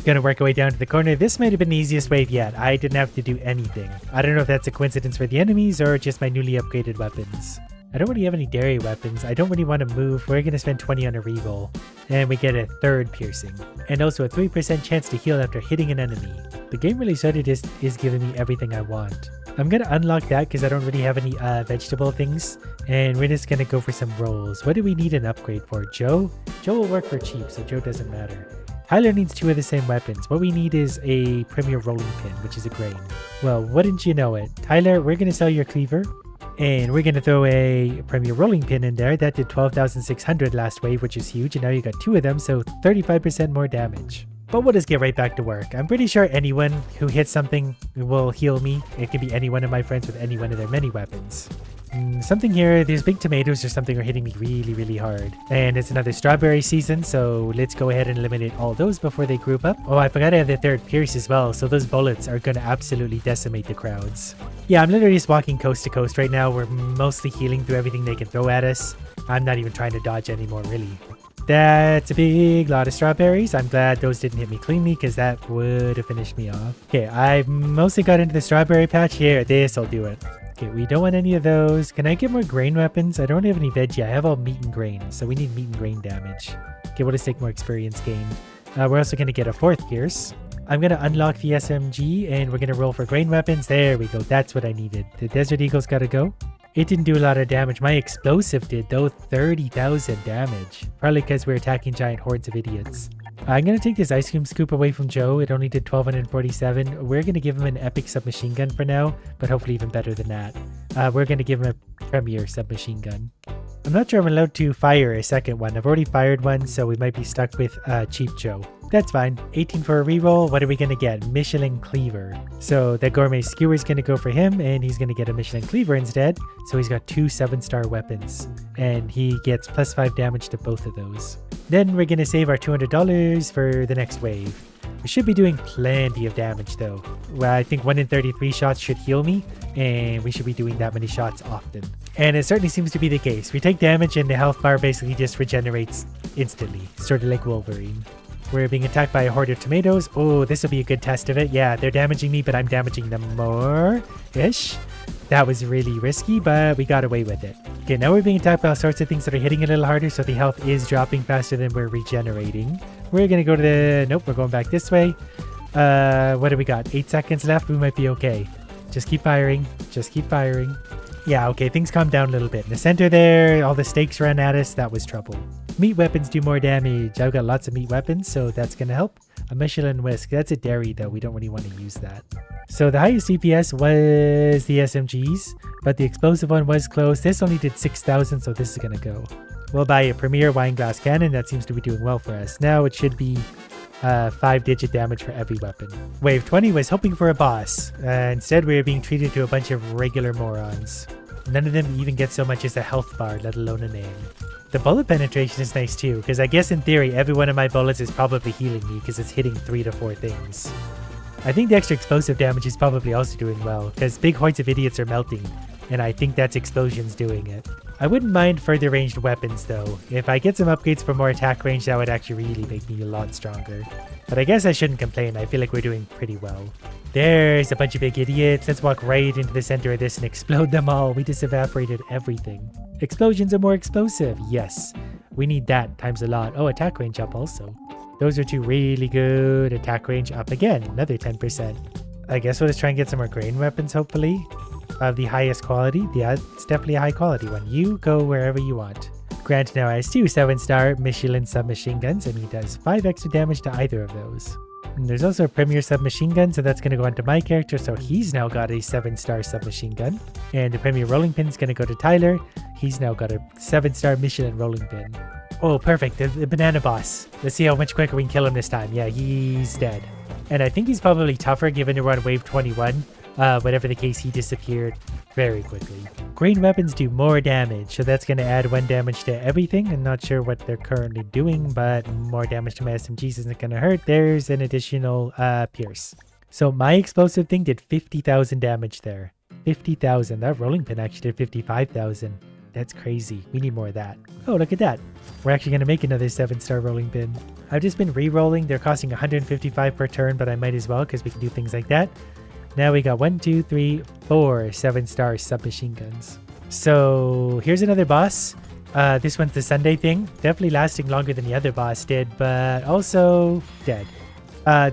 Gonna work our way down to the corner. This might have been the easiest wave yet. I didn't have to do anything. I don't know if that's a coincidence for the enemies or just my newly upgraded weapons. I don't really have any dairy weapons. I don't really want to move. We're going to spend 20 on a reroll. And we get a 3rd piercing. And also a 3% chance to heal after hitting an enemy. The game really started is giving me everything I want. I'm going to unlock that because I don't really have any vegetable things. And we're just going to go for some rolls. What do we need an upgrade for? Joe? Joe will work for cheap, so Joe doesn't matter. Tyler needs 2 of the same weapons. What we need is a premier rolling pin, which is a grain. Well, wouldn't you know it? Tyler, we're going to sell your cleaver. And we're going to throw a premier rolling pin in there. That did 12,600 last wave, which is huge. And now you got 2 of them, so 35% more damage. But we'll just get right back to work. I'm pretty sure anyone who hits something will heal me. It can be any one of my friends with any one of their many weapons. Something here, there's big tomatoes or something are hitting me really, really hard. And it's another strawberry season, so let's go ahead and eliminate all those before they group up. Oh, I forgot I have the 3rd pierce as well, so those bullets are going to absolutely decimate the crowds. Yeah, I'm literally just walking coast to coast right now. We're mostly healing through everything they can throw at us. I'm not even trying to dodge anymore, really. That's a big lot of strawberries. I'm glad those didn't hit me cleanly because that would have finished me off. Okay, I mostly got into the strawberry patch here. This'll do it. Okay, we don't want any of those. Can I get more grain weapons? I don't have any veggie. I have all meat and grain, so we need meat and grain damage. Okay, we'll just take more experience gain. We're also going to get a 4th pierce. I'm going to unlock the SMG, and we're going to roll for grain weapons. There we go. That's what I needed. The Desert Eagle's got to go. It didn't do a lot of damage. My explosive did, though, 30,000 damage. Probably because we're attacking giant hordes of idiots. I'm going to take this ice cream scoop away from Joe. It only did 1247. We're going to give him an epic submachine gun for now, but hopefully even better than that. We're going to give him a premier submachine gun. I'm not sure I'm allowed to fire a second one. I've already fired one, so we might be stuck with Cheap Joe. That's fine. 18 for a reroll. What are we going to get? Michelin Cleaver. So the Gourmet Skewer is going to go for him, and he's going to get a Michelin Cleaver instead. So he's got 2 7-star weapons, and he gets +5 damage to both of those. Then we're going to save our $200 for the next wave. We should be doing plenty of damage though. Well, I think 1 in 33 shots should heal me, and we should be doing that many shots often. And it certainly seems to be the case. We take damage and the health bar basically just regenerates instantly, sort of like Wolverine. We're being attacked by a horde of tomatoes. Oh, this will be a good test of it. Yeah, they're damaging me, but I'm damaging them more-ish. That was really risky, but we got away with it. Okay, now we're being attacked by all sorts of things that are hitting a little harder, so the health is dropping faster than we're regenerating. We're gonna go to the... Nope, we're going back this way. What do we got? 8 seconds left. We might be okay. Just keep firing. Just keep firing. Yeah, okay, things calmed down a little bit. In the center there, all the stakes ran at us. That was trouble. Meat weapons do more damage. I've got lots of meat weapons, so that's gonna help. A Michelin whisk. That's a dairy, though. We don't really want to use that. So the highest DPS was the SMGs, but the explosive one was close. This only did 6,000, so this is gonna go. We'll buy a premier wine glass cannon. That seems to be doing well for us. Now it should be 5-digit damage for every weapon. Wave 20 was hoping for a boss. Instead, we were being treated to a bunch of regular morons. None of them even get so much as a health bar, let alone a name. The bullet penetration is nice too, because I guess in theory, every one of my bullets is probably healing me because it's hitting 3 to 4 things. I think the extra explosive damage is probably also doing well, because big hordes of idiots are melting, and I think that's explosions doing it. I wouldn't mind further ranged weapons though. If I get some upgrades for more attack range, that would actually really make me a lot stronger. But I guess I shouldn't complain. I feel like we're doing pretty well. There's a bunch of big idiots. Let's walk right into the center of this and explode them all. We just evaporated everything. Explosions are more explosive. Yes, we need that times a lot. Oh, attack range up also. Those are 2 really good. Attack range up again, another 10%. I guess we'll just try and get some more grain weapons, hopefully. Of the highest quality. Yeah, it's definitely a high quality one. You go wherever you want. Grant now has 2 7-star Michelin submachine guns, and he does 5 extra damage to either of those. And there's also a premier submachine gun, so that's going to go onto my character, so he's now got a 7-star submachine gun. And the premier rolling pin is going to go to Tyler. He's now got a 7-star Michelin rolling pin. Oh, perfect, the banana boss. Let's see how much quicker we can kill him this time. Yeah, he's dead. And I think he's probably tougher given we're on wave 21. Whatever the case, he disappeared very quickly. Green weapons do more damage, so that's going to add 1 damage to everything. I'm not sure what they're currently doing, but more damage to my SMGs isn't going to hurt. There's an additional pierce. So my explosive thing did 50,000 damage there. 50,000. That rolling pin actually did 55,000. That's crazy. We need more of that. Oh, look at that. We're actually going to make another 7-star rolling pin. I've just been re-rolling. They're costing 155 per turn, but I might as well because we can do things like that. Now we got 1, 2, 3, 4 7-star submachine guns. So here's another boss. This one's the Sunday thing. Definitely lasting longer than the other boss did, but also dead.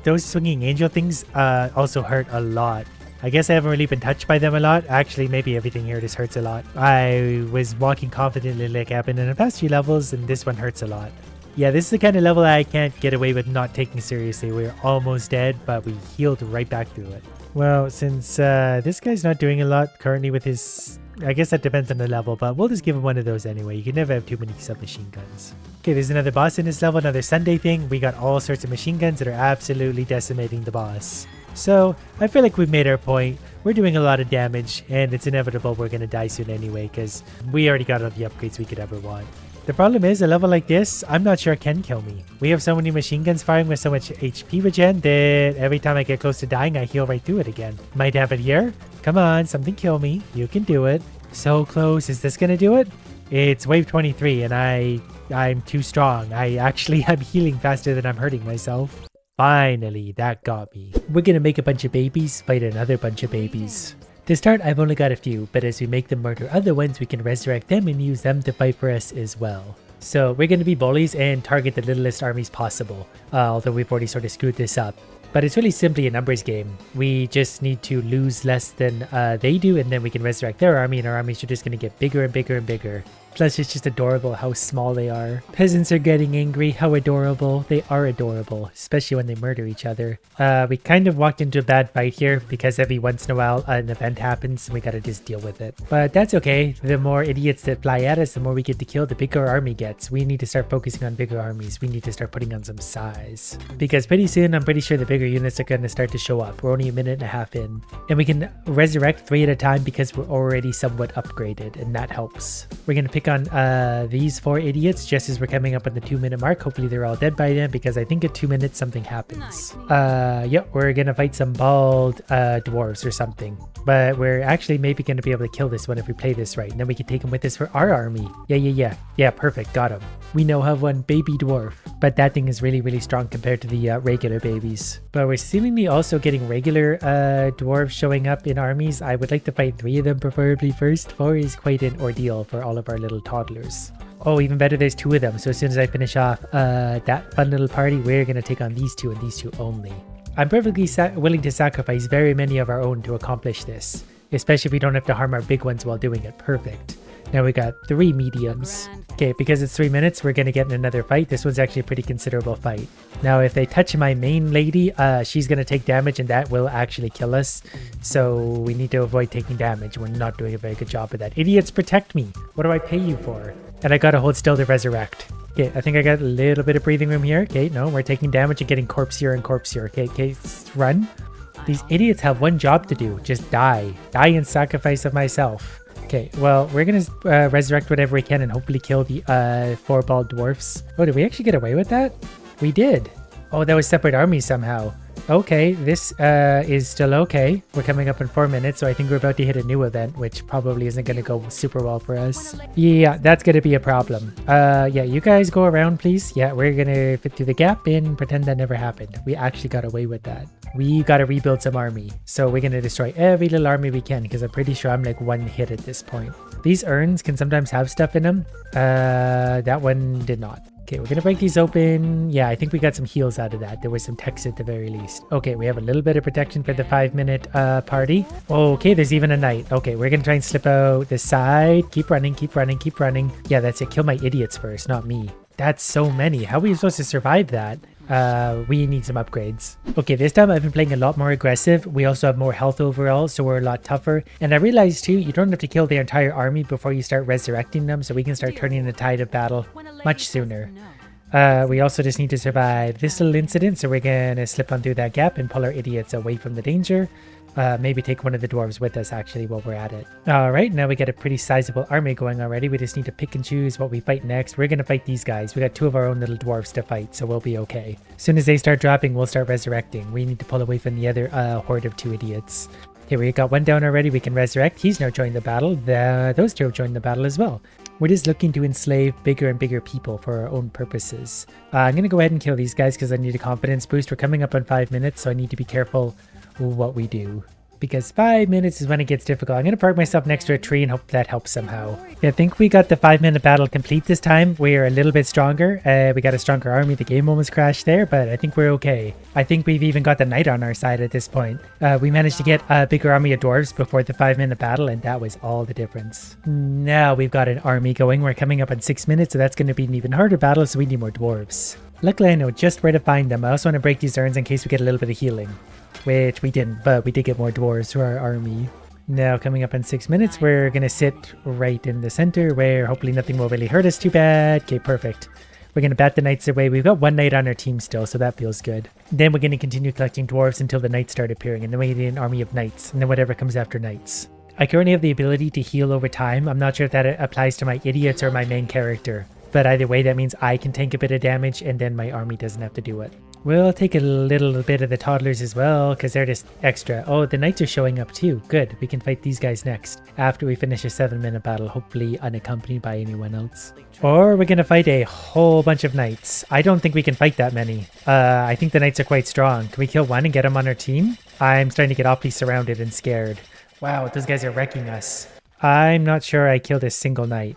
Those swinging angel things also hurt a lot. I guess I haven't really been touched by them a lot. Actually, maybe everything here just hurts a lot. I was walking confidently like happened in the past few levels, and this one hurts a lot. Yeah, this is the kind of level I can't get away with not taking seriously. We're almost dead, but we healed right back through it. Well, since this guy's not doing a lot currently with his... I guess that depends on the level, but we'll just give him one of those anyway. You can never have too many submachine guns. Okay, there's another boss in this level, another Sunday thing. We got all sorts of machine guns that are absolutely decimating the boss. So, I feel like we've made our point. We're doing a lot of damage, and it's inevitable we're going to die soon anyway, because we already got all the upgrades we could ever want. The problem is, a level like this, I'm not sure it can kill me. We have so many machine guns firing with so much HP regen that every time I get close to dying, I heal right through it again. Might have it here. Come on, something kill me. You can do it. So close. Is this going to do it? It's wave 23, and I'm too strong. I'm healing faster than I'm hurting myself. Finally, that got me. We're going to make a bunch of babies fight another bunch of babies. To start, I've only got a few, but as we make them murder other ones, we can resurrect them and use them to fight for us as well. So we're going to be bullies and target the littlest armies possible, although we've already sort of screwed this up. But it's really simply a numbers game. We just need to lose less than they do, and then we can resurrect their army, and our armies are just going to get bigger and bigger and bigger. Plus, it's just adorable how small they are. Peasants are getting angry. How adorable. They are adorable, especially when they murder each other. We kind of walked into a bad fight here because every once in a while an event happens and we gotta just deal with it. But that's okay. The more idiots that fly at us, the more we get to kill, the bigger our army gets. We need to start focusing on bigger armies. We need to start putting on some size. Because pretty soon, I'm pretty sure the bigger units are going to start to show up. We're only a minute and a half in. And we can resurrect 3 at a time because we're already somewhat upgraded, and that helps. We're going to pick on these 4 idiots just as we're coming up on the 2-minute mark. Hopefully they're all dead by then, because I think at 2 minutes something happens. Yep, we're gonna fight some bald dwarves or something, but we're actually maybe gonna be able to kill this one if we play this right, and then we can take him with us for our army. Yeah, perfect, got him. We now have one baby dwarf, but that thing is really strong compared to the regular babies. But we're seemingly also getting regular dwarves showing up in armies. I would like to fight 3 of them preferably first. 4 is quite an ordeal for all of our little toddlers. Oh, even better, there's 2 of them. So as soon as I finish off that fun little party, we're going to take on these 2 and these 2 only. I'm perfectly willing to sacrifice very many of our own to accomplish this, especially if we don't have to harm our big ones while doing it. Perfect. Now we got 3 mediums. Okay, because it's 3 minutes, we're going to get in another fight. This one's actually a pretty considerable fight. Now, if they touch my main lady, she's going to take damage, and that will actually kill us. So we need to avoid taking damage. We're not doing a very good job of that. Idiots, protect me. What do I pay you for? And I got to hold still to resurrect. Okay, I think I got a little bit of breathing room here. Okay, no, we're taking damage and getting corpse here and corpse here. Okay, run. These idiots have one job to do. Just die. Die in sacrifice of myself. Okay, well, we're going to resurrect whatever we can and hopefully kill the 4 bald dwarfs. Oh, did we actually get away with that? We did. Oh, that was separate armies somehow. Okay, this is still okay. We're coming up in 4 minutes, so I think we're about to hit a new event, which probably isn't going to go super well for us. Yeah, that's going to be a problem. Yeah, you guys go around, please. Yeah, we're going to fit through the gap and pretend that never happened. We actually got away with that. We got to rebuild some army. So we're going to destroy every little army we can, because I'm pretty sure I'm like 1 hit at this point. These urns can sometimes have stuff in them. That one did not. Okay, we're going to break these open. Yeah, I think we got some heals out of that. There was some text at the very least. Okay, we have a little bit of protection for the 5-minute party. Okay, there's even a knight. Okay, we're going to try and slip out the side. Keep running, keep running, keep running. Yeah, that's it. Kill my idiots first, not me. That's so many. How are we supposed to survive that? We need some upgrades. Okay, this time I've been playing a lot more aggressive. We also have more health overall, so we're a lot tougher. And I realized too, you don't have to kill the entire army before you start resurrecting them, so we can start turning the tide of battle much sooner. We also just need to survive this little incident, so we're gonna slip on through that gap and pull our idiots away from the danger. Maybe take one of the dwarves with us actually while we're at it. Alright, now we got a pretty sizable army going already. We just need to pick and choose what we fight next. We're gonna fight these guys. We got 2 of our own little dwarves to fight, so we'll be okay. As soon as they start dropping, we'll start resurrecting. We need to pull away from the other horde of 2 idiots. Okay, we got one down already. We can resurrect. He's now joined the battle. Those 2 have joined the battle as well. We're just looking to enslave bigger and bigger people for our own purposes. I'm going to go ahead and kill these guys because I need a confidence boost. We're coming up on 5 minutes, so I need to be careful what we do. Because 5 minutes is when it gets difficult. I'm going to park myself next to a tree and hope that helps somehow. Yeah, I think we got the 5-minute battle complete this time. We're a little bit stronger. We got a stronger army. The game almost crashed there, but I think we're okay. I think we've even got the knight on our side at this point. We managed to get a bigger army of dwarves before the 5-minute battle, and that was all the difference. Now we've got an army going. We're coming up on 6 minutes, so that's going to be an even harder battle, so we need more dwarves. Luckily, I know just where to find them. I also want to break these urns in case we get a little bit of healing. Which we didn't, but we did get more dwarves to our army. Now, coming up in 6 minutes, we're going to sit right in the center where hopefully nothing will really hurt us too bad. Okay, perfect. We're going to bat the knights away. We've got 1 knight on our team still, so that feels good. Then we're going to continue collecting dwarves until the knights start appearing, and then we need an army of knights, and then whatever comes after knights. I currently have the ability to heal over time. I'm not sure if that applies to my idiots or my main character. But either way, that means I can take a bit of damage, and then my army doesn't have to do it. We'll take a little bit of the toddlers as well, because they're just extra. Oh, the knights are showing up too. Good. We can fight these guys next, after we finish a 7-minute battle, hopefully unaccompanied by anyone else. Or we're going to fight a whole bunch of knights. I don't think we can fight that many. I think the knights are quite strong. Can we kill one and get them on our team? I'm starting to get awfully surrounded and scared. Wow, those guys are wrecking us. I'm not sure I killed a single knight,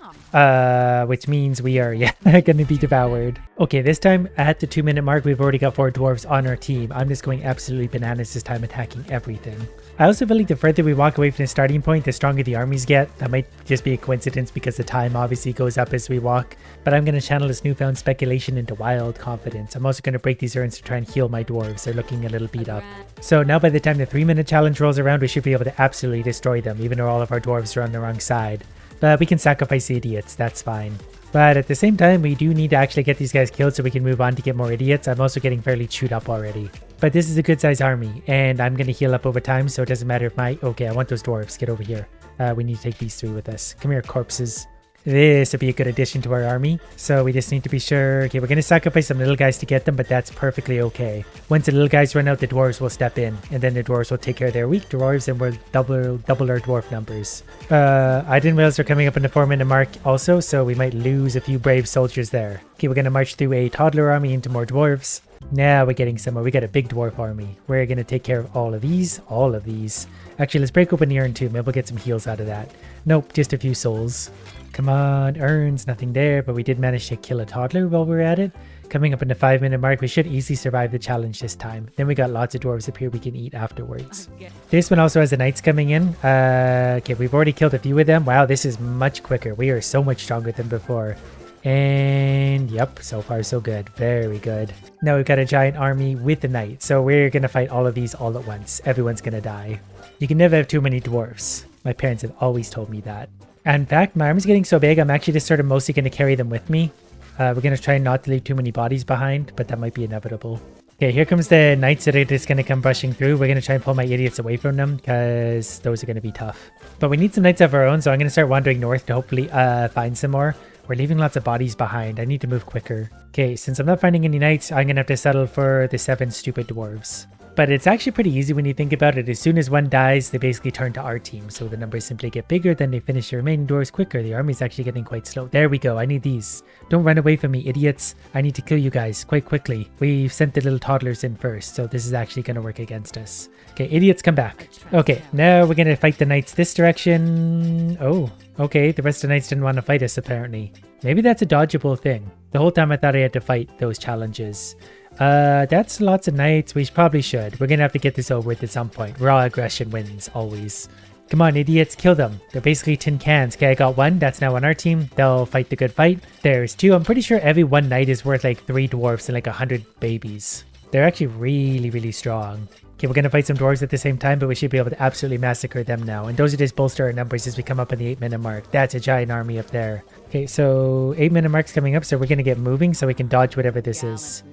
which means we are, going to be devoured. Okay, this time at the 2-minute mark, we've already got 4 dwarves on our team. I'm just going absolutely bananas this time, attacking everything. I also feel like the further we walk away from the starting point, the stronger the armies get. That might just be a coincidence because the time obviously goes up as we walk. But I'm going to channel this newfound speculation into wild confidence. I'm also going to break these urns to try and heal my dwarves. They're looking a little beat up. So now by the time the 3-minute challenge rolls around, we should be able to absolutely destroy them, even though all of our dwarves are on the wrong side. But we can sacrifice the idiots, that's fine. But at the same time, we do need to actually get these guys killed so we can move on to get more idiots. I'm also getting fairly chewed up already. But this is a good size army, and I'm going to heal up over time, so it doesn't matter if my... Okay, I want those dwarves. Get over here. We need to take these 3 with us. Come here, corpses. This would be a good addition to our army. So we just need to be sure... Okay, we're going to sacrifice some little guys to get them, but that's perfectly okay. Once the little guys run out, the dwarves will step in, and then the dwarves will take care of their weak dwarves, and we'll double our dwarf numbers. I didn't realize we're coming up on the 4-minute mark also, so we might lose a few brave soldiers there. Okay, we're going to march through a toddler army into more dwarves. Now we're getting somewhere. We got a big dwarf army. We're going to take care of all of these. Actually, let's break open the urn too. Maybe we'll get some heals out of that. Nope, just a few souls. Come on, urns, nothing there, but we did manage to kill a toddler while we were at it. Coming up in the 5-minute mark, we should easily survive the challenge this time. Then we got lots of dwarves up here we can eat afterwards. This one also has the knights coming in. Okay, we've already killed a few of them. Wow, this is much quicker. We are so much stronger than before. And yep, so far so good. Very good. Now we've got a giant army with the knight, so we're gonna fight all of these all at once. Everyone's gonna die. You can never have too many dwarfs. My parents have always told me that. And in fact, my army's getting so big, I'm actually just sort of mostly gonna carry them with me. We're gonna try not to leave too many bodies behind, but that might be inevitable. Okay, here comes the knights that are just gonna come brushing through. We're gonna try and pull my idiots away from them because those are gonna be tough. But we need some knights of our own, so I'm gonna start wandering north to hopefully find some more. We're leaving lots of bodies behind. I need to move quicker. Okay, since I'm not finding any knights, I'm gonna have to settle for the 7 stupid dwarves. But it's actually pretty easy when you think about it. As soon as one dies, they basically turn to our team. So the numbers simply get bigger, then they finish the remaining dwarves quicker. The army's actually getting quite slow. There we go. I need these. Don't run away from me, idiots. I need to kill you guys quite quickly. We've sent the little toddlers in first, so this is actually going to work against us. Okay, idiots, come back. Okay, now we're going to fight the knights this direction. Oh, okay. The rest of the knights didn't want to fight us, apparently. Maybe that's a dodgeable thing. The whole time I thought I had to fight those challenges. That's lots of knights. We probably should. We're gonna have to get this over with at some point. Raw aggression wins, always. Come on, idiots, kill them. They're basically tin cans. Okay, I got one. That's now on our team. They'll fight the good fight. There's two. I'm pretty sure every one knight is worth like 3 dwarfs and like 100 babies. They're actually really, really strong. Okay, we're going to fight some dwarves at the same time, but we should be able to absolutely massacre them now. And those are just bolster our numbers as we come up on the 8-minute mark. That's a giant army up there. Okay, so 8-minute mark's coming up, so we're going to get moving so we can dodge whatever this is.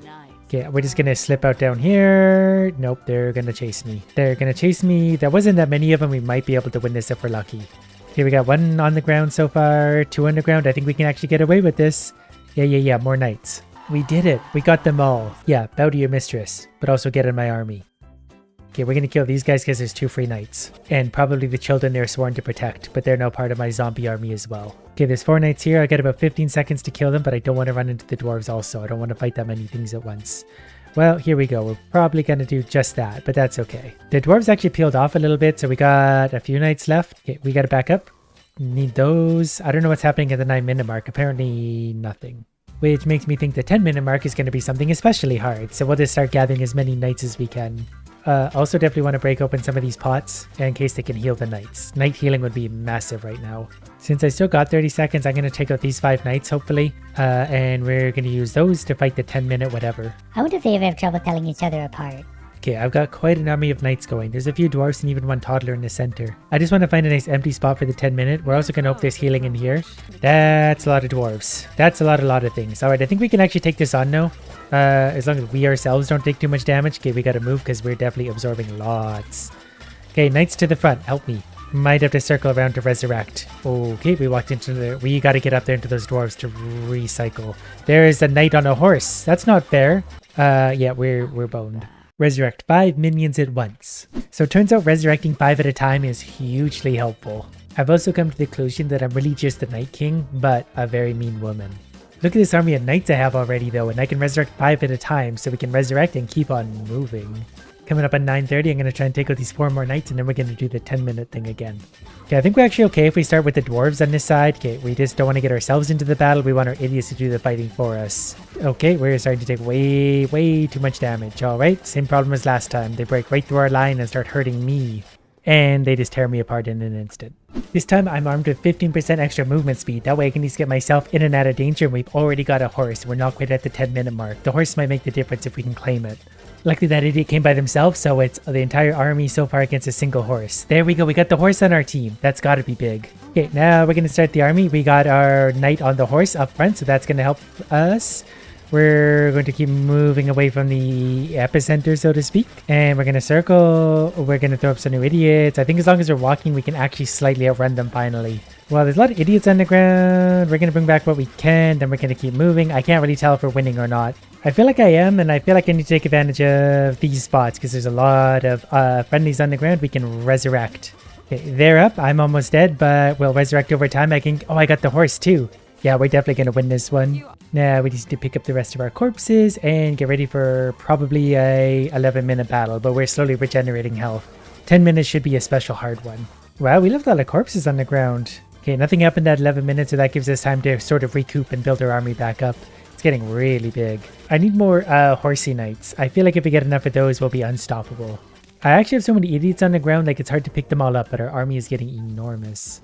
Okay, we're just going to slip out down here. Nope, they're going to chase me. They're going to chase me. There wasn't that many of them. We might be able to win this if we're lucky. Okay, we got 1 on the ground so far, 2 on the ground. I think we can actually get away with this. Yeah, more knights. We did it. We got them all. Yeah, bow to your mistress, but also get in my army. Okay, we're going to kill these guys because there's 2 free knights. And probably the children they're sworn to protect, but they're now part of my zombie army as well. Okay, there's 4 knights here. I got about 15 seconds to kill them, but I don't want to run into the dwarves also. I don't want to fight that many things at once. Well, here we go. We're probably going to do just that, but that's okay. The dwarves actually peeled off a little bit, so we got a few knights left. Okay, we got to back up. Need those. I don't know what's happening at the 9-minute mark. Apparently nothing. Which makes me think the 10-minute mark is going to be something especially hard, so we'll just start gathering as many knights as we can. Also definitely want to break open some of these pots in case they can heal the knights. Knight healing would be massive right now. Since I still got 30 seconds, I'm going to take out these 5 knights hopefully. And we're going to use those to fight the 10-minute whatever. I wonder if they ever have trouble telling each other apart. Okay, I've got quite an army of knights going. There's a few dwarfs and even 1 toddler in the center. I just want to find a nice empty spot for the 10-minute. We're also going to hope there's healing in here. That's a lot of dwarves. That's a lot of things. Alright, I think we can actually take this on now. As long as we ourselves don't take too much damage. Okay, we got to move because we're definitely absorbing lots. Okay, knights to the front. Help me. Might have to circle around to resurrect. Okay, we walked into the... We got to get up there into those dwarves to recycle. There is a knight on a horse. That's not fair. Yeah, we're boned. Resurrect 5 minions at once. So it turns out resurrecting 5 at a time is hugely helpful. I've also come to the conclusion that I'm really just the Night King, but a very mean woman. Look at this army of knights I have already though, and I can resurrect 5 at a time, so we can resurrect and keep on moving. Coming up at 9:30, I'm going to try and take out these 4 more knights, and then we're going to do the 10-minute thing again. Okay, I think we're actually okay if we start with the dwarves on this side. Okay, we just don't want to get ourselves into the battle. We want our idiots to do the fighting for us. Okay, we're starting to take way too much damage. Alright, same problem as last time. They break right through our line and start hurting me. And they just tear me apart in an instant. This time I'm armed with 15% extra movement speed. That way I can just get myself in and out of danger, and we've already got a horse. We're not quite at the 10-minute mark. The horse might make the difference if we can claim it. Luckily that idiot came by themselves, so it's the entire army so far against a single horse. There we go, we got the horse on our team. That's gotta be big. Okay, now we're gonna start the army. We got our knight on the horse up front, so that's gonna help us. We're going to keep moving away from the epicenter, so to speak. And we're going to circle. We're going to throw up some new idiots. I think as long as we're walking, we can actually slightly outrun them finally. Well, there's a lot of idiots on the ground. We're going to bring back what we can. Then we're going to keep moving. I can't really tell if we're winning or not. I feel like I am, and I feel like I need to take advantage of these spots because there's a lot of friendlies on the ground we can resurrect. Okay, they're up. I'm almost dead, but we'll resurrect over time. I can... Oh, I got the horse too. Yeah, we're definitely going to win this one. Now we just need to pick up the rest of our corpses and get ready for probably a 11-minute battle, but we're slowly regenerating health. 10 minutes should be a special hard one. Wow, we left a lot of corpses on the ground. Okay, nothing happened at 11 minutes, so that gives us time to sort of recoup and build our army back up. It's getting really big. I need more horsey knights. I feel like if we get enough of those, we'll be unstoppable. I actually have so many idiots on the ground, like it's hard to pick them all up, but our army is getting enormous.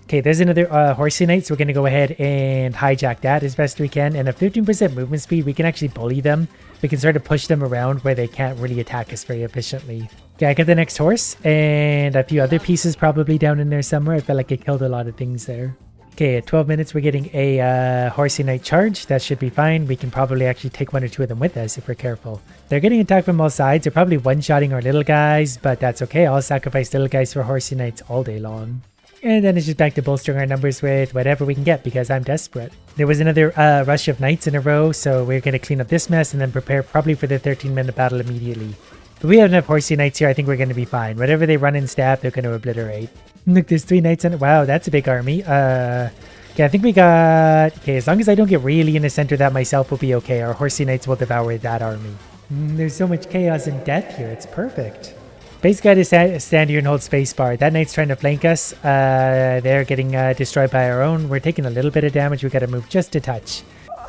Okay, there's another horsey knight, so we're going to go ahead and hijack that as best we can. And at 15% movement speed, we can actually bully them. We can sort of push them around where they can't really attack us very efficiently. Okay, I got the next horse and a few other pieces probably down in there somewhere. I felt like I killed a lot of things there. Okay, at 12 minutes, we're getting a horsey knight charge. That should be fine. We can probably actually take 1 or 2 of them with us if we're careful. They're getting attacked from all sides. They're probably one-shotting our little guys, but that's okay. I'll sacrifice little guys for horsey knights all day long. And then it's just back to bolstering our numbers with whatever we can get because I'm desperate. There was another rush of knights in a row, so we're going to clean up this mess and then prepare probably for the 13-minute battle immediately. But we have enough horsey knights here. I think we're going to be fine. Whatever they run and stab, they're going to obliterate. Look, there's 3 knights in it. Wow, that's a big army. Okay, I think we got... Okay, as long as I don't get really in the center, that myself will be okay. Our horsey knights will devour that army. There's so much chaos and death here. It's perfect. Basically, I just stand here and hold spacebar. That knight's trying to flank us. They're getting destroyed by our own. We're taking a little bit of damage. We got to move just a touch.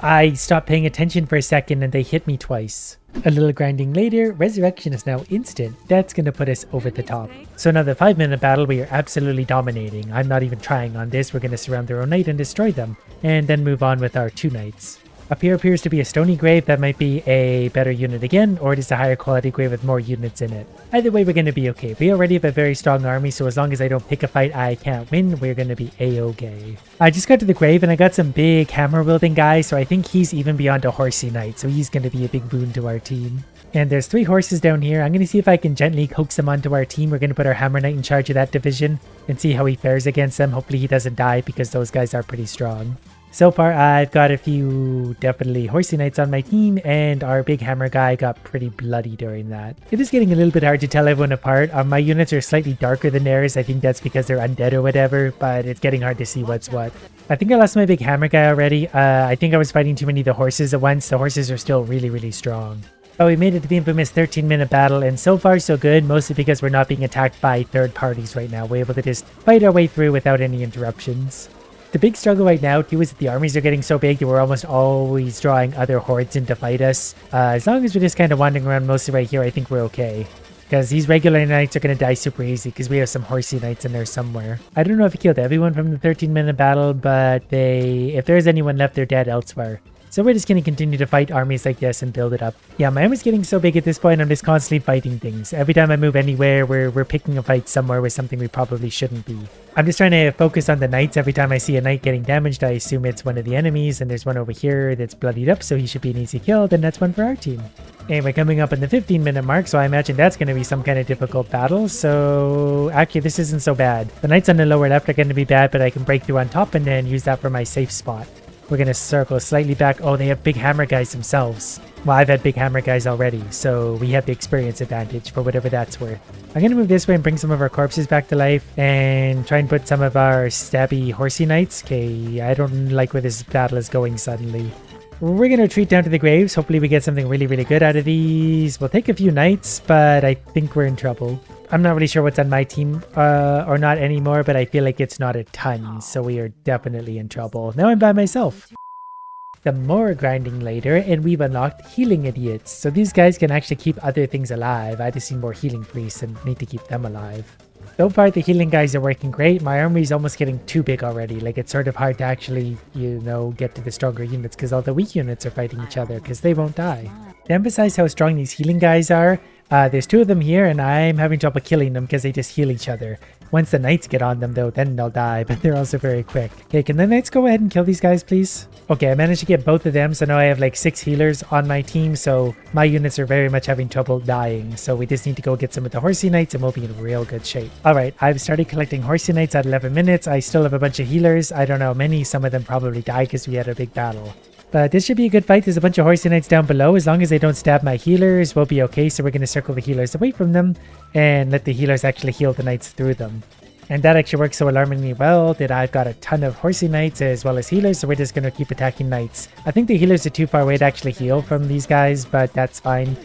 I stopped paying attention for a second and they hit me twice. A little grinding later, resurrection is now instant. That's gonna put us over the top. So another 5-minute battle, we are absolutely dominating. I'm not even trying on this. We're gonna surround their own knight and destroy them, and then move on with our 2 knights. Up here appears to be a stony grave. That might be a better unit again, or it is a higher quality grave with more units in it. Either way, we're gonna be okay. We already have a very strong army, so as long as I don't pick a fight I can't win, we're gonna be a-okay. I just got to the grave and I got some big hammer wielding guys, so I think he's even beyond a horsey knight, so he's gonna be a big boon to our team. And there's 3 horses down here. I'm going to see if I can gently coax them onto our team. We're going to put our Hammer Knight in charge of that division and see how he fares against them. Hopefully he doesn't die because those guys are pretty strong. So far, I've got a few definitely horsey knights on my team, and our big hammer guy got pretty bloody during that. It is getting a little bit hard to tell everyone apart. My units are slightly darker than theirs. I think that's because they're undead or whatever, but it's getting hard to see what's what. I think I lost my big hammer guy already. I think I was fighting too many of the horses at once. The horses are still really, really strong. But we made it to the infamous 13-minute battle, and so far so good, mostly because we're not being attacked by third parties right now. We're able to just fight our way through without any interruptions. The big struggle right now too is that the armies are getting so big that we're almost always drawing other hordes in to fight us. As long as we're just kind of wandering around mostly right here, I think we're okay. Because these regular knights are going to die super easy because we have some horsey knights in there somewhere. I don't know if he killed everyone from the 13-minute battle, but if there's anyone left, they're dead elsewhere. So we're just going to continue to fight armies like this and build it up. Yeah, my army's getting so big at this point, I'm just constantly fighting things. Every time I move anywhere, we're picking a fight somewhere with something we probably shouldn't be. I'm just trying to focus on the knights. Every time I see a knight getting damaged, I assume it's one of the enemies, and there's one over here that's bloodied up, so he should be an easy kill, then that's one for our team. And we're coming up on the 15-minute mark, so I imagine that's going to be some kind of difficult battle. So actually, this isn't so bad. The knights on the lower left are going to be bad, but I can break through on top and then use that for my safe spot. We're going to circle slightly back. Oh, they have big hammer guys themselves. Well, I've had big hammer guys already, so we have the experience advantage for whatever that's worth. I'm going to move this way and bring some of our corpses back to life and try and put some of our stabby horsey knights. Okay, I don't like where this battle is going suddenly. We're going to retreat down to the graves. Hopefully we get something really, really good out of these. We'll take a few knights, but I think we're in trouble. I'm not really sure what's on my team or not anymore, but I feel like it's not a ton, so we are definitely in trouble. Now I'm by myself. The more grinding later, and we've unlocked healing idiots. So these guys can actually keep other things alive. I just need more healing priests and need to keep them alive. So far, the healing guys are working great. My army is almost getting too big already. Like, it's sort of hard to actually, get to the stronger units because all the weak units are fighting each other because they won't die. To emphasize how strong these healing guys are, there's 2 of them here, and I'm having trouble killing them because they just heal each other. Once the knights get on them, though, then they'll die, but they're also very quick. Okay, can the knights go ahead and kill these guys, please? Okay, I managed to get both of them, so now I have like 6 healers on my team, so my units are very much having trouble dying. So we just need to go get some of the horsey knights, and we'll be in real good shape. Alright, I've started collecting horsey knights at 11 minutes. I still have a bunch of healers. I don't know how many. Some of them probably died because we had a big battle. But this should be a good fight. There's a bunch of horsey knights down below. As long as they don't stab my healers, we'll be okay. So we're going to circle the healers away from them and let the healers actually heal the knights through them. And that actually works so alarmingly well that I've got a ton of horsey knights as well as healers, so we're just going to keep attacking knights. I think the healers are too far away to actually heal from these guys, but that's fine.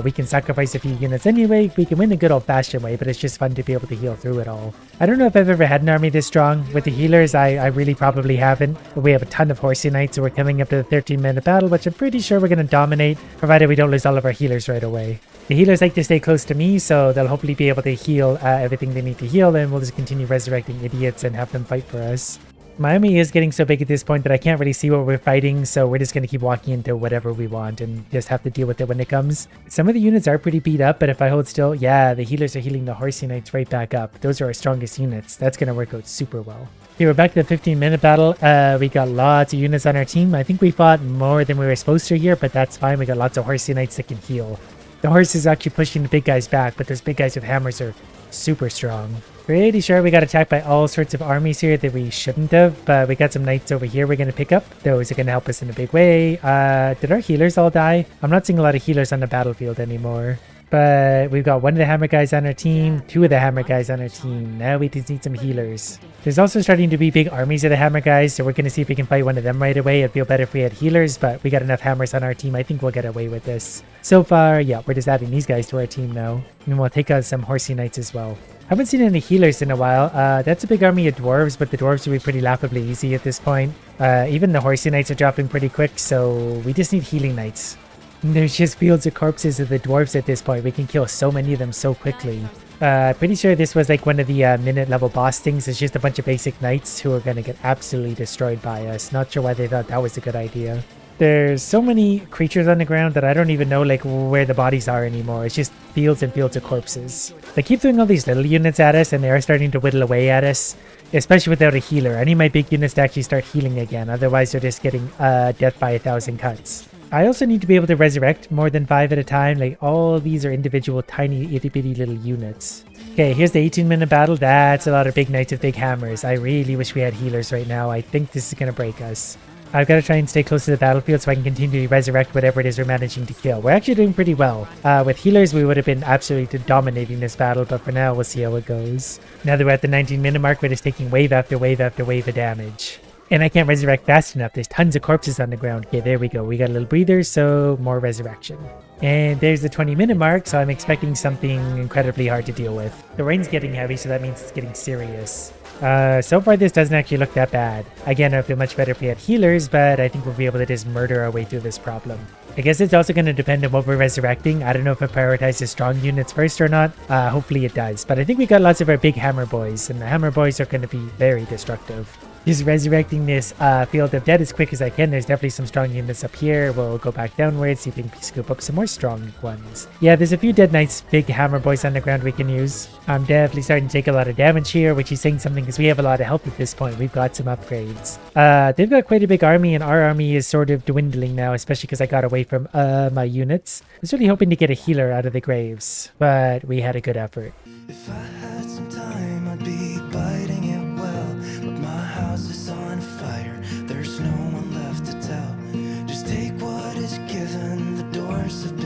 We can sacrifice a few units anyway. We can win a good old-fashioned way, but it's just fun to be able to heal through it all. I don't know if I've ever had an army this strong. With the healers, I really probably haven't. But we have a ton of horsey knights, so we're coming up to the 13-minute battle, which I'm pretty sure we're going to dominate, provided we don't lose all of our healers right away. The healers like to stay close to me, so they'll hopefully be able to heal everything they need to heal, and we'll just continue resurrecting idiots and have them fight for us. My army is getting so big at this point that I can't really see what we're fighting, so we're just going to keep walking into whatever we want and just have to deal with it when it comes. Some of the units are pretty beat up, but if I hold still, yeah, the healers are healing the horsey knights right back up. Those are our strongest units. That's going to work out super well. Okay, we're back to the 15-minute battle. We got lots of units on our team. I think we fought more than we were supposed to here, but that's fine. We got lots of horsey knights that can heal. The horse is actually pushing the big guys back, but those big guys with hammers are super strong. Pretty sure we got attacked by all sorts of armies here that we shouldn't have, but we got some knights over here we're going to pick up. Those are going to help us in a big way. Did our healers all die? I'm not seeing a lot of healers on the battlefield anymore. But we've got 1 of the hammer guys on our team, 2 of the hammer guys on our team. Now we just need some healers. There's also starting to be big armies of the hammer guys, so we're going to see if we can fight one of them right away. It'd feel better if we had healers, but we got enough hammers on our team. I think we'll get away with this. So far, yeah, we're just adding these guys to our team now. And we'll take out some horsey knights as well. Haven't seen any healers in a while. That's a big army of dwarves, but the dwarves will be pretty laughably easy at this point. Even the horsey knights are dropping pretty quick, so we just need healing knights. And there's just fields of corpses of the dwarves at this point. We can kill so many of them so quickly. Pretty sure this was like one of the minute level boss things. It's just a bunch of basic knights who are going to get absolutely destroyed by us. Not sure why they thought that was a good idea. There's so many creatures on the ground that I don't even know like where the bodies are anymore. It's just fields and fields of corpses. They keep throwing all these little units at us and they are starting to whittle away at us, especially without a healer. I need my big units to actually start healing again, otherwise they're just getting death by 1,000 cuts. I also need to be able to resurrect more than 5 at a time. Like all these are individual tiny itty bitty little units. Okay, here's the 18-minute battle. That's a lot of big knights with big hammers. I really wish we had healers right now. I think this is going to break us. I've got to try and stay close to the battlefield so I can continue to resurrect whatever it is we're managing to kill. We're actually doing pretty well. With healers, we would have been absolutely dominating this battle, but for now, we'll see how it goes. Now that we're at the 19-minute mark, we're just taking wave after wave after wave of damage. And I can't resurrect fast enough. There's tons of corpses on the ground. Okay, there we go. We got a little breather, so more resurrection. And there's the 20-minute mark, so I'm expecting something incredibly hard to deal with. The rain's getting heavy, so that means it's getting serious. So far this doesn't actually look that bad. Again, I'd feel much better if we had healers, but I think we'll be able to just murder our way through this problem. I guess it's also going to depend on what we're resurrecting. I don't know if it prioritizes strong units first or not. Hopefully it does. But I think we got lots of our big hammer boys, and the hammer boys are going to be very destructive. Just resurrecting this field of dead as quick as I can. There's definitely some strong units up here. We'll go back downwards, see if we can scoop up some more strong ones. Yeah, there's a few dead knights, big hammer boys on the ground we can use. I'm definitely starting to take a lot of damage here, which is saying something because we have a lot of health at this point. We've got some upgrades. They've got quite a big army, and our army is sort of dwindling now, especially because I got away from my units. I was really hoping to get a healer out of the graves, but we had a good effort. If I had some time, I'd be biting it well, but my house is on fire. There's no one left to tell. Just take what is given. The doors have